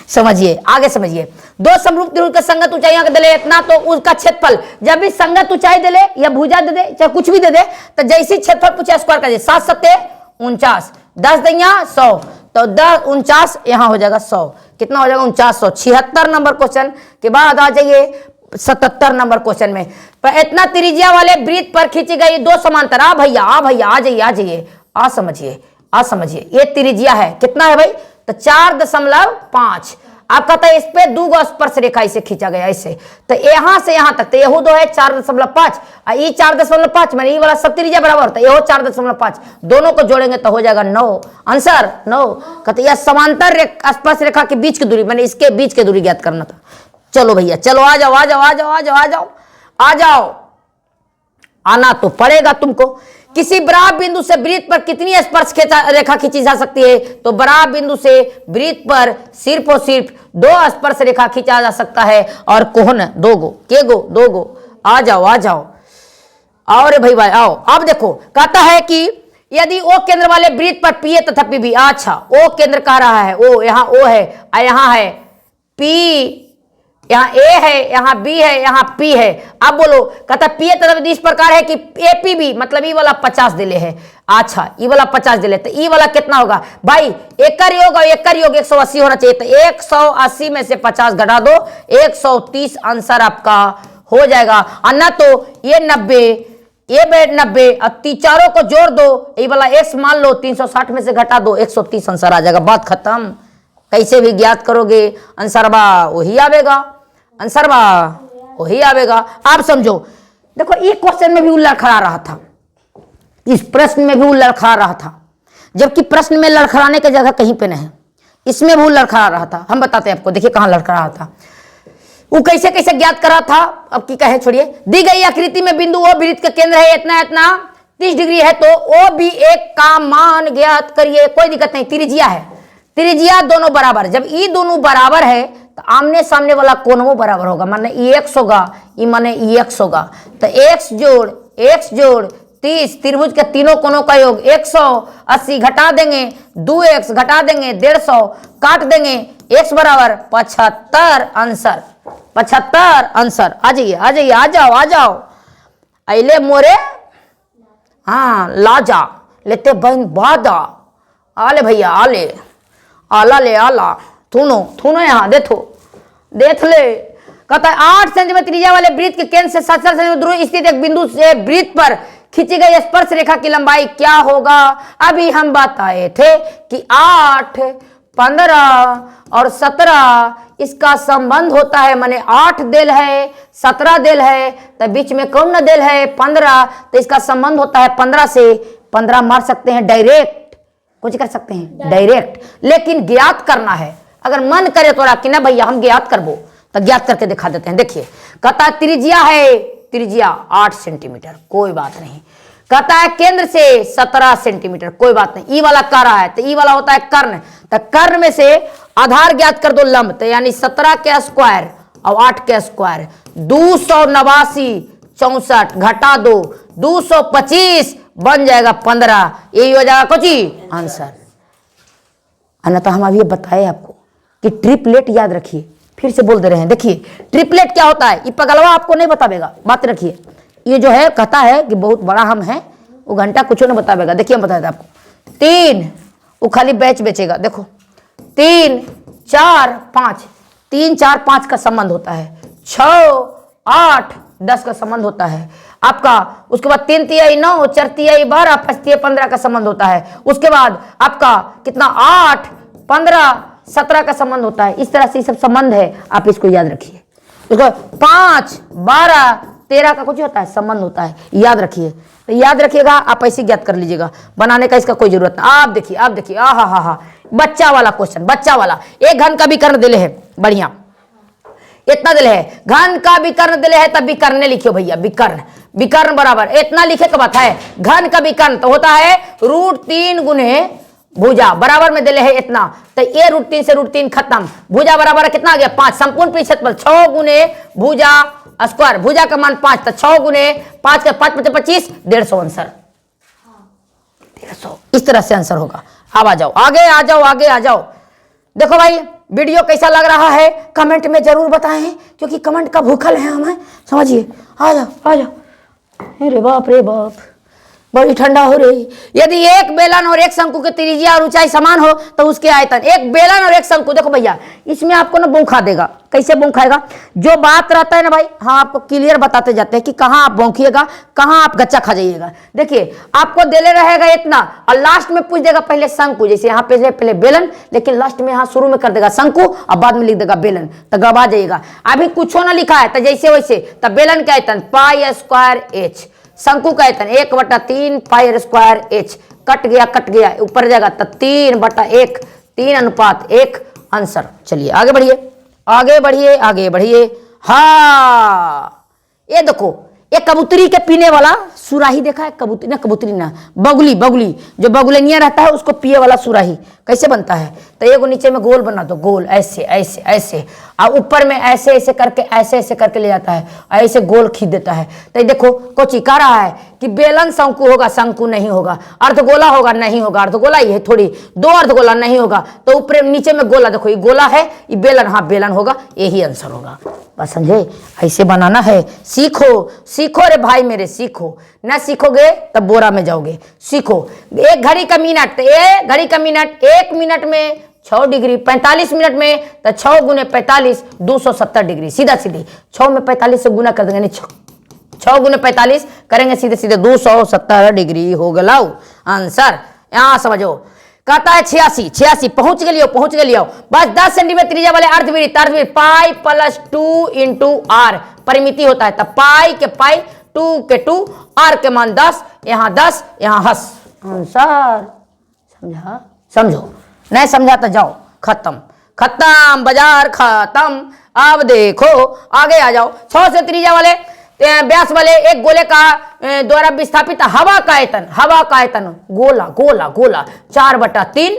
समझिए, आगे समझिए। दो समरूप त्रिभुज का संगत ऊंचाइयां के दिले इतना, तो उसका क्षेत्रफल, जब भी संगत ऊंचाई दिले या भुजा दे दे चाहे कुछ भी दे दे, तो जैसी क्षेत्रफल पूछे स्क्वायर कर दे। 7 7 49, 10 दैया 100, तो 10 49 यहाँ हो जाएगा 100, कितना हो जाएगा 4900। 76 नंबर क्वेश्चन के बाद आ जाइए 77 नंबर क्वेश्चन में। पर इतना त्रिज्या वाले वृत्त पर खींची गई दो समांतर, आ भैया आ जाइए, समझिए, ये त्रिज्या है, कितना है भाई, तो 4.5, आप कहता है इस पे 2 स्पर्श रेखा इसे खींचा गया ऐसे, तो यहां से यहां तक, तो यहू 2 है 4.5, ई 4.5 मैंने ई वाला सब त्रिज्या बराबर होता है, यहो 4.5, दोनों को जोड़ेंगे तो हो जाएगा 9, आंसर 9। कहते यह समांतर स्पर्श रेखा के बीच की दूरी, मैंने इसके बीच की दूरी ज्ञात करना था। चलो भैया चलो, आ जाओ आ जाओ आ जाओ आ जाओ आ जाओ आ जाओ, आना तो पड़ेगा तुमको। किसी बराबर बिंदु से वृत्त पर कितनी स्पर्श रेखा खींची जा सकती है? तो बराबर बिंदु से वृत्त पर सिर्फ और सिर्फ 2 स्पर्श रेखा खींचा जा सकता है, और कोण 2 गो, के गो 2 गो। आ जाओ आ जाओ, आओ रे भाई आओ। अब देखो कहता है कि यदि ओ केंद्र वाले वृत्त पर पी तथा पी बी, अच्छा ओ केंद्र कह रहा है, ओ यहाँ ओ है, यहाँ है पी, यहाँ ए है, यहाँ बी है, यहाँ पी है। अब बोलो कहता पी तथा इस प्रकार है कि ए पी बी, मतलब ई वाला 50 दिले है, अच्छा ई वाला 50 दिले, तो ई वाला कितना होगा भाई? एकर योग और एकर योग 180 होना चाहिए, तो 180 में से 50 घटा दो, 130 आंसर आपका हो जाएगा। और ना तो ये 90, ये 90, अब चारों को जोड़ दो, ये वाला x मान लो 360 में से घटा दो, 130 आंसर आ जाएगा, बात खत्म। कैसे भी ज्ञात करोगे आंसर बा वही आवेगा, आंसर बा वही आवेगा। आप समझो, देखो ये क्वेश्चन में भी वो लड़खड़ा रहा था, इस प्रश्न में भी वो लड़खड़ा रहा था, जबकि प्रश्न में लड़खड़ाने की जगह कहीं पे नहीं, इसमें भी वो लड़खड़ा रहा था। हम बताते हैं आपको, देखिए कहां लड़खड़ा रहा था, वो कैसे कैसे ज्ञात कर रहा था। अब की कहे छोड़िए, दी गई आकृति में बिंदु ओ वृत्त का केंद्र है, इतना इतना 30 डिग्री है, तो ओ भी एक का मान ज्ञात करिए। कोई दिक्कत नहीं, त्रिज्या है, त्रिज्या दोनों बराबर, जब ई दोनों बराबर है तो आमने सामने वाला कोण वो बराबर होगा, माने ई x होगा, ई माने ई x होगा, तो x जोड़ 30, त्रिभुज के तीनों कोणों का योग 180, घटा देंगे 2x, घटा देंगे 150, काट देंगे x बराबर 75 आंसर, 75 आंसर। आ जाइए आ जाइए, आ जाओ आ जाओ, अले मोरे हाँ लाजा लेते बहन बादा, आले भैया आले, आला ले आला, थूनो यहाँ देख ले। कहता है 8 सेंटीमीटर त्रिज्या वाले वृत्त के केंद्र से 7 सेंटीमीटर दूर स्थित एक बिंदु से वृत्त पर खींची गई स्पर्श रेखा की लंबाई क्या होगा? अभी हम बताए थे कि 8, 15 और 17 इसका संबंध होता है, माने 8 देल है 17 देल है, तो बीच में कौन ना देल है 15, तो इसका संबंध होता है 15 से। 15 मार सकते हैं डायरेक्ट, कुछ कर सकते हैं डायरेक्ट, लेकिन ज्ञात करना है। अगर मन करे तो कि ना भैया हम ज्ञात करबो, तो ज्ञात करके दिखा देते हैं। देखिए कहता त्रिज्या है, त्रिज्या 8 सेंटीमीटर, कोई बात नहीं। कहता है केंद्र से 17 सेंटीमीटर, कोई बात नहीं। ई वाला कह रहा है, तो ई वाला होता है कर्ण, तो कर्ण में से आधार ज्ञात कर दो लंब, तो यानी 17 के स्क्वायर और 8 के स्क्वायर 289, 64 घटा दो 225, बन जाएगा 15, यही हो जाएगा कुछ आंसर। अन्यथा हम अभी बताए आपको कि ट्रिपलेट याद रखिए, फिर से बोल दे रहे हैं। देखिए ट्रिपलेट क्या होता है, ये पगलवा आपको नहीं बतावेगा, बात रखिए। ये जो है कहता है कि बहुत बड़ा हम है, वो घंटा कुछ नहीं बतावेगा। देखिए हम बताते आपको, 3 वो खाली बैच बेचेगा। देखो 3, 4, 5, 3, 4, 5 का संबंध होता है, 6, 8, 10 का संबंध होता है आपका। उसके बाद 3 तिहाई 9, 4 तिहाई 12, 5 तिहाई 15 का संबंध होता है। उसके बाद आपका कितना 8, 15, 17 का संबंध होता है। इस तरह से सब संबंध है, आप इसको याद रखिए। उसको 5, 12, 13 का कुछ होता है संबंध होता है, याद रखिए। तो याद रखिएगा, आप ऐसे ज्ञात कर लीजिएगा, बनाने का इसका कोई जरूरत नहीं। आप देखिए आप देखिए, हा बच्चा वाला क्वेश्चन, बच्चा वाला। एक घन का विकर्ण दिले है, बढ़िया इतना दिले है, घन का विकर्ण दिले है, तब विकर्ण लिखियो भैया, विकर्ण विकर्ण बराबर इतना लिखे का बात है। घन का विकर्ण तो होता है √3 गुने भुजा, बराबर में दिले है इतना, तो ये √3 से √3 खत्म, भुजा बराबर कितना आ गया 5, संपूर्ण पृष्ठ पर 6 गुने भुजा स्क्वायर, भुजा का मान 5, तो 6 गुने 5 का 5 × 25, 150 आंसर, 150। इस तरह से आंसर होगा। अब आ जाओ आगे, आ जाओ आगे, आ जाओ। देखो भाई वीडियो कैसा लग रहा है कमेंट में जरूर बताएं, क्योंकि कमेंट का भूखल है हमें, समझिए। आ जाओ आ जाओ, अरे बाप रे बाप, बड़ी ठंडा हो रही। यदि एक बेलन और एक शंकु की त्रिज्या और ऊंचाई समान हो तो उसके आयतन, एक बेलन और एक शंकु, देखो भैया इसमें आपको ना बौखा देगा। कैसे बौखाएगा? जो बात रहता है ना भाई, हाँ आपको क्लियर बताते जाते हैं कि कहाँ आप बौखिएगा, कहाँ आप गच्चा खा जाइएगा। देखिए आपको देले रहेगा इतना और लास्ट में पूछ देगा पहले शंकु, जैसे यहाँ पे पहले बेलन, लेकिन लास्ट में यहाँ शुरू में कर देगा शंकु और बाद में लिख देगा बेलन, तो गवा जाइएगा। अभी कुछ ना लिखा है तो जैसे वैसे, तब बेलन का आयतन पाई स्क्वायर एच, शंकु का आयतन 1/3 पाई स्क्वायर एच, कट गया ऊपर जाएगा तो 3/1, 3:1 आंसर। चलिए आगे बढ़िए। हाँ ये देखो, एक कबूतरी के पीने वाला सुराही देखा है? कबूतरी ना बगुली, जो बगुलनिया रहता है उसको पिए वाला सुराही कैसे बनता है? तो एगो नीचे में गोल बना दो, गोल ऐसे और ऊपर में ऐसे करके ले जाता है, ऐसे गोल खींच देता है। तो देखो कोची कह रहा है कि बेलन शंकु होगा, शंकु नहीं होगा। अर्धगोला होगा, नहीं होगा, अर्धगोला ही है थोड़ी, 2 अर्धगोला नहीं होगा। तो ऊपर नीचे में गोला, देखो ये गोला है, ये बेलन, हाँ बेलन होगा, यही आंसर होगा। बस समझे? ऐसे बनाना है। सीखो रे भाई मेरे, सीखो। ना सीखोगे तब बोरा में जाओगे। सीखो। एक घड़ी का मिनट, 1 मिनट में 6 डिग्री, 45 मिनट में तो 6 गुने 45 270 डिग्री। सीधा 6 में 45 से गुना कर देंगे, 6 गुने 45 करेंगे सीधे 270 डिग्री हो गया आंसर। यहां समझो, कहता है 86 पहुंच के लियो। बस 10 सेंटीमीटर त्रिज्या वाले अर्धवृत्त पाई प्लस 2 इंटू आर परिमिति होता है। तब पाई के पाई, 2 के 2, आर के मान 10, यहाँ 10, यहाँ हस आंसर। समझो नहीं समझा तो जाओ, खत्म बाजार खत्म। अब देखो आगे आ जाओ। 6 से त्रिज्या वाले व्यास वाले एक गोले का द्वारा विस्थापित हवा का आयतन गोला 4/3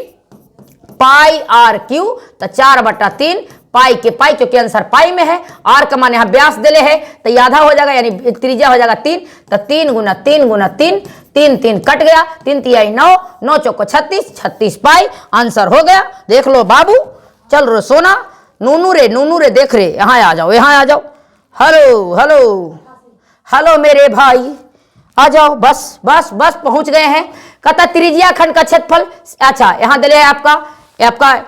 पाई आर क्यू, तो 4/3 पाई के पाई, क्योंकि आंसर पाई में है, आर का मान यहाँ व्यास दिले है तो आधा हो जाएगा, यानी त्रिज्या हो जाएगा 3, तो 3 गुना 3 3 कट गया, 3 तिहाई 9, 9 चौको 36 पाई आंसर हो गया। देख लो बाबू, चल रो सोना, नूनू रे देख रे, यहाँ आ जाओ। हेलो मेरे भाई, आ जाओ। बस पहुंच गए हैं। कहता त्रिज्या खंड का क्षेत्रफल, अच्छा यहाँ दिले है आपका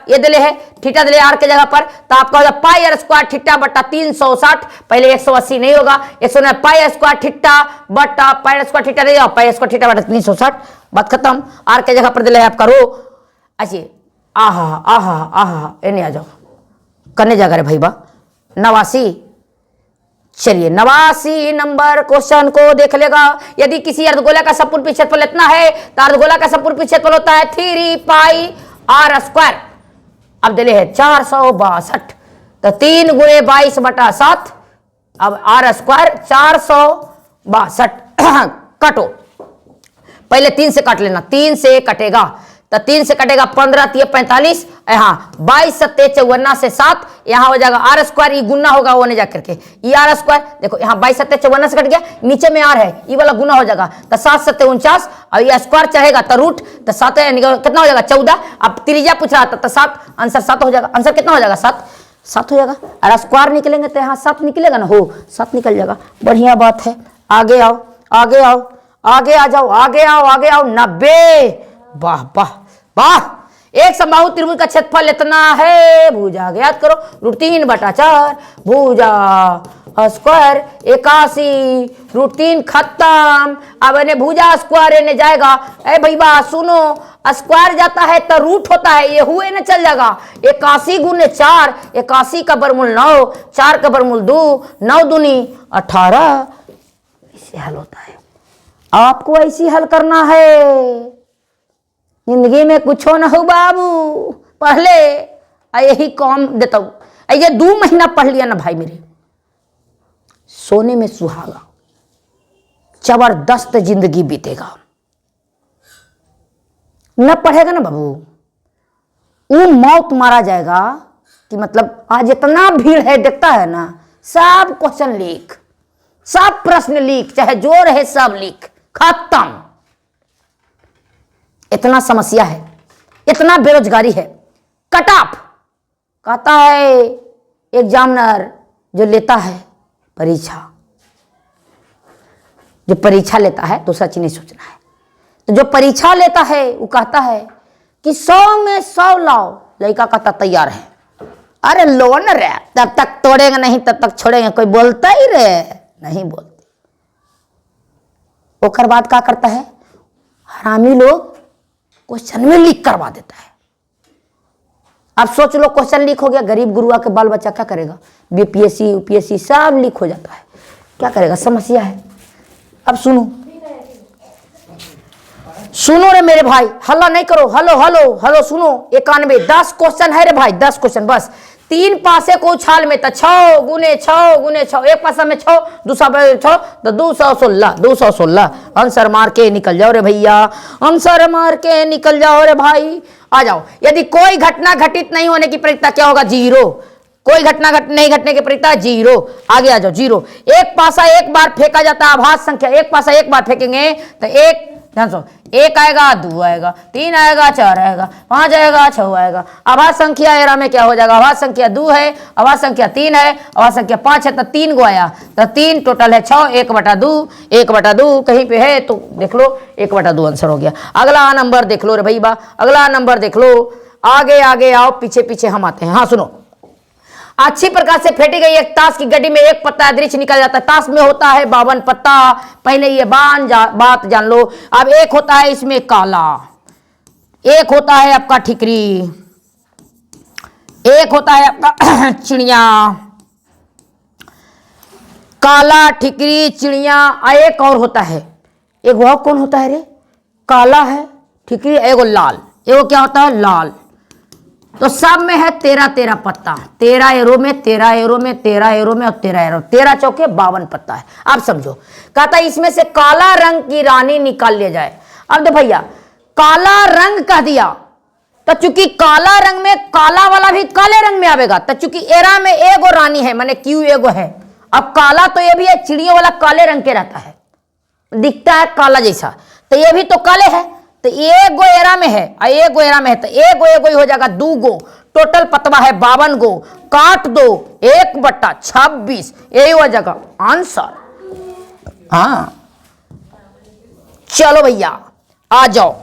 ये दिले है थीटा दिले आर के जगह पर, तो आपका हो जाए पाई आर स्क्वायर थीटा बट्टा 360, पहले 180 नहीं होगा, 190 पाई स्क्वायर थीटा बट्टा पाई स्क्वायर थीटा नहीं, पाई स्क्वायर थीटा बट्टा 360, बात खत्म। आर के जगह पर दिले है आपका रो। अच्छी आहा नहीं आ जाओ, करने जा रहे भाई बा 89। चलिए 89 नंबर क्वेश्चन को देख लेगा। यदि किसी अर्धगोला का संपूर्ण क्षेत्रफल इतना है तो अर्धगोला का संपूर्ण क्षेत्रफल होता है 3 पाई आर स्क्वायर। अब दिले है 462, तो 3 गुणे 22/7, अब आर स्क्वायर 462 कटो, पहले 3 से काट लेना, 3 से कटेगा तो 3 से कटेगा 15 3 45, यहाँ 22 7 54 से 7, यहाँ हो जाएगा आर स्क्वायर, ये गुना होगा वो नहीं जा करके, ये आर स्क्वायर देखो यहाँ 22 7 54 से कट गया, नीचे में आर है, ये वाला गुना हो जाएगा तो 7 7 49, और ये स्क्वायर चढ़ेगा तो रूट, तो 7 कितना हो जाएगा 14। अब त्रिज्या पूछ रहा था तो 7, आंसर 7 हो जाएगा। आंसर कितना हो जाएगा 7 हो जाएगा। और स्क्वायर निकलेंगे तो यहाँ 7 निकलेगा ना, हो 7 निकल जाएगा। बढ़िया बात है। आगे आओ, आगे आ जाओ। 90, वाह। एक समबाहु त्रिभुज का क्षेत्रफल इतना है, भुजा याद करो, √3/4 भुजा स्क्वायर 81 √3 खत्म। अब इन्हें भुजा स्क्वायर इन्हें जाएगा, ए भैया सुनो, स्क्वायर जाता है तो रूट होता है, ये हुए ना चल जाएगा 81 गुने 4, 81 का वर्गमूल 9, 4 का वर्गमूल 2, 9 दूनी 18। इसे हल होता है, आपको ऐसी हल करना है। जिंदगी में कुछ हो ना हो बाबू, पहले यही काम देता हूं। ये 2 महीना पढ़ लिया ना भाई मेरे, सोने में सुहागा, जबरदस्त जिंदगी बीतेगा। न पढ़ेगा ना बाबू, वो मौत मारा जाएगा कि मतलब आज इतना भीड़ है, देखता है ना, सब क्वेश्चन लीक, सब प्रश्न लीक, चाहे जो रहे सब लीक, खत्म। इतना समस्या है, इतना बेरोजगारी है, कट ऑफ। कहता है एग्जामिनर जो लेता है परीक्षा, जो परीक्षा लेता है, दूसरा चीज नहीं सोचना है, जो परीक्षा लेता है वो कहता है कि 100 में 100 लाओ, लड़का कहता तैयार है। अरे लो न रे, तब तक तोड़ेंगे नहीं तब तक छोड़ेंगे, कोई बोलता ही रे, नहीं बोलते। ओकर बाद क्या करता है, हरामी लोग क्वेश्चन में लीक करवा देता है। अब सोच लो क्वेश्चन लीक हो गया, गरीब गुरुआ के बाल बच्चा क्या करेगा, बीपीएससी यूपीएससी सब लीक हो जाता है, क्या करेगा, समस्या है। अब सुनो सुनो रे मेरे भाई, हल्ला नहीं करो, हेलो हेलो हेलो, सुनो 91 10 क्वेश्चन है रे भाई, 10 क्वेश्चन बस। 3 पासे को उछाल में, तो 6 गुने 6 गुने 6, एक पासा में 6, दूसरा में 6, तो 216 216। आंसर मार के निकल जाओ रे भैया, आंसर मार के निकल जाओ रे भाई। आ जाओ, यदि कोई घटना घटित नहीं होने की प्रक्रिया क्या होगा, 0। कोई घटना नहीं घटने की प्रक्रिया 0। आगे आ जाओ, 0। एक पासा एक बार फेंका जाता है, आभास संख्या, एक पासा एक बार फेंकेंगे तो एक, ध्यान सुनो, 1 आएगा, 2 आएगा, 3 आएगा, 4 आएगा, 5 आएगा, 6 आएगा। आभास संख्या एरा में क्या हो जाएगा, आभास संख्या 2 है, आभास संख्या 3 है, आभास संख्या 5 है, तो 3 गो आया, तो 3 टोटल है 6, 1/2 1/2 कहीं पे है तो देख लो, 1/2 आंसर हो गया। अगला नंबर देख लो रे भाई बा, अगला नंबर देख लो। आगे आगे आओ, पीछे पीछे हम आते हैं। हाँ सुनो, अच्छी प्रकार से फेंटी गई एक ताश की गड्डी में एक पत्ता अदृश्य निकल जाता है। ताश में होता है 52 पत्ता, पहले ये बात जान लो। अब एक होता है इसमें काला, एक होता है आपका ठिकरी, एक होता है आपका चिड़िया, काला ठिकरी चिड़िया, एक और होता है, एक वह कौन होता है रे, काला है ठिकरी, एगो लाल, एगो क्या होता है लाल। तो सब में है 13 पत्ता, 13 एरो में 13 एरो में 13 एरो में और 13 एरो, 13 चौके 52 पत्ता है। आप समझो, कहता है इसमें से काला रंग की रानी निकाल लिया जाए। अब तो भैया काला रंग कह दिया, तो चूंकि काला रंग में काला वाला भी काले रंग में आवेगा, तो चूंकि एरा में एगो रानी है, माने क्यू एगो है। अब काला तो ये भी है, चिड़ियों वाला काले रंग के रहता है, दिखता है काला जैसा, तो ये भी तो काले है, तो एक गो एरा में है, एक गो एरा में है, तो एक गो ही हो जाएगा, 2 गो, टोटल पतवा है 52 गो, काट दो 1/26, यही हो जाएगा आंसर। हाँ चलो भैया आ जाओ,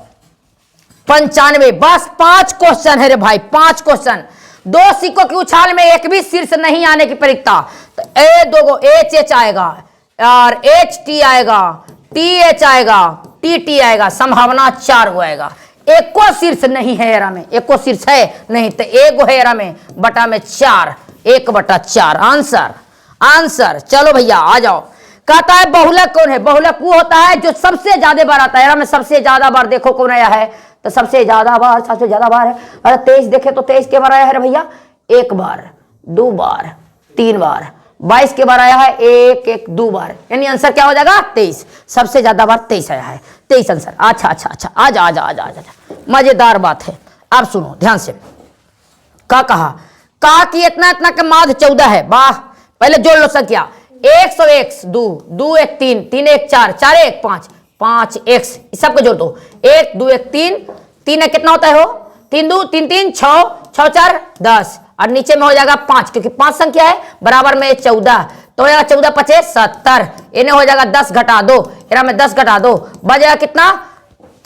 95, बस 5 क्वेश्चन है रे भाई, 5 क्वेश्चन। 2 सिक्कों की उछाल में एक भी शीर्ष नहीं आने की प्रक्रिया, तो ए 2 गो एच आएगा और HT आएगा, TH आएगा, TT आएगा, संभावना 4 गो आएगा। एको शीर्ष नहीं है एरा में, एको शीर्ष है नहीं, तो एक गो है एरा में, बटा में 4, 1/4 आंसर। आंसर चलो भैया आ जाओ। कहता है बहुलक कौन है, बहुलक वो होता है जो सबसे ज्यादा बार आता है। एरा में सबसे ज्यादा बार देखो कौन आया है, तो सबसे ज्यादा बार है। अरे 23 देखे तो 23 के बार आया है भैया, 1 बार, 2 बार, 3 बार। 22 के बार आया है 1 2 बार, यानी आंसर क्या हो जाएगा 23। सबसे ज्यादा बार 23 आया है, 23 आंसर। अच्छा आजा, मजेदार बात है। अब सुनो ध्यान से, क्या कहा कि इतना के माध्य 14 है। वाह, पहले जोड़ लो संख्या, 101 2 2 1 3 3 1 4 4 1 5 5 x, सबको जोड़ दो, 1 2 1 3 3 कितना होता है हो, 3 2 3 3 6 6 4 10, और नीचे में हो जाएगा 5, क्योंकि 5 संख्या है, बराबर में 14, तो हो जाएगा 14 5 70, इन्हें हो जाएगा 10 घटा दो, इरा में 10 घटा दो, बचेगा कितना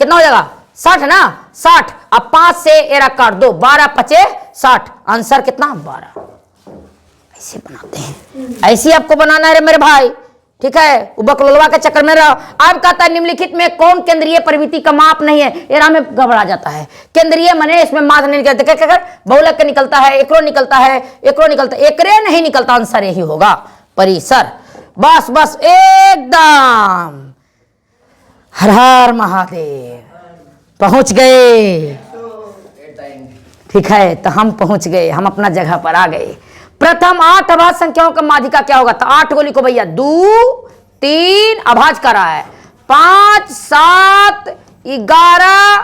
हो जाएगा 60 ना, 60। अब 5 से एरा काट दो, 12 5 60, आंसर कितना 12। ऐसे बनाते हैं, ऐसे आपको बनाना है मेरे भाई, ठीक है। बकलोलवा के चक्कर में रहो। अब कहता है निम्नलिखित में कौन केंद्रीय प्रवृत्ति का माप नहीं है, एरा में घबरा जाता है। केंद्रीय मने इसमें माप नहीं निकलता, क्या बहुलक के निकलता है, एकरो निकलता है, एकरे नहीं निकलता, आंसर यही होगा परिसर। बस एकदम, हर हर महादेव, पहुंच गए, ठीक है। तो हम पहुंच गए, हम अपना जगह पर आ गए। प्रथम 8 अभाज्य संख्याओं का माध्यिका क्या होगा, तो 8 को लिखो भैया, 2 3 अभाज्य कर रहा है, 5 7 11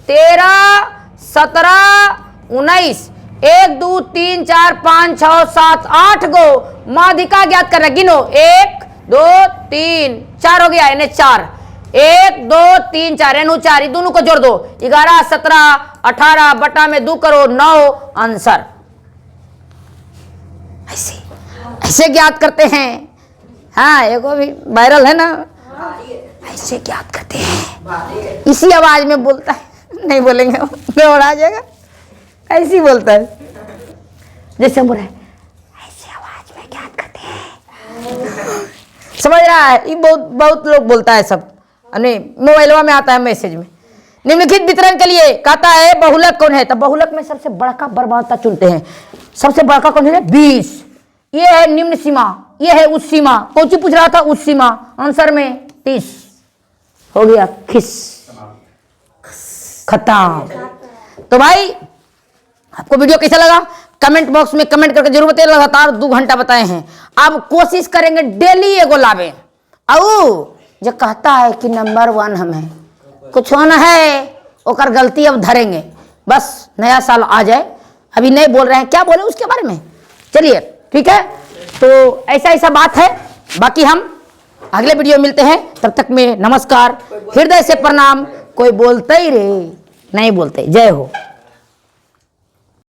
13 17 19, 1 2 3 4 5 6 7 8 गो माध्यिका ज्ञात करना। गिनो, 1 2 3 4 हो गया, इन्हें 4, 1 2 3 4 एनु 4, दोनों को जोड़ दो, 11 17 18 बटा में 2 करो 9, आंसर। ऐसे ज्ञात करते हैं। हाँ, एगो भी वायरल है ना, ऐसे ज्ञात करते हैं। इसी आवाज में बोलता है, नहीं बोलेंगे और आ जाएगा, ऐसी बोलता है जैसे हम बोल रहे हैं ऐसी आवाज में ज्ञात करते हैं। समझ रहा है? ये बहुत लोग बोलता है सब, नहीं मोबाइलवा में आता है मैसेज में। निम्नलिखित वितरण के लिए कहता है बहुलक कौन है, तो बहुलक में सबसे बड़का बर्बादता चुनते हैं। सबसे बड़का कौन है? 20। ये है निम्न सीमा, ये है उच्च सीमा। कौन सी पूछ रहा था? उच्च सीमा। आंसर में 30 हो गया, खिस खत्म। तो भाई आपको वीडियो कैसा लगा कमेंट बॉक्स में कमेंट करके जरूर बताइए। लगातार 2 घंटा बताए हैं, अब कोशिश करेंगे डेली एगो लावे। और जो कहता है कि नंबर 1 हमें कुछ होना है, ओकर गलती अब धरेंगे। बस नया साल आ जाए, अभी नहीं बोल रहे हैं, क्या बोले उसके बारे में। चलिए ठीक है, तो ऐसा बात है। बाकी हम अगले वीडियो मिलते हैं, तब तक में नमस्कार, हृदय से प्रणाम। कोई बोलते ही रहे, नहीं बोलते। जय हो।